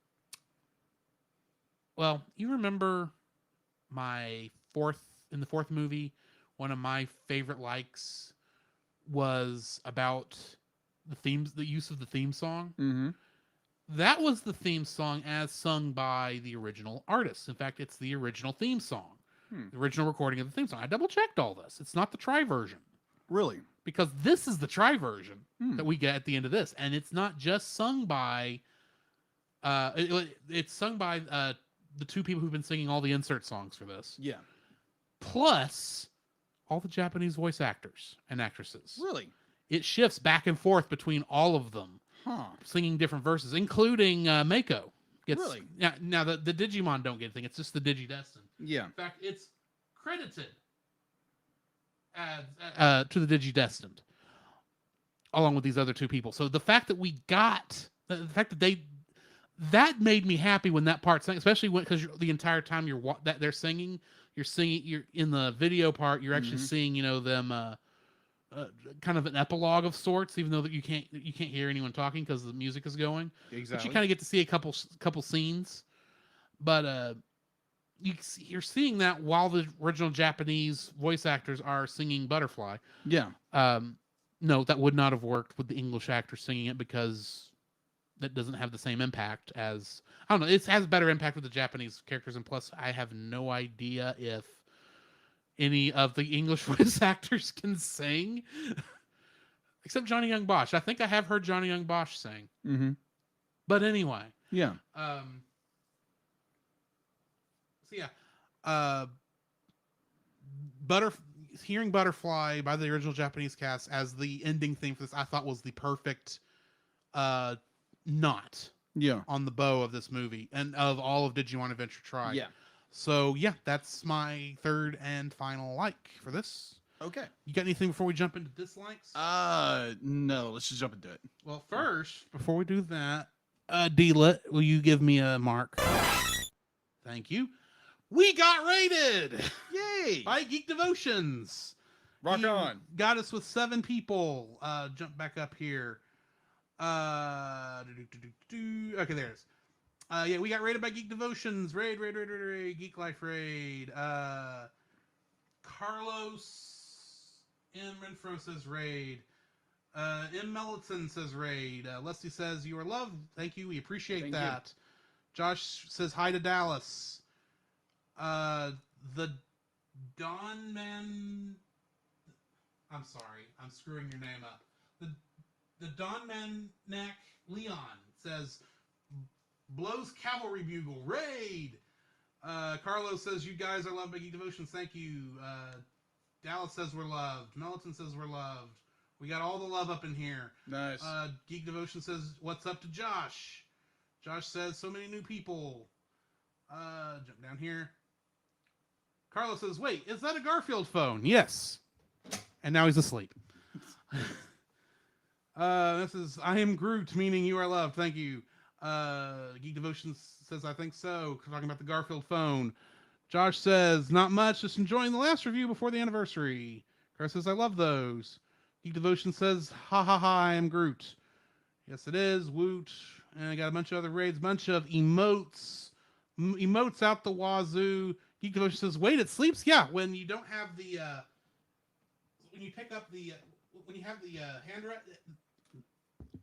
Well, you remember in the fourth movie, one of my favorite likes was about the use of the theme song. Mm-hmm. That was the theme song as sung by the original artist. In fact, it's the original theme song, the original recording of the theme song. I double checked all this. It's not the Tri version Really? because this is the Tri version Hmm. that we get at the end of this, and it's not just sung by. It's sung by the two people who've been singing all the insert songs for this, Yeah. plus all the Japanese voice actors and actresses. Really? It shifts back and forth between all of them Huh. singing different verses, including Mako. Really? Now the Digimon don't get anything. It's just the Digidestined. Yeah. In fact, it's credited as to the Digidestined, along with these other two people. So the fact that we got the fact that that made me happy when that part sang, especially because the entire time that they're singing, you're in the video part, you're actually Mhm. seeing them kind of an epilogue of sorts, even though that you can't hear anyone talking because the music is going. But Exactly. you kind of get to see a couple scenes, but you're seeing that while the original Japanese voice actors are singing Butterfly. Yeah. No, that would not have worked with the English actors singing it because that doesn't have the same impact as I don't know. It has better impact with the Japanese characters, and plus, I have no idea if any of the English voice actors can sing, except Johnny Young Bosch. I think I have heard Johnny Young Bosch sing, Mm-hmm. but anyway. Yeah. So yeah, hearing Butterfly by the original Japanese cast as the ending theme for this, I thought was the perfect knot Yeah. on the bow of this movie and of all of Digimon Adventure Tri. Yeah. So yeah, that's my third and final like for this. Okay. You got anything before we jump into dislikes? No. Let's just jump into it. Well, first, before we do that, D-Lit, will you give me a mark? Thank you. We got rated Yay! by Geek Devotions. Rock He on. Got us with 7 people. Jump back up here. Okay, there it is. Yeah, we got rated by Geek Devotions. Raid. Geek Life raid. Carlos M. Renfro says raid. M. Melton says raid. Leslie says you are loved. Thank you. We appreciate Thank that. Josh says hi to Dallas. The Don Man. I'm sorry, I'm screwing your name up. The Don Manak Leon says blows cavalry bugle raid. Carlos says you guys are loved by Geek Devotions. Thank you. Dallas says we're loved. Melton says we're loved. We got all the love up in here. Nice. Geek Devotion says what's up to Josh. Josh says so many new people. Jump down here. Carlos says, wait, is that a Garfield phone? Yes. And now he's asleep. This is I am Groot, meaning you are loved. Thank you. Geek Devotion says, I think so. Talking about the Garfield phone. Josh says, not much, just enjoying the last review before the anniversary. Carlos says, I love those. Geek Devotion says, ha ha ha, I am Groot. Yes, it is. Woot. And I got a bunch of other raids, bunch of emotes. Emotes out the wazoo. Geek Devotion says, wait, it sleeps? Yeah, when you don't have the, when you pick up the, when you have the hand rest.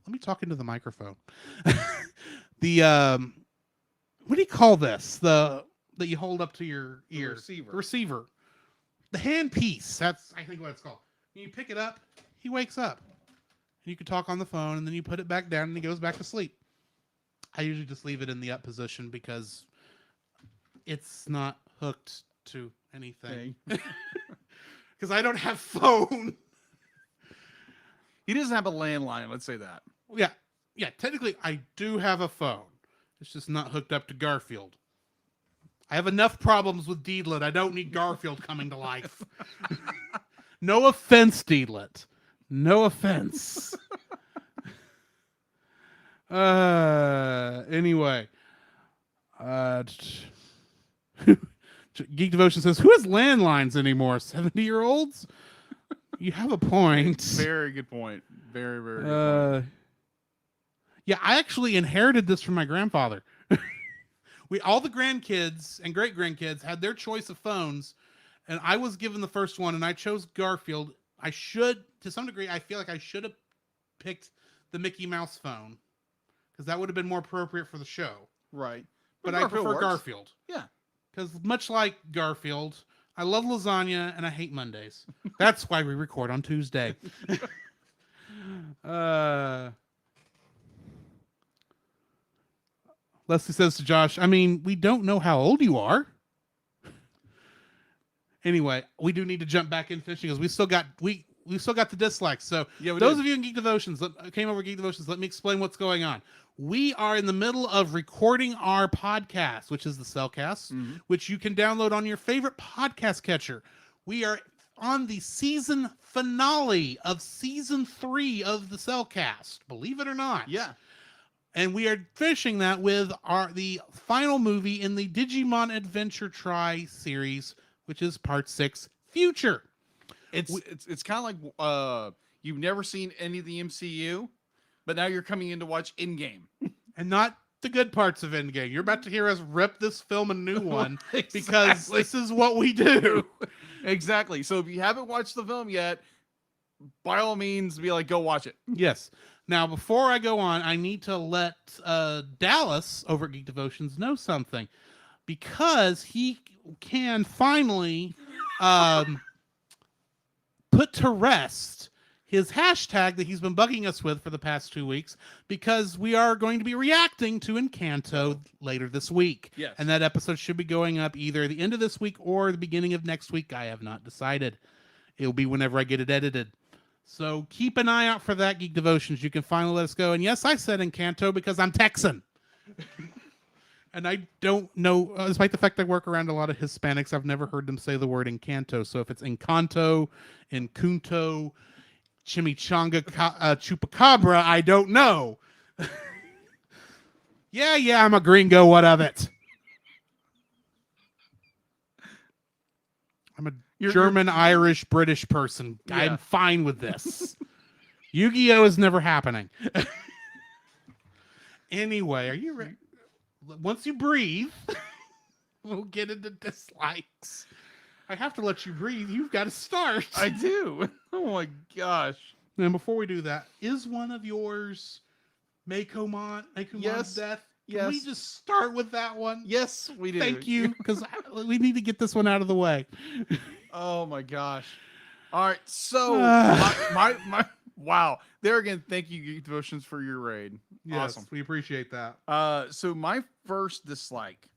Let me talk into the microphone. The, what do you call this? That you hold up to your ear. Receiver. The receiver. The hand piece. That's, I think, what it's called. When you pick it up, he wakes up. And you can talk on the phone, and then you put it back down, and he goes back to sleep. I usually just leave it in the up position because it's not hooked to anything. Because I don't have phone. He doesn't have a landline, let's say that. Yeah, technically I do have a phone. It's just not hooked up to Garfield. I have enough problems with Deedlit. I don't need Garfield coming to life. No offense, Deedlit. No offense. Anyway. Geek Devotion says, who has landlines anymore? 70-year-olds? You have a point. Very good point. Very, very good point. Yeah, I actually inherited this from my grandfather. All the grandkids and great-grandkids had their choice of phones, and I was given the first one, and I chose Garfield. I should, to some degree, I feel like I should have picked the Mickey Mouse phone, because that would have been more appropriate for the show. Right. But I prefer works. Garfield. Yeah. Because much like Garfield, I love lasagna and I hate Mondays. That's why we record on Tuesday. Leslie says to Josh, I mean, we don't know how old you are. Anyway, we do need to jump back in finishing because we still got the dislikes. So yeah, those of you in Geek Devotions came over Geek Devotions, let me explain what's going on. We are in the middle of recording our podcast, which is the Cellcast, which you can download on your favorite podcast catcher. We are on the season finale of season 3 of the Cellcast, believe it or not. Yeah. And we are finishing that with the final movie in the Digimon Adventure Tri series, which is part 6, Future. It's kind of like you've never seen any of the MCU, but now you're coming in to watch Endgame. And not the good parts of Endgame. You're about to hear us rip this film a new one because this is what we do. Exactly. So if you haven't watched the film yet, by all means, be like, go watch it. Yes. Now, before I go on, I need to let Dallas over at Geek Devotions know something. Because he can finally put to rest his hashtag that he's been bugging us with for the past 2 weeks, because we are going to be reacting to Encanto later this week. Yes. And that episode should be going up either the end of this week or the beginning of next week. I have not decided. It'll be whenever I get it edited. So keep an eye out for that, Geek Devotions. You can finally let us go. And yes, I said Encanto because I'm Texan. And I don't know, despite the fact I work around a lot of Hispanics, I've never heard them say the word Encanto. So if it's Encanto, Encunto, Chimichanga, Chupacabra, I don't know. Yeah, I'm a gringo. What of it? I'm a German, Irish, British person. Yeah. I'm fine with this. Yu-Gi-Oh is never happening. Anyway, are you ready? Once you breathe, we'll get into dislikes. I have to let you breathe. You've got to start. I do. Oh my gosh. And before we do that, is one of yours Makumon's Yes. death? Can Yes. we just start with that one? Yes, we do. Thank you, because we need to get this one out of the way. Oh my gosh. All right. So my wow. There again, thank you, Geek Devotions, for your raid. Yes, Awesome. we appreciate that. So my first dislike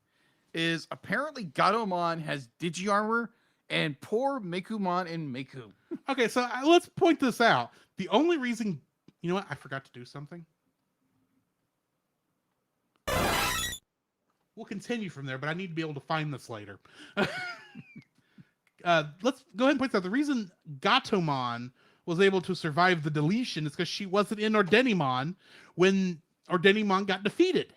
is apparently Gatomon has Digi-Armor and poor Mekumon and Meku. Okay, so let's point this out. The only reason, you know what? I forgot to do something. We'll continue from there, but I need to be able to find this later. Let's go ahead and point out the reason Gatomon was able to survive the deletion is because she wasn't in Ordenimon when Ordenimon got defeated.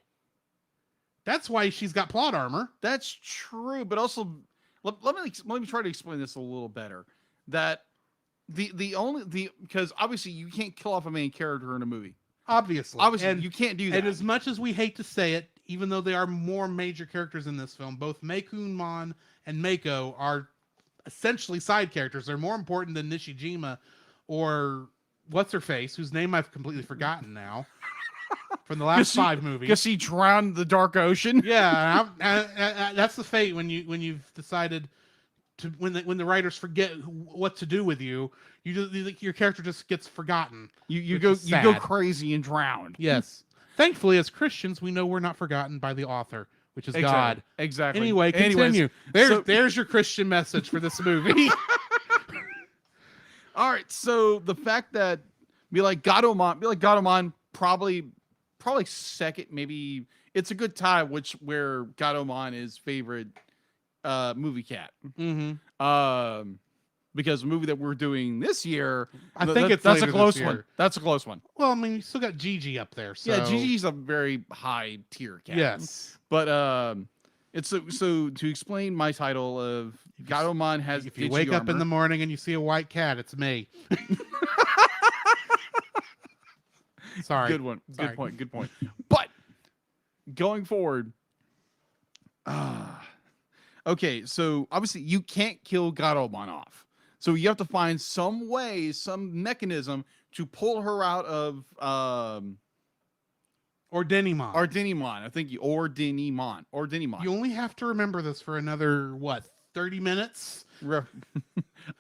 That's why she's got plot armor. That's true, but also let me try to explain this a little better. That because obviously you can't kill off a main character in a movie. Obviously, Obviously, you can't do that. And as much as we hate to say it, even though there are more major characters in this film, both Mekumon and Mako are essentially side characters. They're more important than Nishijima or what's her face, whose name I've completely forgotten now, from the last 5 movies. Because he drowned in the dark ocean. Yeah, that's the fate when you've decided to when the writers forget what to do with you. Your character just gets forgotten. You which go is you go sad. crazy and drown. Yes. Thankfully, as Christians, we know we're not forgotten by the author, which is God. Exactly. Anyway, continue. There's your Christian message for this movie. All right. So the fact that be like Gatomon, probably second, maybe it's a good tie, where Gatomon is favorite movie cat. Mm-hmm. Because the movie that we're doing this year, I think it's that's a later close this one. year. That's a close one. Well, I mean, you still got Gigi up there. So. Yeah, Gigi's a very high tier cat. Yes. But it's so to explain my title of Gatomon has. If you wake up in the morning and you see a white cat, it's me. Sorry. Good one. Sorry. Good point. But going forward, okay, so obviously you can't kill Gatomon off. So you have to find some way, some mechanism to pull her out of Ordenimon. Ordenimon. I think Ordenimon. You only have to remember this for another 30 minutes.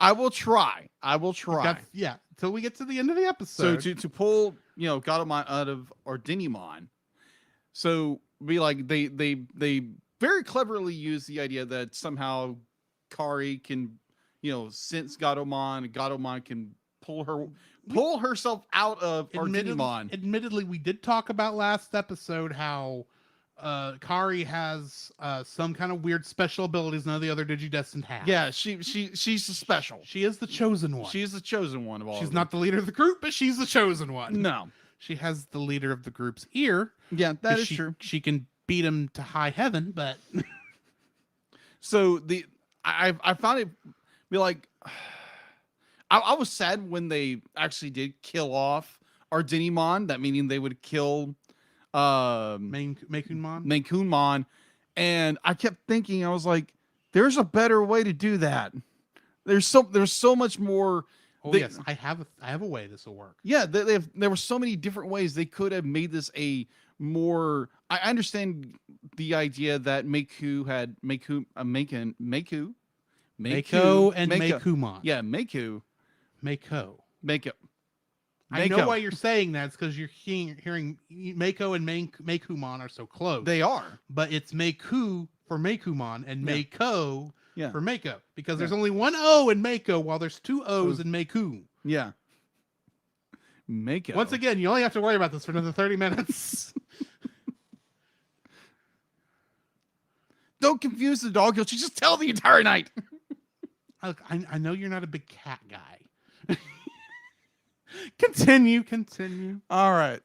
I will try. Yeah, till we get to the end of the So episode. to pull Gatomon out of Ordenimon, so be like they very cleverly use the idea that somehow Kari can sense Gatomon can pull herself out of Ordenimon. Admittedly, we did talk about last episode how Kari has some kind of weird special abilities none of the other Digidestined have. Yeah, she's special. She is the chosen one. She's the chosen one of all. She's not the leader of the group, but she's the chosen one. No. She has the leader of the group's ear. Yeah, that is true. She can beat him to high heaven, but so I found it be like I was sad when they actually did kill off Ordenimon. That meaning they would kill Mekumon, and I kept thinking, I was like, there's a better way to do that. There's so much more. Yes, I have a way this will work. Yeah, there were so many different ways they could have made this a more. I understand the idea that Mako and Mekumon. Yeah, Mako. I know why you're saying that. It's because you're hearing Mako and Mekumon are so close. They are. But it's Meku for Mekumon and Mako for Mako. Because there's only one O in Mako while there's 2 O's in Meku. Yeah. Mako. Once again, you only have to worry about this for another 30 minutes. don't confuse the dog. She'll just tell the entire night. Look, I know you're not a big cat guy. Continue. All right.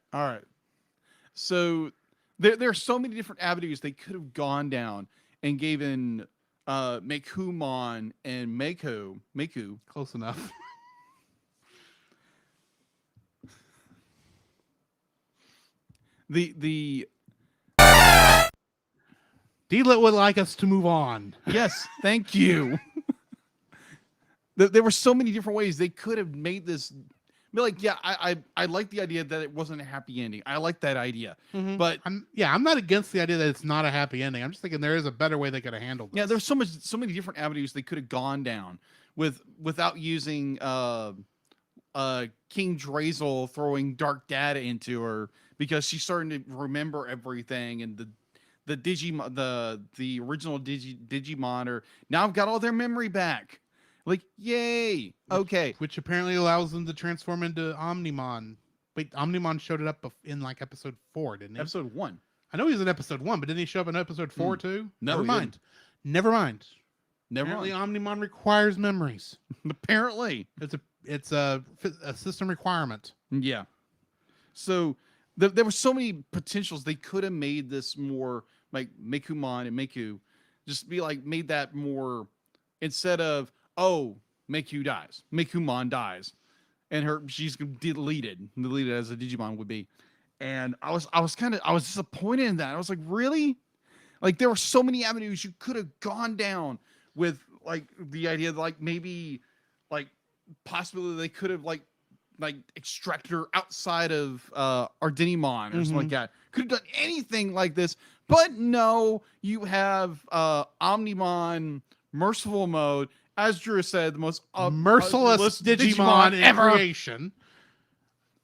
So there are so many different avenues they could have gone down and given Mekumon and Meku. Close enough. The D-Lit would like us to move on. yes, thank you. There were so many different ways they could have made this. But like, yeah, I like the idea that it wasn't a happy ending. I like that idea. But I'm not against the idea that it's not a happy ending. I'm just thinking there is a better way they could have handled this. yeah, there's so many different avenues they could have gone down without using King Drazel throwing dark data into her because she's starting to remember everything and the Digimon the original Digimon are now I've got all their memory back. Like, yay. Okay. Which apparently allows them to transform into Omnimon. Wait, Omnimon showed it up in like episode 4, didn't he? Episode 1. I know he was in episode 1, but didn't he show up in episode 4 too? No, Never he mind. Never mind. Never Apparently, mind. Omnimon requires memories. Apparently. It's a system requirement. Yeah. So there were so many potentials. They could have made this more like Mekumon and Meku. Just be like, made that more instead of, oh, Meku dies. Mekumon dies. And she's deleted as a Digimon would be. And I was disappointed in that. I was like, really? Like there were so many avenues you could have gone down with like the idea that like maybe like possibly they could have like extracted her outside of Ardinimon or something like that. Could have done anything like this. But no, you have Omnimon Merciful Mode. As Drew said, the most merciless Digimon in ever. creation.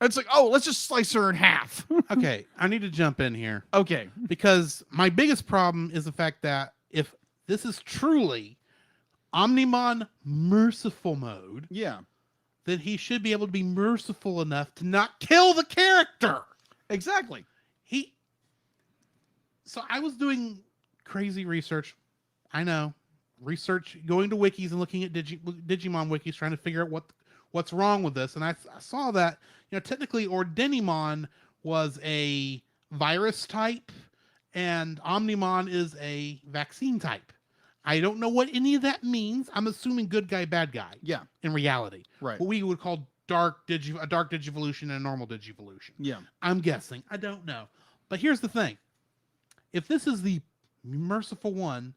It's like, oh, let's just slice her in half. Okay, I need to jump in here Okay. because my biggest problem is the fact that if this is truly Omnimon Merciful Mode, Yeah. then he should be able to be merciful enough to not kill the character. Exactly. So I was doing crazy research. I know. Research, going to wikis and looking at Digimon wikis, trying to figure out what's wrong with this. And I saw that, technically Ordinimon was a virus type and Omnimon is a vaccine type. I don't know what any of that means. I'm assuming good guy, bad guy. Yeah. In reality. Right. What we would call a dark Digivolution and a normal Digivolution. Yeah. I'm guessing. I don't know. But here's the thing. If this is the merciful one,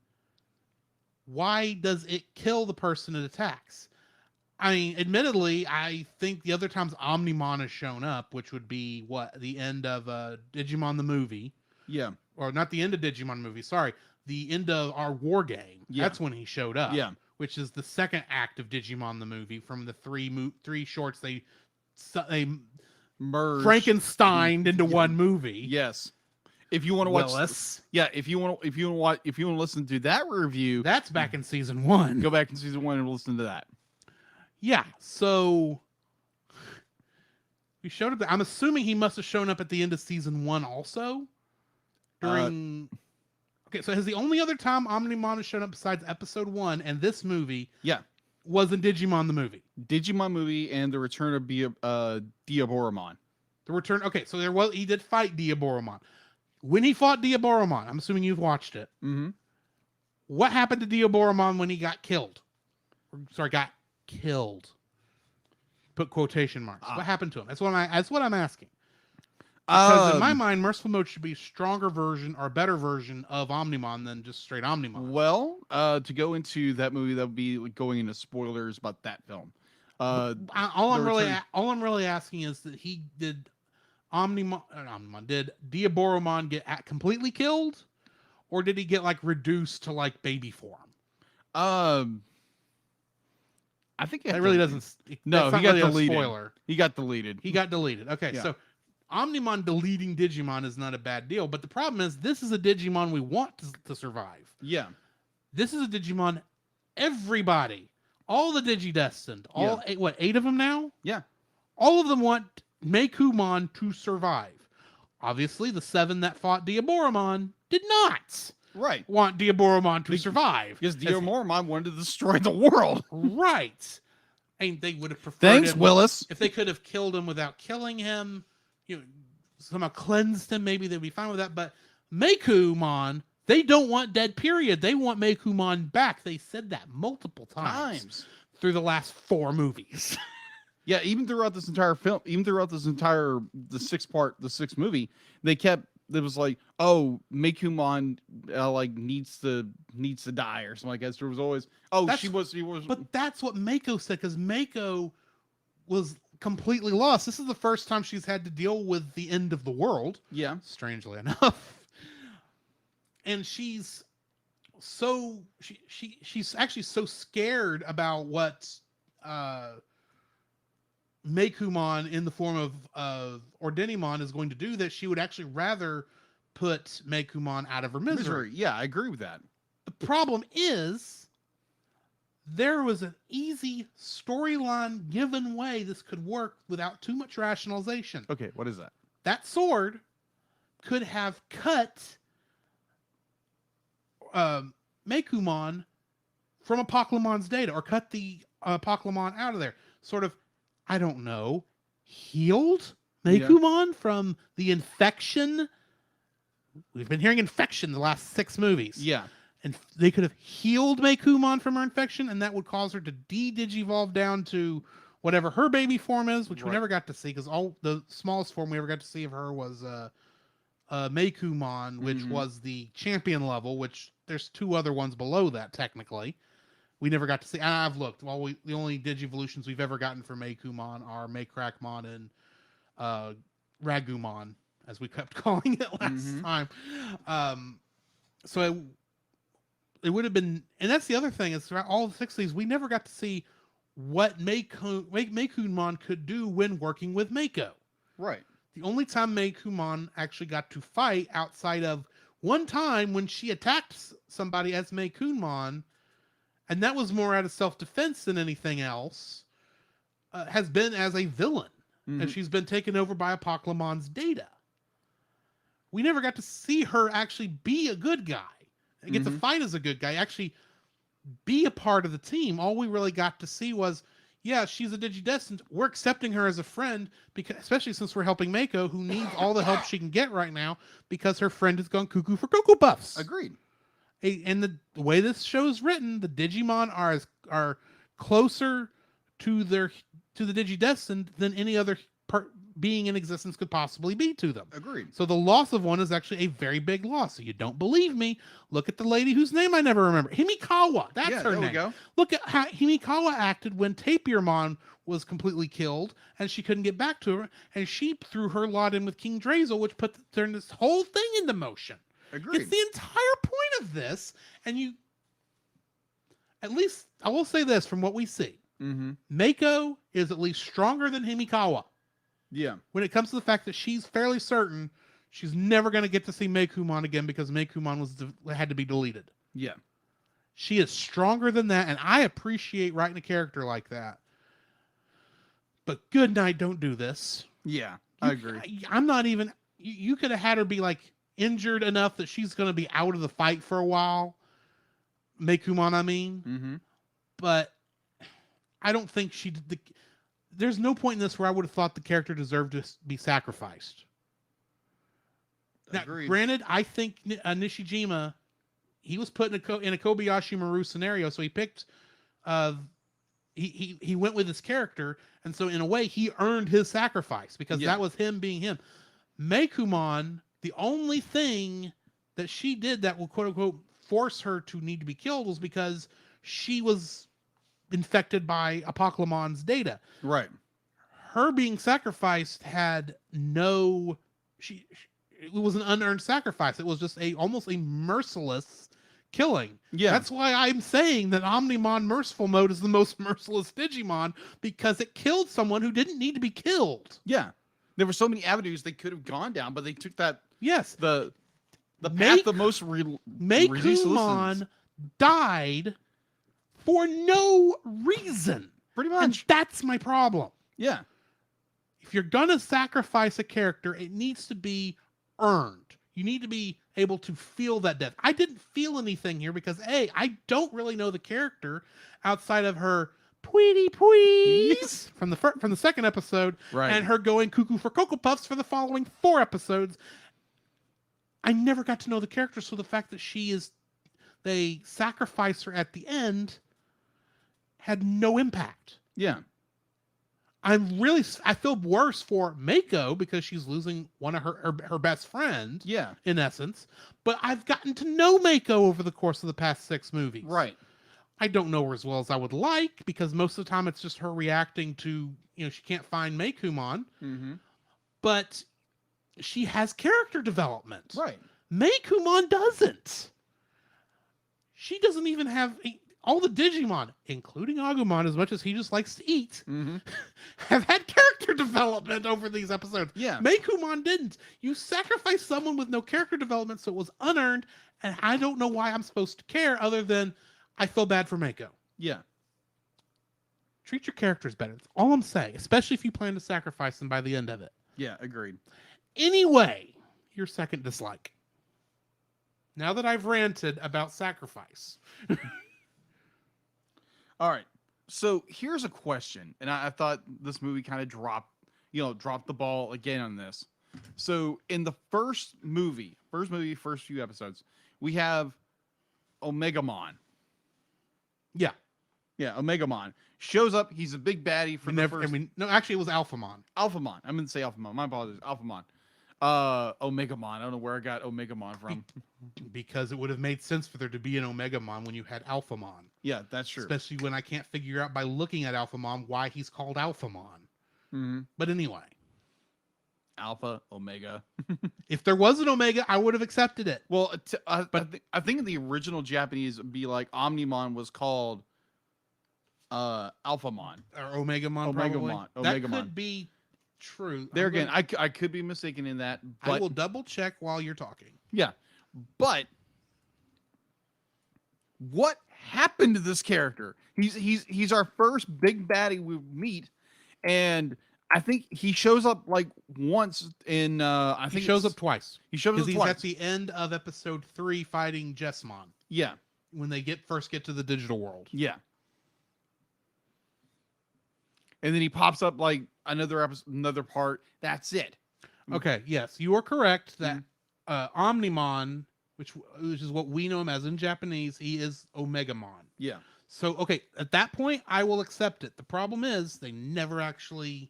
why does it kill the person it attacks? I mean, admittedly, I think the other times Omnimon has shown up, which would be the end of Digimon the movie. Yeah. Or not the end of Digimon movie, sorry. The end of our war game. Yeah. That's when he showed up. Yeah. Which is the second act of Digimon the movie from the three shorts they Merged. Frankensteined into one movie. Yes. If you want to watch, Willis. if you want to listen to that review, That's back in season 1. go back in season 1 and listen to that. Yeah, so he showed up. I'm assuming he must have shown up at the end of season 1 also. Okay, so has the only other time Omnimon has shown up besides episode 1 and this movie? Yeah. Was in Digimon the movie. Digimon movie and the return of Diaboromon. The return. Okay, so he did fight Diaboromon. When he fought Diaboromon, I'm assuming you've watched it. Mm-hmm. What happened to Diaboromon when he got killed? Got killed. Put quotation marks. What happened to him? That's what I'm asking. Because in my mind, Merciful Mode should be a stronger version or a better version of Omnimon than just straight Omnimon. Well, to go into that movie, that would be like going into spoilers about that film. All I'm really asking is that he did did Diaboromon get completely killed, or did he get like reduced to like baby form? I think it really doesn't. No, he got deleted. Spoiler. He got deleted. He got deleted. Okay, Yeah. so Omnimon deleting Digimon is not a bad deal, but the problem is this is a Digimon we want to survive. Yeah. This is a Digimon everybody, all the Digidestined, all 8 of them now? Yeah. All of them want Mekumon to survive. Obviously, the 7 that fought Diaboromon did not. Right. want Diaboromon to survive. Because As- Diomormon wanted to destroy the world. Right. And they would have preferred Thanks, him Willis. if they could have killed him without killing him, somehow cleansed him, maybe they'd be fine with that. But Meikumon, they don't want dead, period. They want Meikumon back. They said that multiple times through the last 4 movies. Yeah, even throughout this entire film, the 6th movie, it was like, oh, Meikumon needs to die or something like that. So there was always, she was. But that's what Mako said, because Mako was completely lost. This is the first time she's had to deal with the end of the world. Yeah. Strangely enough. And she's actually so scared about what Meikumon in the form of Ordenimon is going to do that she would actually rather put Meikumon out of her misery. Yeah, I agree with that. The problem is there was an easy storyline given way this could work without too much rationalization. Okay, what is that? That sword could have cut Meikumon from Apoclymon's data, or cut the Apoclymon out of there. Sort of, I don't know, healed Meikumon from the infection. We've been hearing infection the last 6 movies. Yeah. And they could have healed Meikumon from her infection, and that would cause her to de-digivolve down to whatever her baby form is, which we never got to see, because the smallest form we ever got to see of her was Meikumon, which was the champion level, which there's 2 other ones below that, technically. We never got to see. I've looked. Well, the only Digivolutions we've ever gotten from Meikumon are Maycrackmon and Ragumon, as we kept calling it last time. So it would have been, and that's the other thing, is throughout all the 60s, we never got to see what Meikumon could do when working with Mako. Right. The only time Meikumon actually got to fight, outside of one time when she attacked somebody as Meikumon, and that was more out of self-defense than anything else, has been as a villain. And she's been taken over by Apoclymon's data. We never got to see her actually be a good guy. And get to fight as a good guy, actually be a part of the team. All we really got to see was, yeah, she's a Digidestined. We're accepting her as a friend, because especially since we're helping Mako, who needs all the help she can get right now because her friend has gone cuckoo for Cocoa Puffs. Agreed. And the way this show is written, the Digimon are closer to the Digidestined than any other being in existence could possibly be to them. Agreed. So the loss of one is actually a very big loss. So you don't believe me? Look at the lady whose name I never remember. Himikawa. That's her name. There we go. Look at how Himikawa acted when Tapirmon was completely killed and she couldn't get back to her, and she threw her lot in with King Drazel, which turned this whole thing into motion. Agreed. It's the entire point of this, and at least I will say this from what we see. Mako is at least stronger than Himikawa. Yeah. When it comes to the fact that she's fairly certain she's never going to get to see Meikumon again because Meikumon had to be deleted. Yeah. She is stronger than that, and I appreciate writing a character like that. But good night, don't do this. Yeah, I agree. I'm not even... You could have had her be injured enough that she's going to be out of the fight for a while. Meikumon, I mean. But I don't think she did there's no point in this where I would have thought the character deserved to be sacrificed. Now, granted, I think Nishijima, he was put in a Kobayashi Maru scenario, so he picked, he went with his character, and so in a way he earned his sacrifice because that was him being him. Meikumon, the only thing that she did that will quote unquote force her to need to be killed was because she was infected by Apoclymon's data. Right. Her being sacrificed had no... it was an unearned sacrifice. It was just almost a merciless killing. Yeah. That's why I'm saying that Omnimon Merciful Mode is the most merciless Digimon, because it killed someone who didn't need to be killed. Yeah. There were so many avenues they could have gone down, but they took that... Yes. The path the most... Meikumon died for no reason. Pretty much. And that's my problem. Yeah. If you're going to sacrifice a character, it needs to be earned. You need to be able to feel that death. I didn't feel anything here because I don't really know the character outside of her Tweety Please from the second episode, Right. and her going cuckoo for Cocoa Puffs for the following 4 episodes. I never got to know the character, so the fact that they sacrifice her at the end had no impact. Yeah. I feel worse for Mako because she's losing one of her best friend. Yeah. In essence, but I've gotten to know Mako over the course of the past 6 movies. Right. I don't know her as well as I would like because most of the time it's just her reacting to, she can't find Mekumon, Mm-hmm. but she has character development. Right. Mekumon doesn't. She doesn't even have all the Digimon, including Agumon, as much as he just likes to eat, Mm-hmm. have had character development over these episodes. Yeah. Mekumon didn't. You sacrificed someone with no character development, so it was unearned, and I don't know why I'm supposed to care other than I feel bad for Mako. Yeah. Treat your characters better. That's all I'm saying, especially if you plan to sacrifice them by the end of it. Yeah. Agreed. Anyway, your second dislike. Now that I've ranted about sacrifice. All right. So here's a question, and I thought this movie kind of dropped the ball again on this. So in the first few episodes, we have Omegamon. Yeah. Yeah, Omegamon shows up. He's a big baddie for No, actually it was Alphamon. Alphamon. I meant to say Alphamon. My apologies. Alphamon. Omegamon. I don't know where I got Omegamon from. Because it would have made sense for there to be an Omegamon when you had Alphamon. Yeah, that's true. Especially when I can't figure out by looking at Alphamon why he's called Alphamon. Mm-hmm. But anyway. Alpha, Omega. If there was an Omega, I would have accepted it. Well, I think in the original Japanese, it'd be like Omnimon was called Alphamon. Or Omegamon, probably. That Omegamon. could be true. There again, I could be mistaken in that. But I will double check while you're talking. Yeah. But what happened to this character? He's our first big baddie we meet, and I think he shows up like once in I think He shows up twice. He shows up He's twice. at the end of episode 3 fighting Jessmon. Yeah. When they first get to the digital world. Yeah. And then he pops up like another part. That's it. Okay, yes, you are correct that Omnimon, which is what we know him as in Japanese, he is Omegamon. Yeah. So, okay, at that point, I will accept it. The problem is they never actually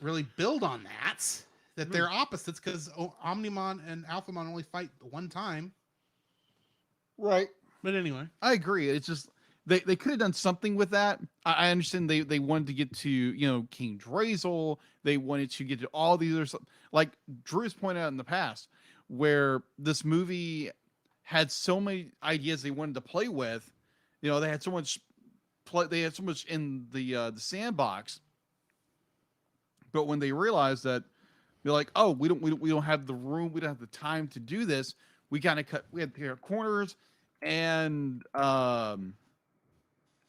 really build on that they're opposites, because Omnimon and Alphamon only fight one time. Right. But anyway. I agree. It's just they could have done something with that. I understand they wanted to get to, King Drazel. They wanted to get to all these other stuff. Like Drew has pointed out in the past, where this movie had so many ideas they wanted to play with. They had so much in the sandbox. But when they realized that, they're like, oh, we don't have the room, we don't have the time to do this. We had to cut corners, and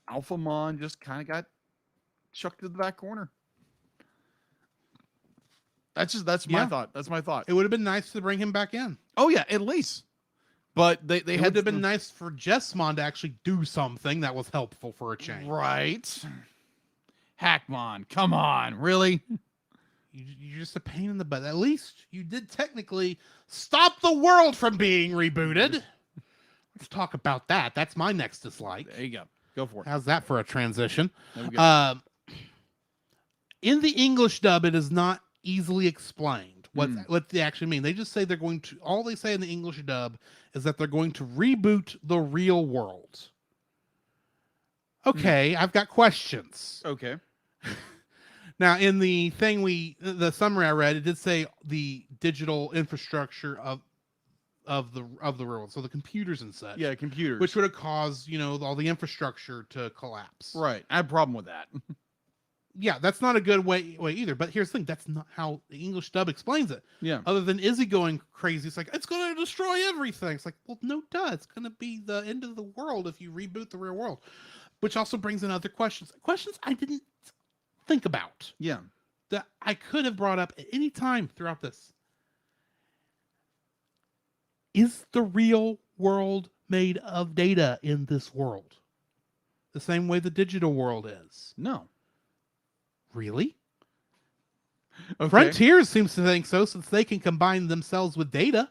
Alphamon just kind of got chucked to the back corner. That's my thought. That's my thought. It would have been nice to bring him back in. Oh yeah, at least. But they It had would have been nice for Jessmon to actually do something that was helpful for a change. Right. Hackmon, come on, really? You're just a pain in the butt. At least you did technically stop the world from being rebooted. Let's talk about that. That's my next dislike. There you go. Go for it. How's that for a transition? There we go. In the English dub, it is not easily explained what they actually mean. They just say all they say in the English dub is that they're going to reboot the real world. Okay, I've got questions. Okay. Now, in the summary I read, it did say the digital infrastructure of the world, so the computers and such. Yeah, computers. Which would have caused, all the infrastructure to collapse. Right. I have a problem with that. Yeah, that's not a good way either. But here's the thing: that's not how the English dub explains it. Yeah. Other than Izzy going crazy, it's like it's going to destroy everything. It's like, well, no, duh. It's going to be the end of the world if you reboot the real world. Which also brings in other questions. Questions I didn't think about. Yeah. That I could have brought up at any time throughout this. Is the real world made of data in this world? The same way the digital world is. No. Really? Okay. Frontiers seems to think so, since they can combine themselves with data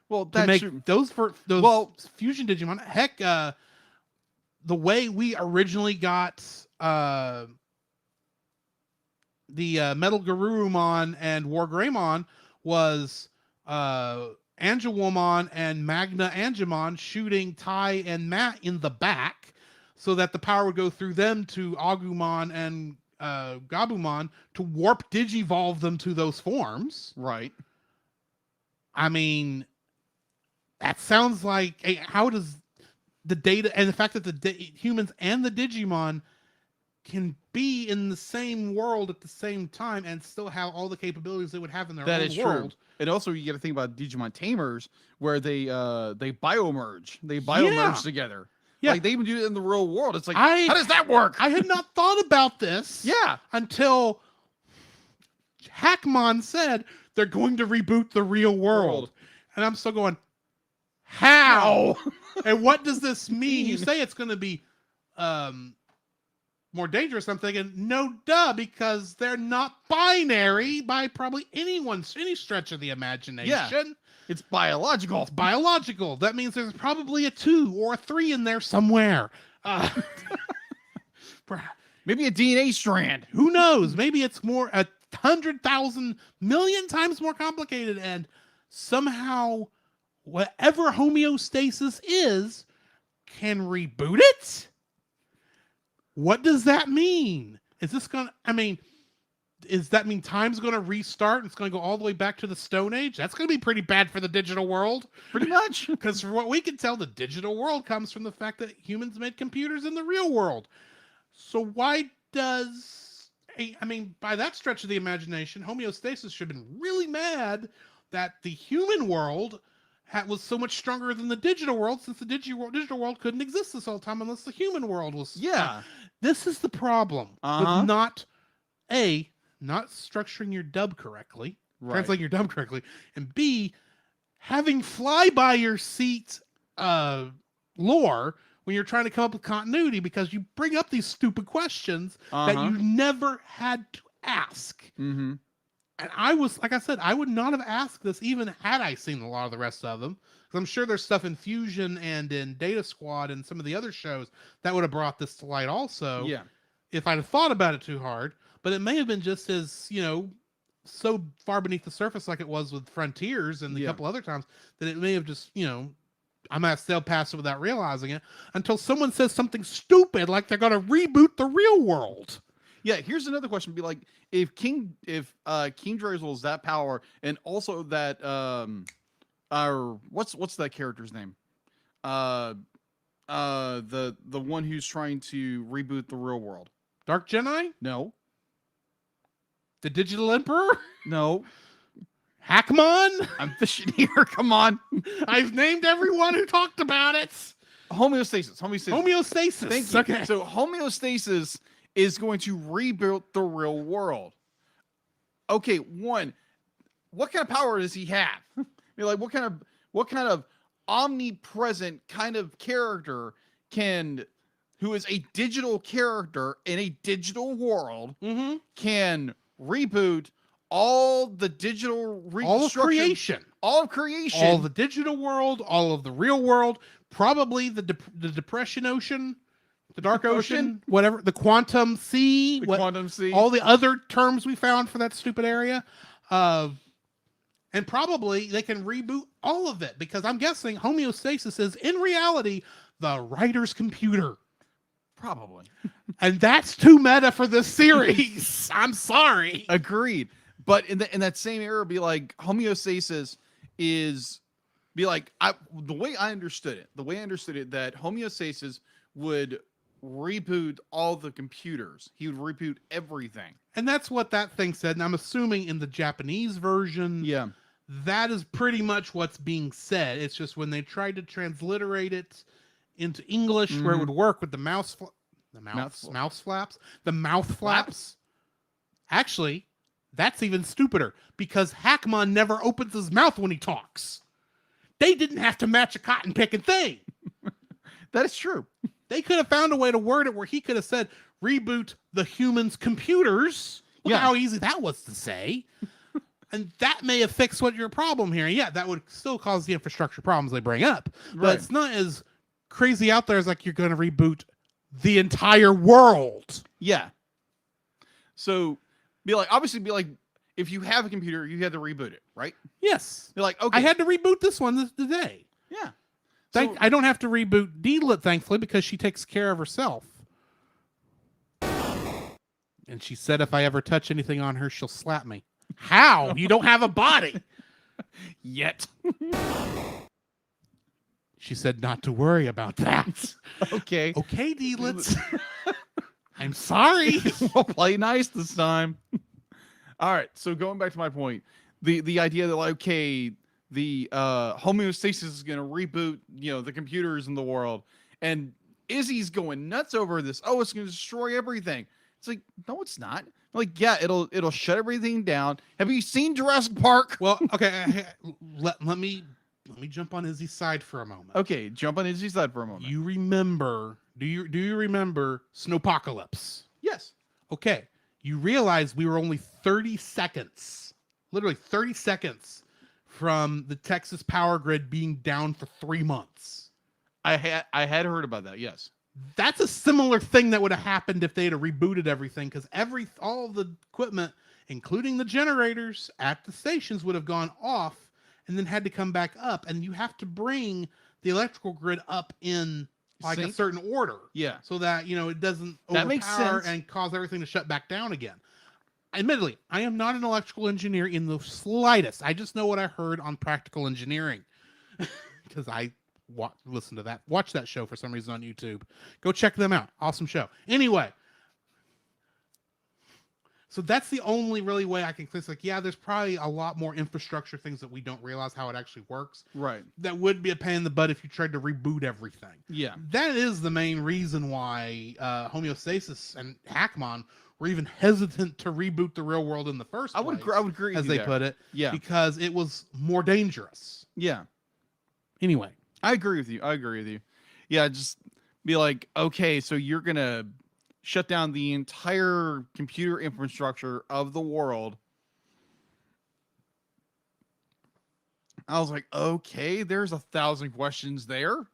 Well, to that's make true. those Well- fusion Digimon. Heck, the way we originally got the Metal Garurumon and War Greymon was Angewomon and Magna Angemon shooting Tai and Matt in the back, so that the power would go through them to Agumon and Gabumon to warp digivolve them to those forms. Right. I mean, that sounds like how does the data and the fact that the humans and the Digimon can be in the same world at the same time and still have all the capabilities they would have in their That own is world. true. And also, you got to think about Digimon Tamers, where they biomerge. They biomerge Yeah. together. Yeah. Like they even do it in the real world. It's like, I- how does that work? I had not thought about this yeah. until Hackmon said they're going to reboot the real world. And I'm still going, how? And what does this mean? You say it's going to be more dangerous. I'm thinking, no, duh, because they're not binary by probably any stretch of the imagination. It's biological. It's biological. That means there's probably a 2 or a 3 in there somewhere. Maybe a DNA strand. Who knows? Maybe it's more 100,000 million times more complicated, and somehow whatever homeostasis is can reboot it. What does that mean? Is this gonna? I mean, does that mean time's gonna restart and it's gonna go all the way back to the Stone Age? That's gonna be pretty bad for the digital world. Pretty much. Because from what we can tell, the digital world comes from the fact that humans made computers in the real world. So why does, I mean, by that stretch of the imagination, homeostasis should have been really mad that the human world was so much stronger than the digital world, since the digital world couldn't exist this whole time unless the human world was. Yeah. This is the problem with not structuring your dub correctly, translating your dub correctly, and B, having fly by your seat lore when you're trying to come up with continuity, because you bring up these stupid questions that you never had to ask. Mm-hmm. And I was, like I said, I would not have asked this even had I seen a lot of the rest of them. Because I'm sure there's stuff in Fusion and in Data Squad and some of the other shows that would have brought this to light also. Yeah. If I'd have thought about it too hard. But it may have been just as, so far beneath the surface like it was with Frontiers and a couple other times that it may have just, I might have sailed past it without realizing it until someone says something stupid like they're going to reboot the real world. Yeah, here's another question. Be like, if King Drazel is that power, and also that what's that character's name? The one who's trying to reboot the real world. Dark Jedi? No. The Digital Emperor? No. Hackmon? I'm fishing here. Come on. I've named everyone who talked about it. Homeostasis. Homeostasis. Thank you. Okay. So homeostasis is going to rebuild the real world. Okay, one, what kind of power does he have? Like, what kind of omnipresent kind of character who is a digital character in a digital world can reboot all the digital all of creation, all of creation, all the digital world, all of the real world, probably the Depression Ocean, the Dark Ocean, whatever, the Quantum Sea, Quantum Sea, all the other terms we found for that stupid area. And probably they can reboot all of it, because I'm guessing homeostasis is in reality the writer's computer. Probably. And that's too meta for this series. I'm sorry. Agreed. But in that same era, be like homeostasis the way I understood it, that homeostasis would reboot all the computers. He would reboot everything. And that's what that thing said. And I'm assuming in the Japanese version, that is pretty much what's being said. It's just when they tried to transliterate it into English, where it would work with the mouth flaps. Actually, that's even stupider, because Hackmon never opens his mouth when he talks. They didn't have to match a cotton picking thing. That is true. They could have found a way to word it where he could have said, reboot the humans' computers. Look Yeah. at how easy that was to say. And that may have fixed what your problem here. Yeah, that would still cause the infrastructure problems they bring up. But Right. it's not as crazy out there as like you're going to reboot the entire world. Yeah. So be like, obviously, be like, if you have a computer, you had to reboot it, right? Yes. You're like, okay, I had to reboot this one today. yeah. I don't have to reboot Deedlit, thankfully, because she takes care of herself. And she said if I ever touch anything on her, she'll slap me. How? You don't have a body. Yet. She said not to worry about that. Okay. Okay, Deedlits. I'm sorry. We'll play nice this time. All right. So going back to my point, the idea that like, okay, the homeostasis is going to reboot, the computers in the world, and Izzy's going nuts over this. Oh, it's going to destroy everything. It's like, no, it's not. Like, yeah, it'll shut everything down. Have you seen Jurassic Park? Well, okay. Let me jump on Izzy's side for a moment. Okay, jump on Izzy's side for a moment. You remember? Do you remember Snowpocalypse? Yes. Okay, you realize we were only 30 seconds, literally 30 seconds from the Texas power grid being down for 3 months. I had heard about that. Yes. That's a similar thing that would have happened if they'd have rebooted everything, because all of the equipment, including the generators at the stations, would have gone off and then had to come back up, and you have to bring the electrical grid up in like a Sync? certain order. Yeah. So that, it doesn't That makes overpower sense. and cause everything to shut back down again. Admittedly, I am not an electrical engineer in the slightest. I just know what I heard on Practical Engineering because I watch that show for some reason on YouTube. Go check them out. Awesome show. Anyway, so that's the only really way I can think. Like, yeah, there's probably a lot more infrastructure things that we don't realize how it actually works. Right. That would be a pain in the butt if you tried to reboot everything. Yeah. That is the main reason why Homeostasis and Hackmon were even hesitant to reboot the real world in the first I place. would agree as with they you there. put it, Yeah. because it was more dangerous. Yeah. Anyway, I agree with you. Yeah, just be like, okay, so you're gonna shut down the entire computer infrastructure of the world. I was like, okay, there's 1,000 questions there.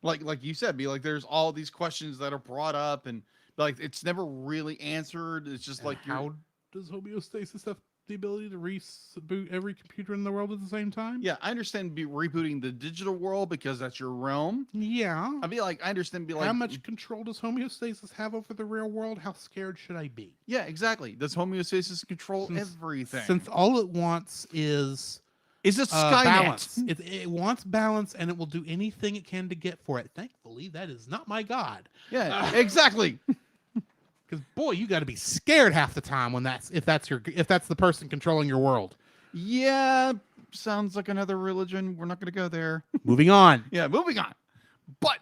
like you said, be like, there's all these questions that are brought up, and like it's never really answered. It's just like, how does Homeostasis have the ability to reboot every computer in the world at the same time? yeah, I understand rebooting the digital world because that's your realm. Yeah. I mean, like, I understand. Be like, How much control does Homeostasis have over the real world? How scared should I be? yeah, exactly. Does homeostasis control Since- everything? Since all it wants is Is it Skynet? balance. It wants balance, and it will do anything it can to get for it. Thankfully, that is not my god. Yeah, exactly. Because boy, you got to be scared half the time when if that's the person controlling your world. Yeah, sounds like another religion. We're not going to go there. Moving on. Yeah, moving on. But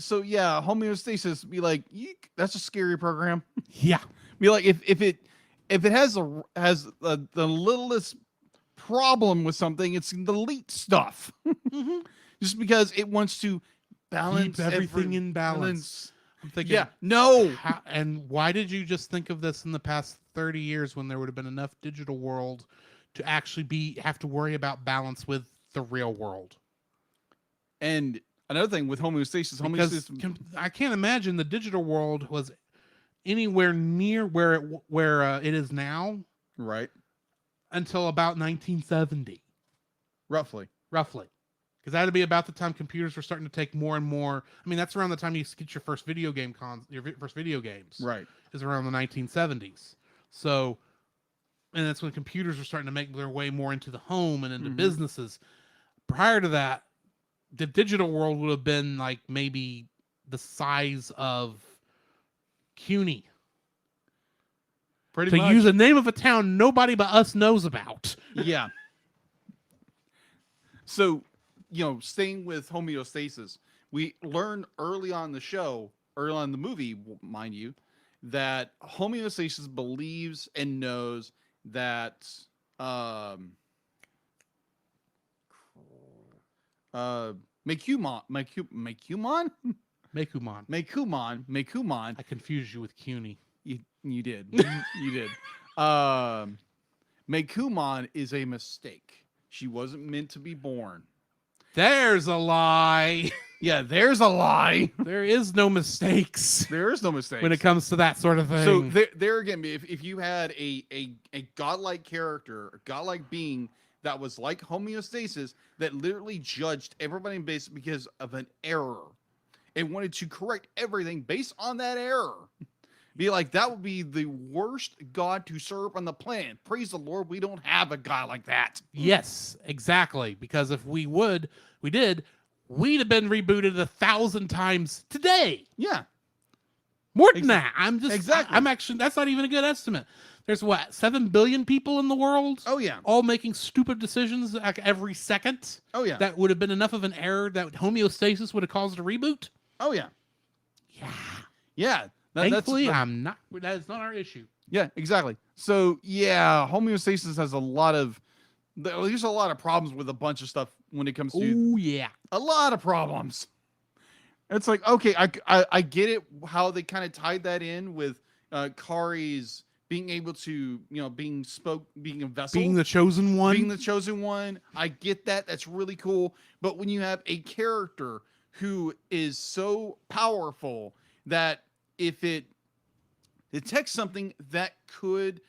so yeah, homeostasis. Be like, that's a scary program. Yeah. Be like, if it has the littlest problem with something, it's going to delete stuff. Just because it wants to balance Keep everything in balance. I'm thinking, Yeah, no. and why did you just think of this in the past 30 years when there would have been enough digital world to actually have to worry about balance with the real world? And another thing with homeostasis, Because I can't imagine the digital world was anywhere near where it is now right, until about 1970, roughly. because that'd be about the time computers were starting to take more and more. I mean, that's around the time you get your first video games, Right. is around the 1970s. So, and that's when computers were starting to make their way more into the home and into businesses. Prior to that, the digital world would have been like maybe the size of CUNY. Pretty To much. use a name of a town nobody but us knows about. Yeah. So, staying with homeostasis, we learn early on in the movie, mind you, that homeostasis believes and knows that Mekumon, Mekumon. Mekumon. I confused you with CUNY. You did. You did. Mekumon is a mistake. She wasn't meant to be born. There's a lie. Yeah, there's a lie. There is no mistakes There is no mistake when it comes to that sort of thing. So there again, if you had a godlike character, a godlike being that was like homeostasis, that literally judged everybody based because of an error, and wanted to correct everything based on that error, be like, that would be the worst god to serve on the planet. Praise the Lord, we don't have a god like that. Yes, exactly. Because if we'd have been rebooted 1,000 times today. Yeah. More than that. Exactly. I'm actually, that's not even a good estimate. There's what, 7 billion people in the world? Oh yeah. All making stupid decisions like every second. Oh yeah. That would have been enough of an error that homeostasis would have caused a reboot. Oh yeah. Yeah. Yeah. Thankfully, that is not our issue. Yeah, exactly. So yeah, homeostasis has there's a lot of problems with a bunch of stuff when it comes to Oh yeah. a lot of problems. It's like, okay, I get it how they kind of tied that in with Kari's being able to, being a vessel, Being the chosen one. being the chosen one. I get that. That's really cool. But when you have a character who is so powerful that if it detects something that could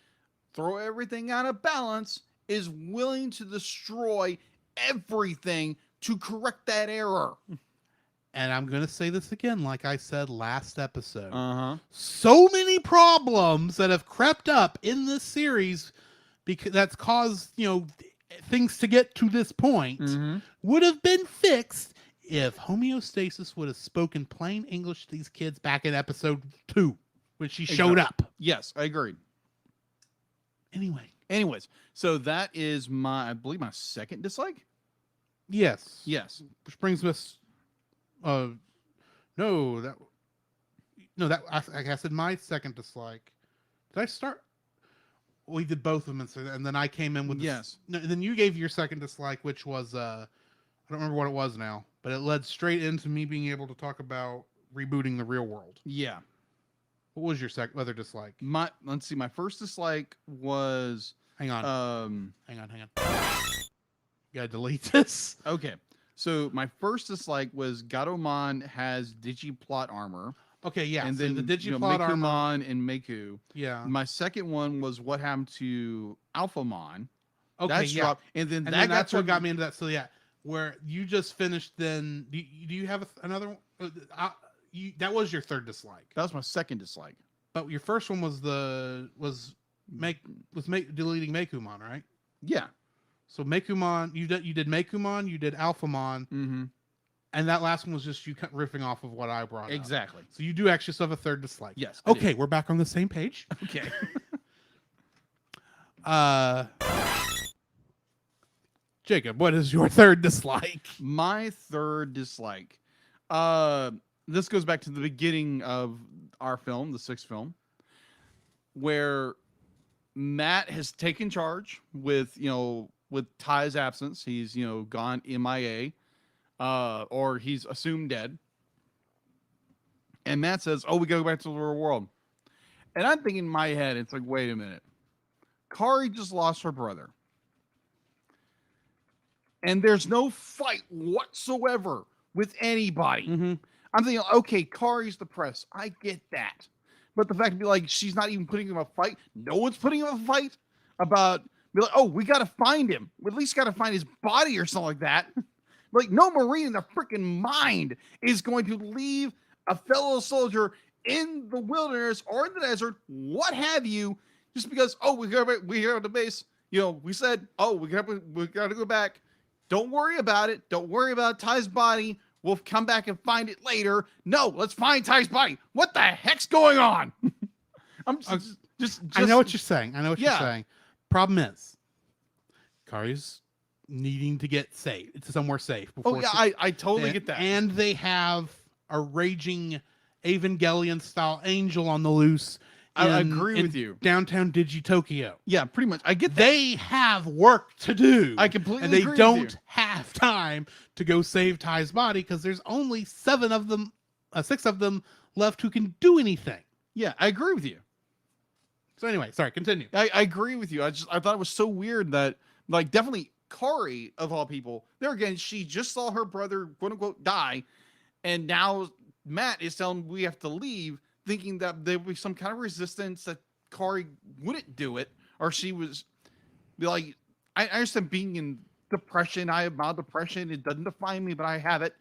throw everything out of balance, is willing to destroy everything to correct that error. And I'm going to say this again, like I said last episode. Uh-huh. So many problems that have crept up in this series because that's caused, things to get to this point would have been fixed if homeostasis would have spoken plain English to these kids back in episode 2 when she showed up. Yes, I agree. Anyways, so that is I believe my second dislike. Yes. Yes. Which brings us I said my second dislike. Did I start? We did both of them, and then I came in with yes. Then you gave your second dislike, which was I don't remember what it was now, but it led straight into me being able to talk about rebooting the real world. Yeah. What was your other dislike? Let's see. My first dislike was Hang on. Hang on. You gotta delete this. Okay. So my first dislike was Gatomon has Digiplot armor. Okay, yeah. And so then the Digiplot armor. Mekumon and Meku. Yeah. My second one was what happened to Alphamon. Okay, That's yeah. dropped. And then That's what got me into that. So yeah, where you just finished. Then do you have another one? That was your third dislike. That was my second dislike. But your first one was deleting Mekumon, right? Yeah. So Mekumon, you did Mekumon, you did Alphamon, and that last one was just you riffing off of what I brought up. Exactly. So you do actually still have a third dislike. Yes. Okay, we're back on the same page. Okay. Jacob, what is your third dislike? My third dislike. This goes back to the beginning of our film, the sixth film, where Matt has taken charge with Ty's absence. He's, gone MIA, or he's assumed dead. And Matt says, "Oh, we gotta go back to the real world." And I'm thinking in my head, it's like, wait a minute. Kari just lost her brother. And there's no fight whatsoever with anybody. I'm thinking, okay, Kari's depressed. I get that. But the fact to be like, she's not even putting him a fight. No one's putting him a fight about, be like, oh, we got to find him. We at least got to find his body or something like that. Like, no Marine in their freaking mind is going to leave a fellow soldier in the wilderness or in the desert, what have you, just because, oh, we got the base. We said, oh, we got to go back. Don't worry about it. Don't worry about Ty's body. We'll come back and find it later. No, let's find Ty's body. What the heck's going on? I'm just I know what you're saying. You're saying. Problem is, Kari's needing to get safe. It's somewhere safe. Oh yeah, I totally get that. And they have a raging Evangelion style angel on the loose, I in- agree in with you. downtown Digitokyo. Yeah, pretty much. I get that. They have work to do. I completely and they agree with don't you. have time to go save Ty's body because there's only 6 of them left who can do anything. Yeah, I agree with you. So anyway, sorry, continue. I agree with you. I thought it was so weird that, like, definitely Kari of all people, there again, she just saw her brother quote unquote die, and now Matt is telling we have to leave, thinking that there would be some kind of resistance that Kari wouldn't do it, or she was be like, I understand being in depression. I have mild depression. It doesn't define me, but I have it.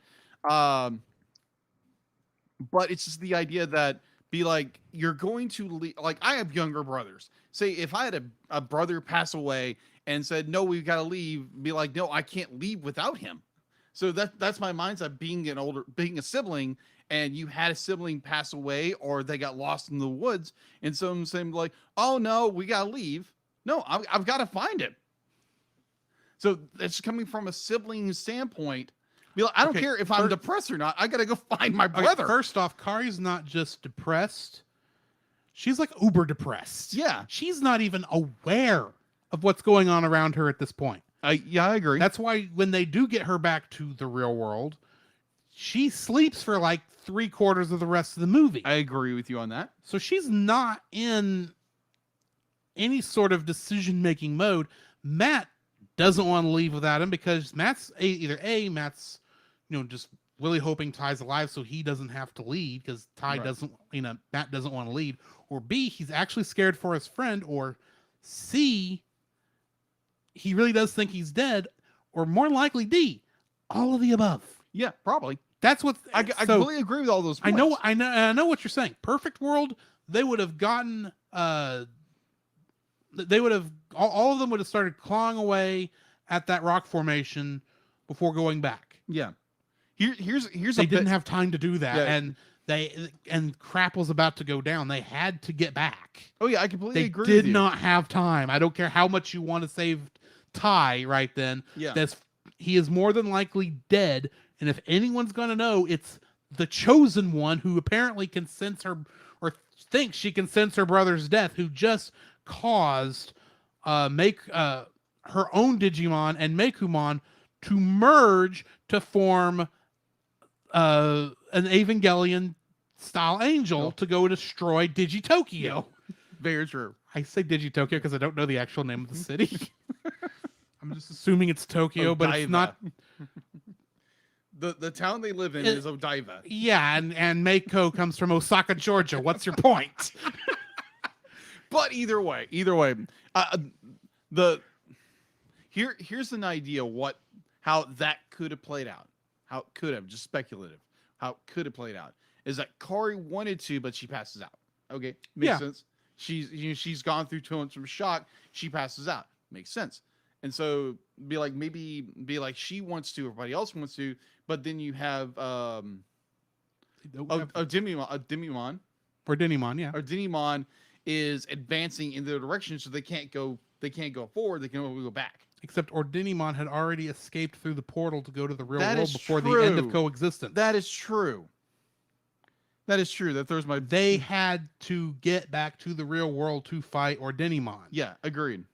But it's just the idea that be like, you're going to leave. Like, I have younger brothers. Say if I had a brother pass away and said, no, we've got to leave, be like, no, I can't leave without him. So that's my mindset, being a sibling, and you had a sibling pass away or they got lost in the woods, and someone saying like, oh no, we got to leave. No, I've got to find him. So it's coming from a sibling standpoint. Be like, I don't care if I'm depressed or not. I got to go find my brother. First off, Kari's not just depressed. She's like uber depressed. Yeah. She's not even aware of what's going on around her at this point. I agree. That's why when they do get her back to the real world, she sleeps for like 3/4 of the rest of the movie. I agree with you on that. So she's not in any sort of decision-making mode. Matt doesn't want to leave without him because Matt's Matt's, just really hoping Ty's alive so he doesn't have to leave because Matt doesn't want to leave. Or B, he's actually scared for his friend. Or C, he really does think he's dead. Or more likely D, all of the above. Yeah, probably. That's what I completely agree with all those points. I know what you're saying. Perfect world, they would have gotten they would have all of them would have started clawing away at that rock formation before going back. Yeah. Here's They didn't have time to do that, Yeah. and crap was about to go down. They had to get back. Oh yeah, I completely They agree did with you. not have time. I don't care how much you want to save Ty right then. Yeah. He is more than likely dead, and if anyone's going to know, it's the chosen one who apparently can sense her or thinks she can sense her brother's death, who just caused her own Digimon and Mekumon to merge to form an Evangelion style angel to go destroy Digitokyo. Very true. I say Digitokyo because I don't know the actual name of the city. I'm just assuming it's Tokyo, but it's Odaiba. not. The town they live in is Odaiba. Yeah, and Mako comes from Osaka, Georgia. What's your point? But either way, here's an idea how that could have played out. How it could have, just speculative. How it could have played out is that Kari wanted to, but she passes out. Okay, makes sense. She's gone through too much of a shock. She passes out. Makes sense. And so be like she wants to, everybody else wants to, but then you have a Demimon, Or Denimon, yeah. or Denimon is advancing in their direction, so they can't go forward. They can only go back. Except Ordinimon had already escaped through the portal to go to the real That world is before the end of true. coexistence. That is true. That throws my. They had to get back to the real world to fight Ordinimon. Yeah, agreed.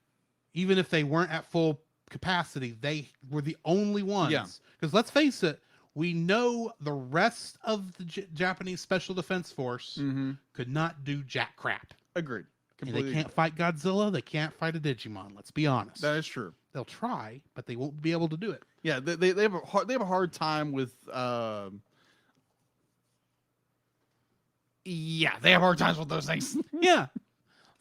Even if they weren't at full capacity, they were the only ones. Yeah. Because let's face it, we know the rest of the Japanese Special Defense Force could not do jack crap. Agreed. And Completely. they can't fight Godzilla. They can't fight a Digimon. Let's be honest. That is true. They'll try, but they won't be able to do it. Yeah, they have a hard time with. Yeah, they have hard times with those things. Yeah.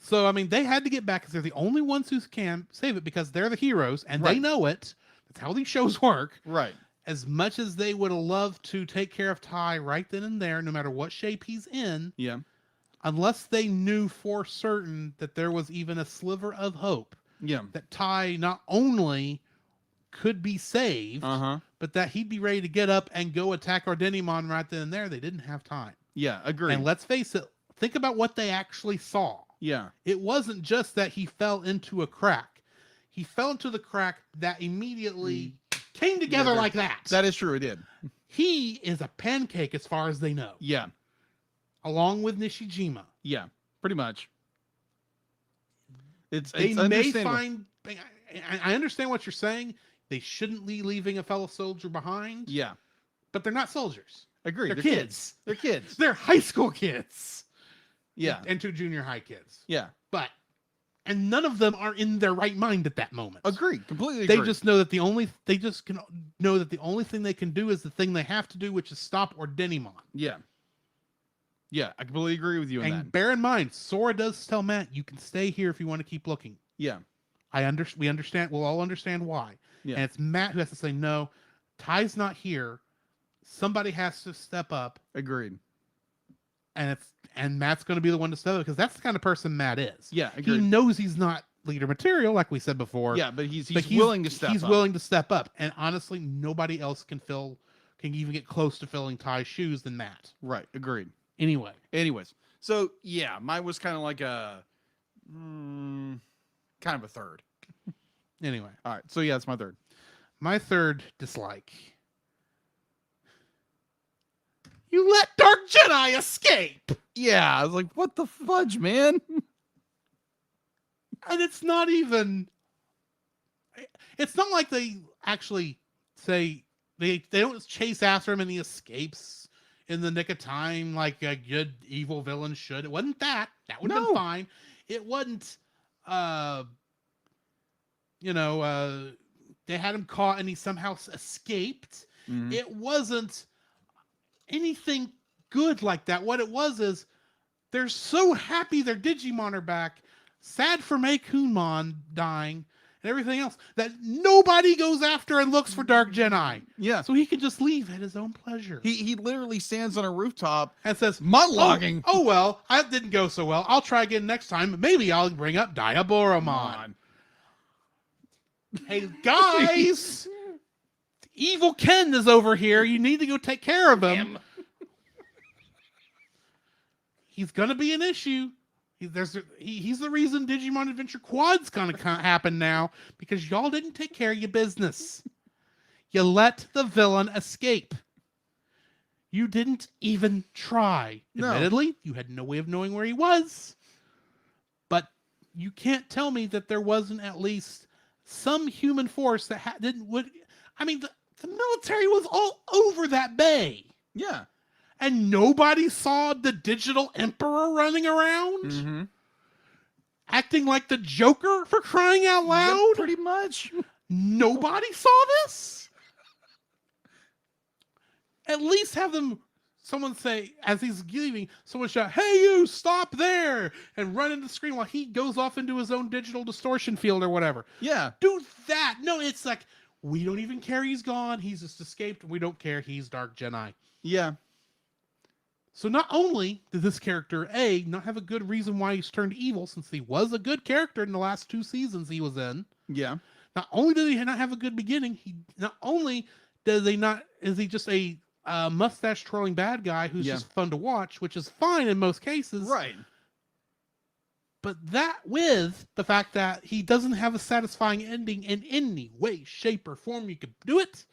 So, I mean, they had to get back because they're the only ones who can save it because they're the heroes and they Right. know it. That's how these shows work. Right. As much as they would have loved to take care of Ty right then and there, no matter what shape he's in, Yeah. unless they knew for certain that there was even a sliver of hope Yeah. that Ty not only could be saved, but that he'd be ready to get up and go attack Ordinimon right then and there, they didn't have time. Yeah. Agreed. And let's face it, think about what they actually saw. Yeah. It wasn't just that he fell into a crack. He fell into the crack that immediately came together like that. That is true. It did. He is a pancake as far as they know. Yeah. Along with Nishijima. Yeah. Pretty much. They It's may understandable. find. I understand what you're saying. They shouldn't be leaving a fellow soldier behind. Yeah, But they're not soldiers. agree. They're kids. They're kids. They're high school kids. Yeah, And 2 junior high kids. yeah. And none of them are in their right mind at that moment. Agree. Completely They agree. just know that the only thing they can do is the thing they have to do, which is stop Ordenimon. Yeah. Yeah, I completely agree with you on And that. bear in mind, Sora does tell Matt, you can stay here if you want to keep looking. Yeah. We understand. We'll all understand why. Yeah. And it's Matt who has to say, no, Ty's not here. Somebody has to step up. Agreed. And Matt's going to be the one to step up because that's the kind of person Matt is. Yeah, He agreed. knows he's not leader material, like we said before. Yeah, but he's but willing to step He's up. willing to step up. And honestly, nobody else can even get close to filling Ty's shoes than Matt. Right, agreed. Anyway. Anyways, so yeah, mine was kind of like a kind of a third. Anyway. All right, so yeah, it's my third. My third dislike. You let Dark Jedi escape! Yeah, I was like, what the fudge, man? And it's not even. It's not like they actually say they don't chase after him and he escapes in the nick of time like a good evil villain should. It wasn't that. That would have No. been fine. It wasn't. They had him caught and he somehow escaped. Mhm. It wasn't anything good like that. What it was is they're so happy their Digimon are back, sad for Meikunmon dying and everything else, that nobody goes after and looks for Dark Jedi. Yeah, So he can just leave at his own pleasure. he literally stands on a rooftop and says, monologuing. Oh well, that didn't go so well. I'll try again next time. Maybe I'll bring up Diaboromon. Hey guys, Evil Ken is over here. You need to go take care of him. He's gonna be an issue. He's the reason Digimon Adventure Quad's gonna happen now, because y'all didn't take care of your business. You let the villain escape. You didn't even try. No. Admittedly, you had no way of knowing where he was. But you can't tell me that there wasn't at least some human force that the military was all over that bay. Yeah. And nobody saw the digital emperor running around Mm-hmm. acting like the Joker, for crying out loud. Pretty much. Nobody saw this. At least have someone say, as he's leaving, someone shout, "Hey you, stop there," and run into the screen while he goes off into his own digital distortion field or whatever. Yeah. Do that. No, it's like, we don't even care he's gone. He's just escaped. We don't care. He's Dark Jedi. Yeah. So not only did this character, A, not have a good reason why he's turned evil, since he was a good character in the last 2 seasons he was in. Yeah. Not only did he not have a good beginning, is he just a mustache twirling bad guy who's Yeah. just fun to watch, which is fine in most cases. Right. But that with the fact that he doesn't have a satisfying ending in any way, shape, or form you could do it,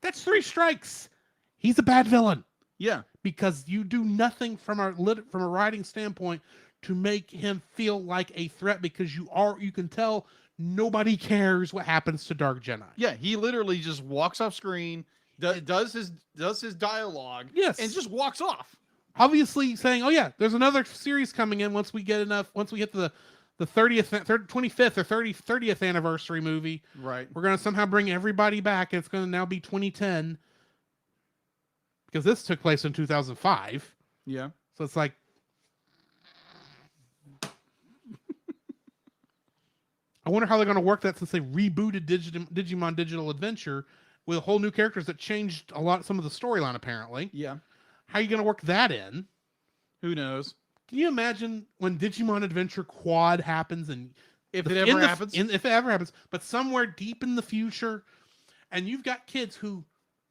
that's 3 strikes. He's a bad villain. Yeah. Because you do nothing from a writing standpoint to make him feel like a threat, because you can tell nobody cares what happens to Dark Jedi. Yeah. He literally just walks off screen, does his dialogue, Yes. and just walks off. Obviously saying, "Oh yeah, there's another series coming in once we hit the 25th or 30th anniversary movie. Right. We're going to somehow bring everybody back. It's going to now be 2010 because this took place in 2005. Yeah. So it's like, I wonder how they're going to work that, since they rebooted Digimon Digital Adventure with whole new characters that changed some of the storyline apparently. Yeah. How are you going to work that in? Who knows? Can you imagine when Digimon Adventure Quad happens, and If it ever happens. if it ever happens, but somewhere deep in the future, and you've got kids who,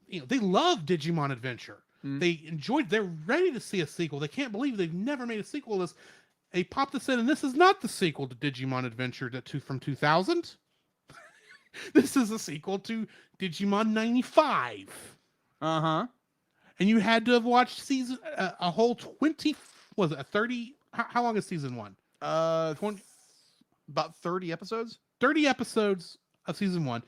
they love Digimon Adventure. Mm. They're ready to see a sequel. They can't believe they've never made a sequel to this. They pop this in, and this is not the sequel to Digimon Adventure from 2000. This is a sequel to Digimon 95. Uh-huh. And you had to have watched a whole 30, How long is season 1? 20, about 30 episodes. 30 episodes of season 1.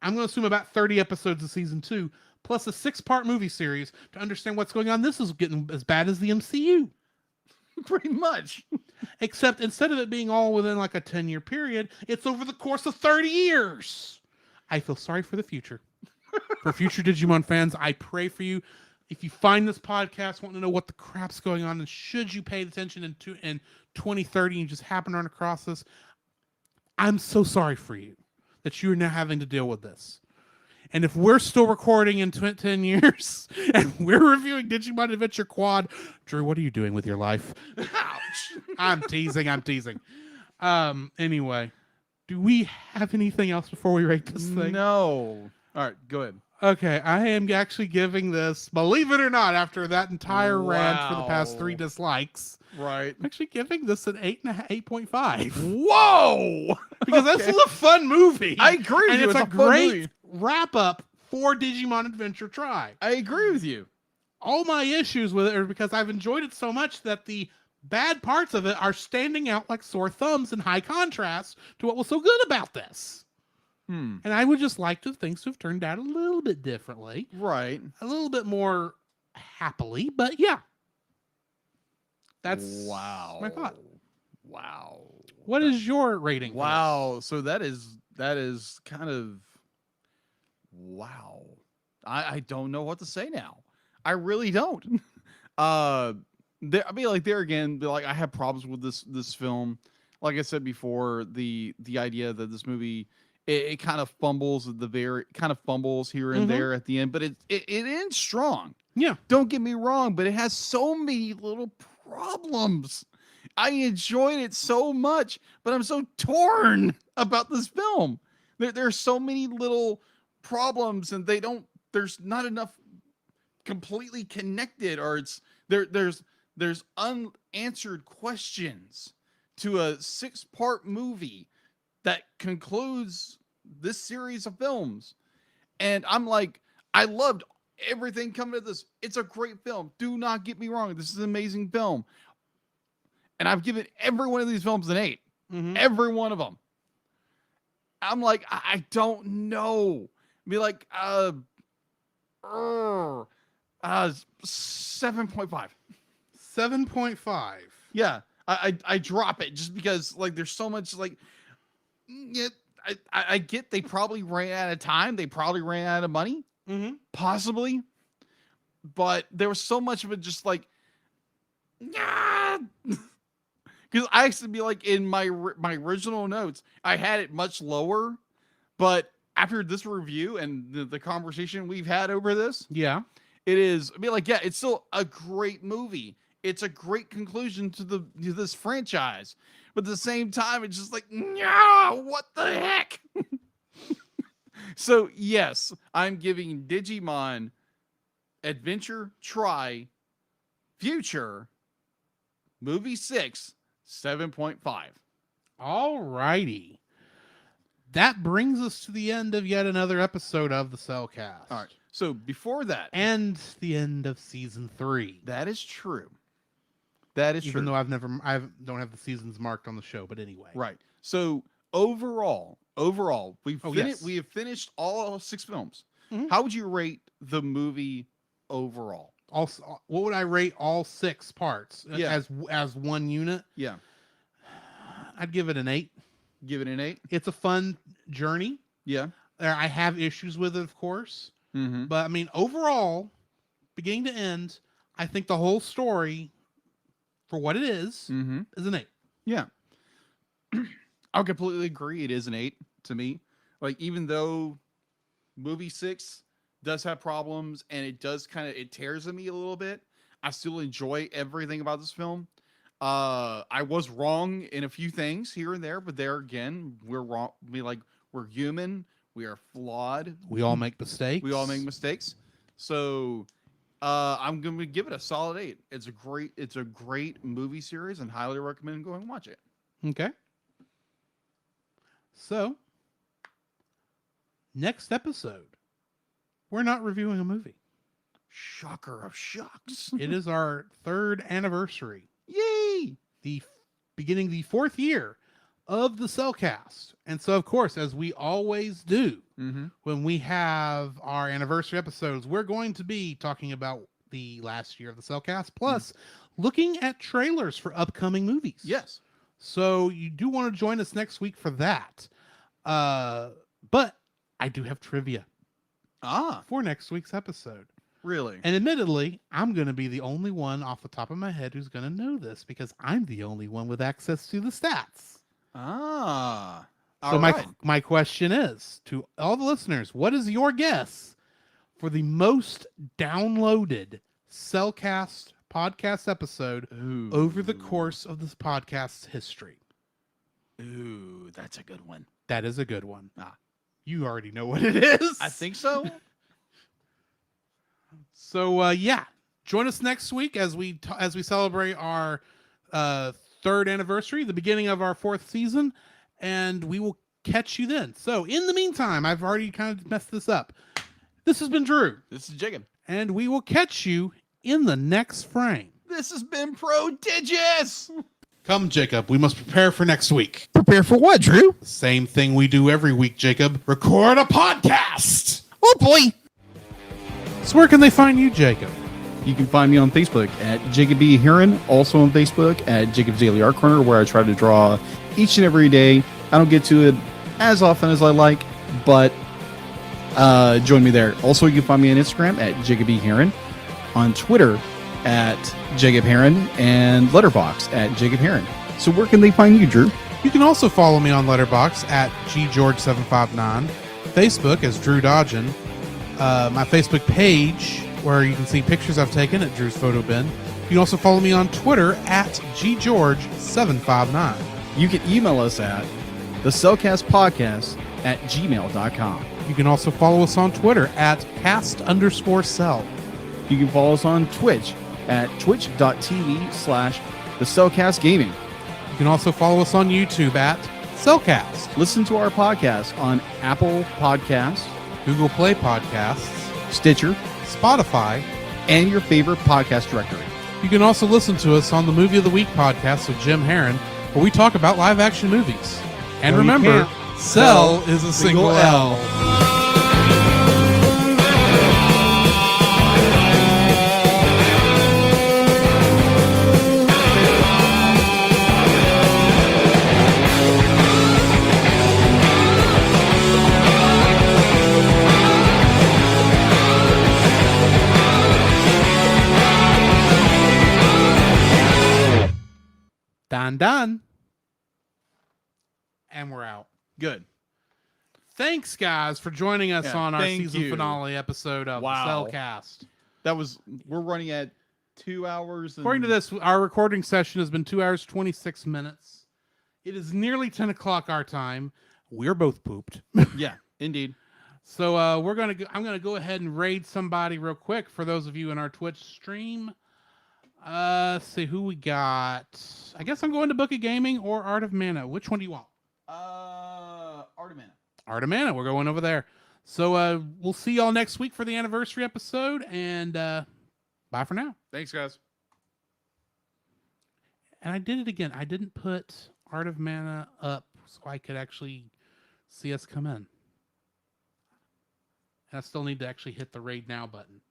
I'm going to assume about 30 episodes of season 2, plus a 6-part movie series to understand what's going on. This is getting as bad as the MCU. Pretty much. Except instead of it being all within like a 10-year period, it's over the course of 30 years. I feel sorry for the future. For future Digimon fans, I pray for you. If you find this podcast, want to know what the crap's going on, and should you pay attention in 2030 and just happen to run across this, I'm so sorry for you that you are now having to deal with this. And if we're still recording in 10 years and we're reviewing Digimon Adventure Quad, Drew, what are you doing with your life? Ouch. I'm teasing. Anyway, do we have anything else before we rate this thing? No. All right, go ahead. Okay, I am actually giving this, believe it or not, after that entire rant for the past 3 Wow. dislikes, Right. I'm actually giving this an 8.5. Whoa! Because this is a fun movie. I agree with and you. it's a fun great movie. wrap up for Digimon Adventure Tri. I agree with you. All my issues with it are because I've enjoyed it so much that the bad parts of it are standing out like sore thumbs in high contrast to what was so good about this. And I would just like to things to have turned out a little bit differently, Right. a little bit more happily, but yeah. That's Wow. my thought. Wow. What is your rating? for Wow. So that is kind of wow. I don't know what to say now. I really don't. There, I mean, like there again, like I have problems with this film. Like I said before, the idea that this movie it kind of fumbles at the very kind of fumbles here and Mhm. there at the end, but it ends strong. Yeah. Don't get me wrong, but it has so many little problems. I enjoyed it so much, but I'm so torn about this film. There are so many little problems, and there's not enough completely connected, or there's unanswered questions to a 6-part movie that concludes this series of films. And I'm like, I loved everything coming to this. It's a great film. Do not get me wrong. This is an amazing film. And I've given every one of these films an 8. Mhm. Every one of them. I'm like, I don't know. Be like, 7.5. 7.5. Yeah. I drop it just because like there's so much like yeah, I get they probably ran out of time. They probably ran out of money. Mm-hmm. Possibly. But there was so much of it just like because I actually be like in my original notes, I had it much lower, but after this review and the conversation we've had over this, Yeah. it is I mean like yeah, it's still a great movie. It's a great conclusion to this franchise. But at the same time, it's just like, no, what the heck? So, yes, I'm giving Digimon Adventure Tri Future Movie 6 7.5. All righty. That brings us to the end of yet another episode of the Cellcast. All right. So, before that, And the end of season 3. that is true. That is Even true. though I don't have the seasons marked on the show, but anyway. Right. So, overall, we yes. have finished all 6 films. Mhm. How would you rate the movie overall? Also, what would I rate all 6 parts Yeah. as one unit? Yeah. I'd give it an 8. Give it an 8. It's a fun journey. Yeah. I have issues with it, of course, Mm-hmm. but I mean, overall, beginning to end, I think the whole story, for what it is Mm-hmm. an 8. Yeah. I completely agree. It is an 8 to me. Like, even though movie 6 does have problems and it does it tears at me a little bit, I still enjoy everything about this film. I was wrong in a few things here and there, but there again, we're wrong. We're human. We are flawed. We all make mistakes. We all make mistakes. So I'm going to give it a solid 8. It's a great movie series and highly recommend going and watch it. Okay. So, next episode, we're not reviewing a movie. Shocker of shocks. It is our 3rd anniversary. Yay! beginning the 4th year of the Cellcast. And so, of course, as we always do, Mm-hmm. when we have our anniversary episodes, we're going to be talking about the last year of the Cellcast, plus looking at trailers for upcoming movies. Yes. So you do want to join us next week for that. But I do have trivia for next week's episode. Really? And admittedly, I'm going to be the only one off the top of my head who's going to know this because I'm the only one with access to the stats. So my question is to all the listeners, what is your guess for the most downloaded Cellcast podcast episode over the course of this podcast's history? Ooh, that's a good one. That is a good one. You already know what it is. I think so. So yeah, join us next week as we celebrate our 3rd anniversary, the beginning of our 4th season, and we will catch you then. So in the meantime, I've already kind of messed this up. This has been Drew. This is Jacob. And we will catch you in the next frame. This has been Prodigious. Come, Jacob. We must prepare for next week. Prepare for what, Drew? Same thing we do every week, Jacob. Record a podcast. Oh, boy. So where can they find you, Jacob? You can find me on Facebook at Jacob B. Heron, also on Facebook at Jacob's Daily Art Corner, where I try to draw each and every day. I don't get to it as often as I like, but join me there. Also, you can find me on Instagram at Jacob B. Heron, on Twitter at Jacob Heron, and Letterboxd at Jacob Heron. So where can they find you, Drew? You can also follow me on Letterboxd at GGeorge759, Facebook as Drew Dodgen, my Facebook page where you can see pictures I've taken at Drew's Photo Bin. You can also follow me on Twitter at GGeorge759. You can email us at thecellcastpodcast@gmail.com. You can also follow us on Twitter at cast_cell. You can follow us on Twitch at twitch.tv/thecellcastgaming. You can also follow us on YouTube at Cellcast, Listen to our podcast on Apple Podcasts, Google Play Podcasts, Stitcher, Spotify, and your favorite podcast directory. You can also listen to us on the Movie of the Week podcast with Jim Heron, where we talk about live action movies. And No, you remember, can't. Cell is a single L. Done. And we're out. Good. Thanks, guys, for joining us Yeah, on our thank season you. finale episode of Wow. Cellcast. We're running at 2 hours. According to this, our recording session has been 2 hours, 26 minutes. It is nearly 10 o'clock our time. We're both pooped. Yeah, indeed. So I'm gonna go ahead and raid somebody real quick for those of you in our Twitch stream. Let's see who we got. I guess I'm going to Book of Gaming or Art of Mana. Which one do you want? Artemana. Art of Mana. We're going over there. So we'll see y'all next week for the anniversary episode, and bye for now. Thanks, guys. And I did it again. I didn't put Art of Mana up so I could actually see us come in. And I still need to actually hit the raid now button.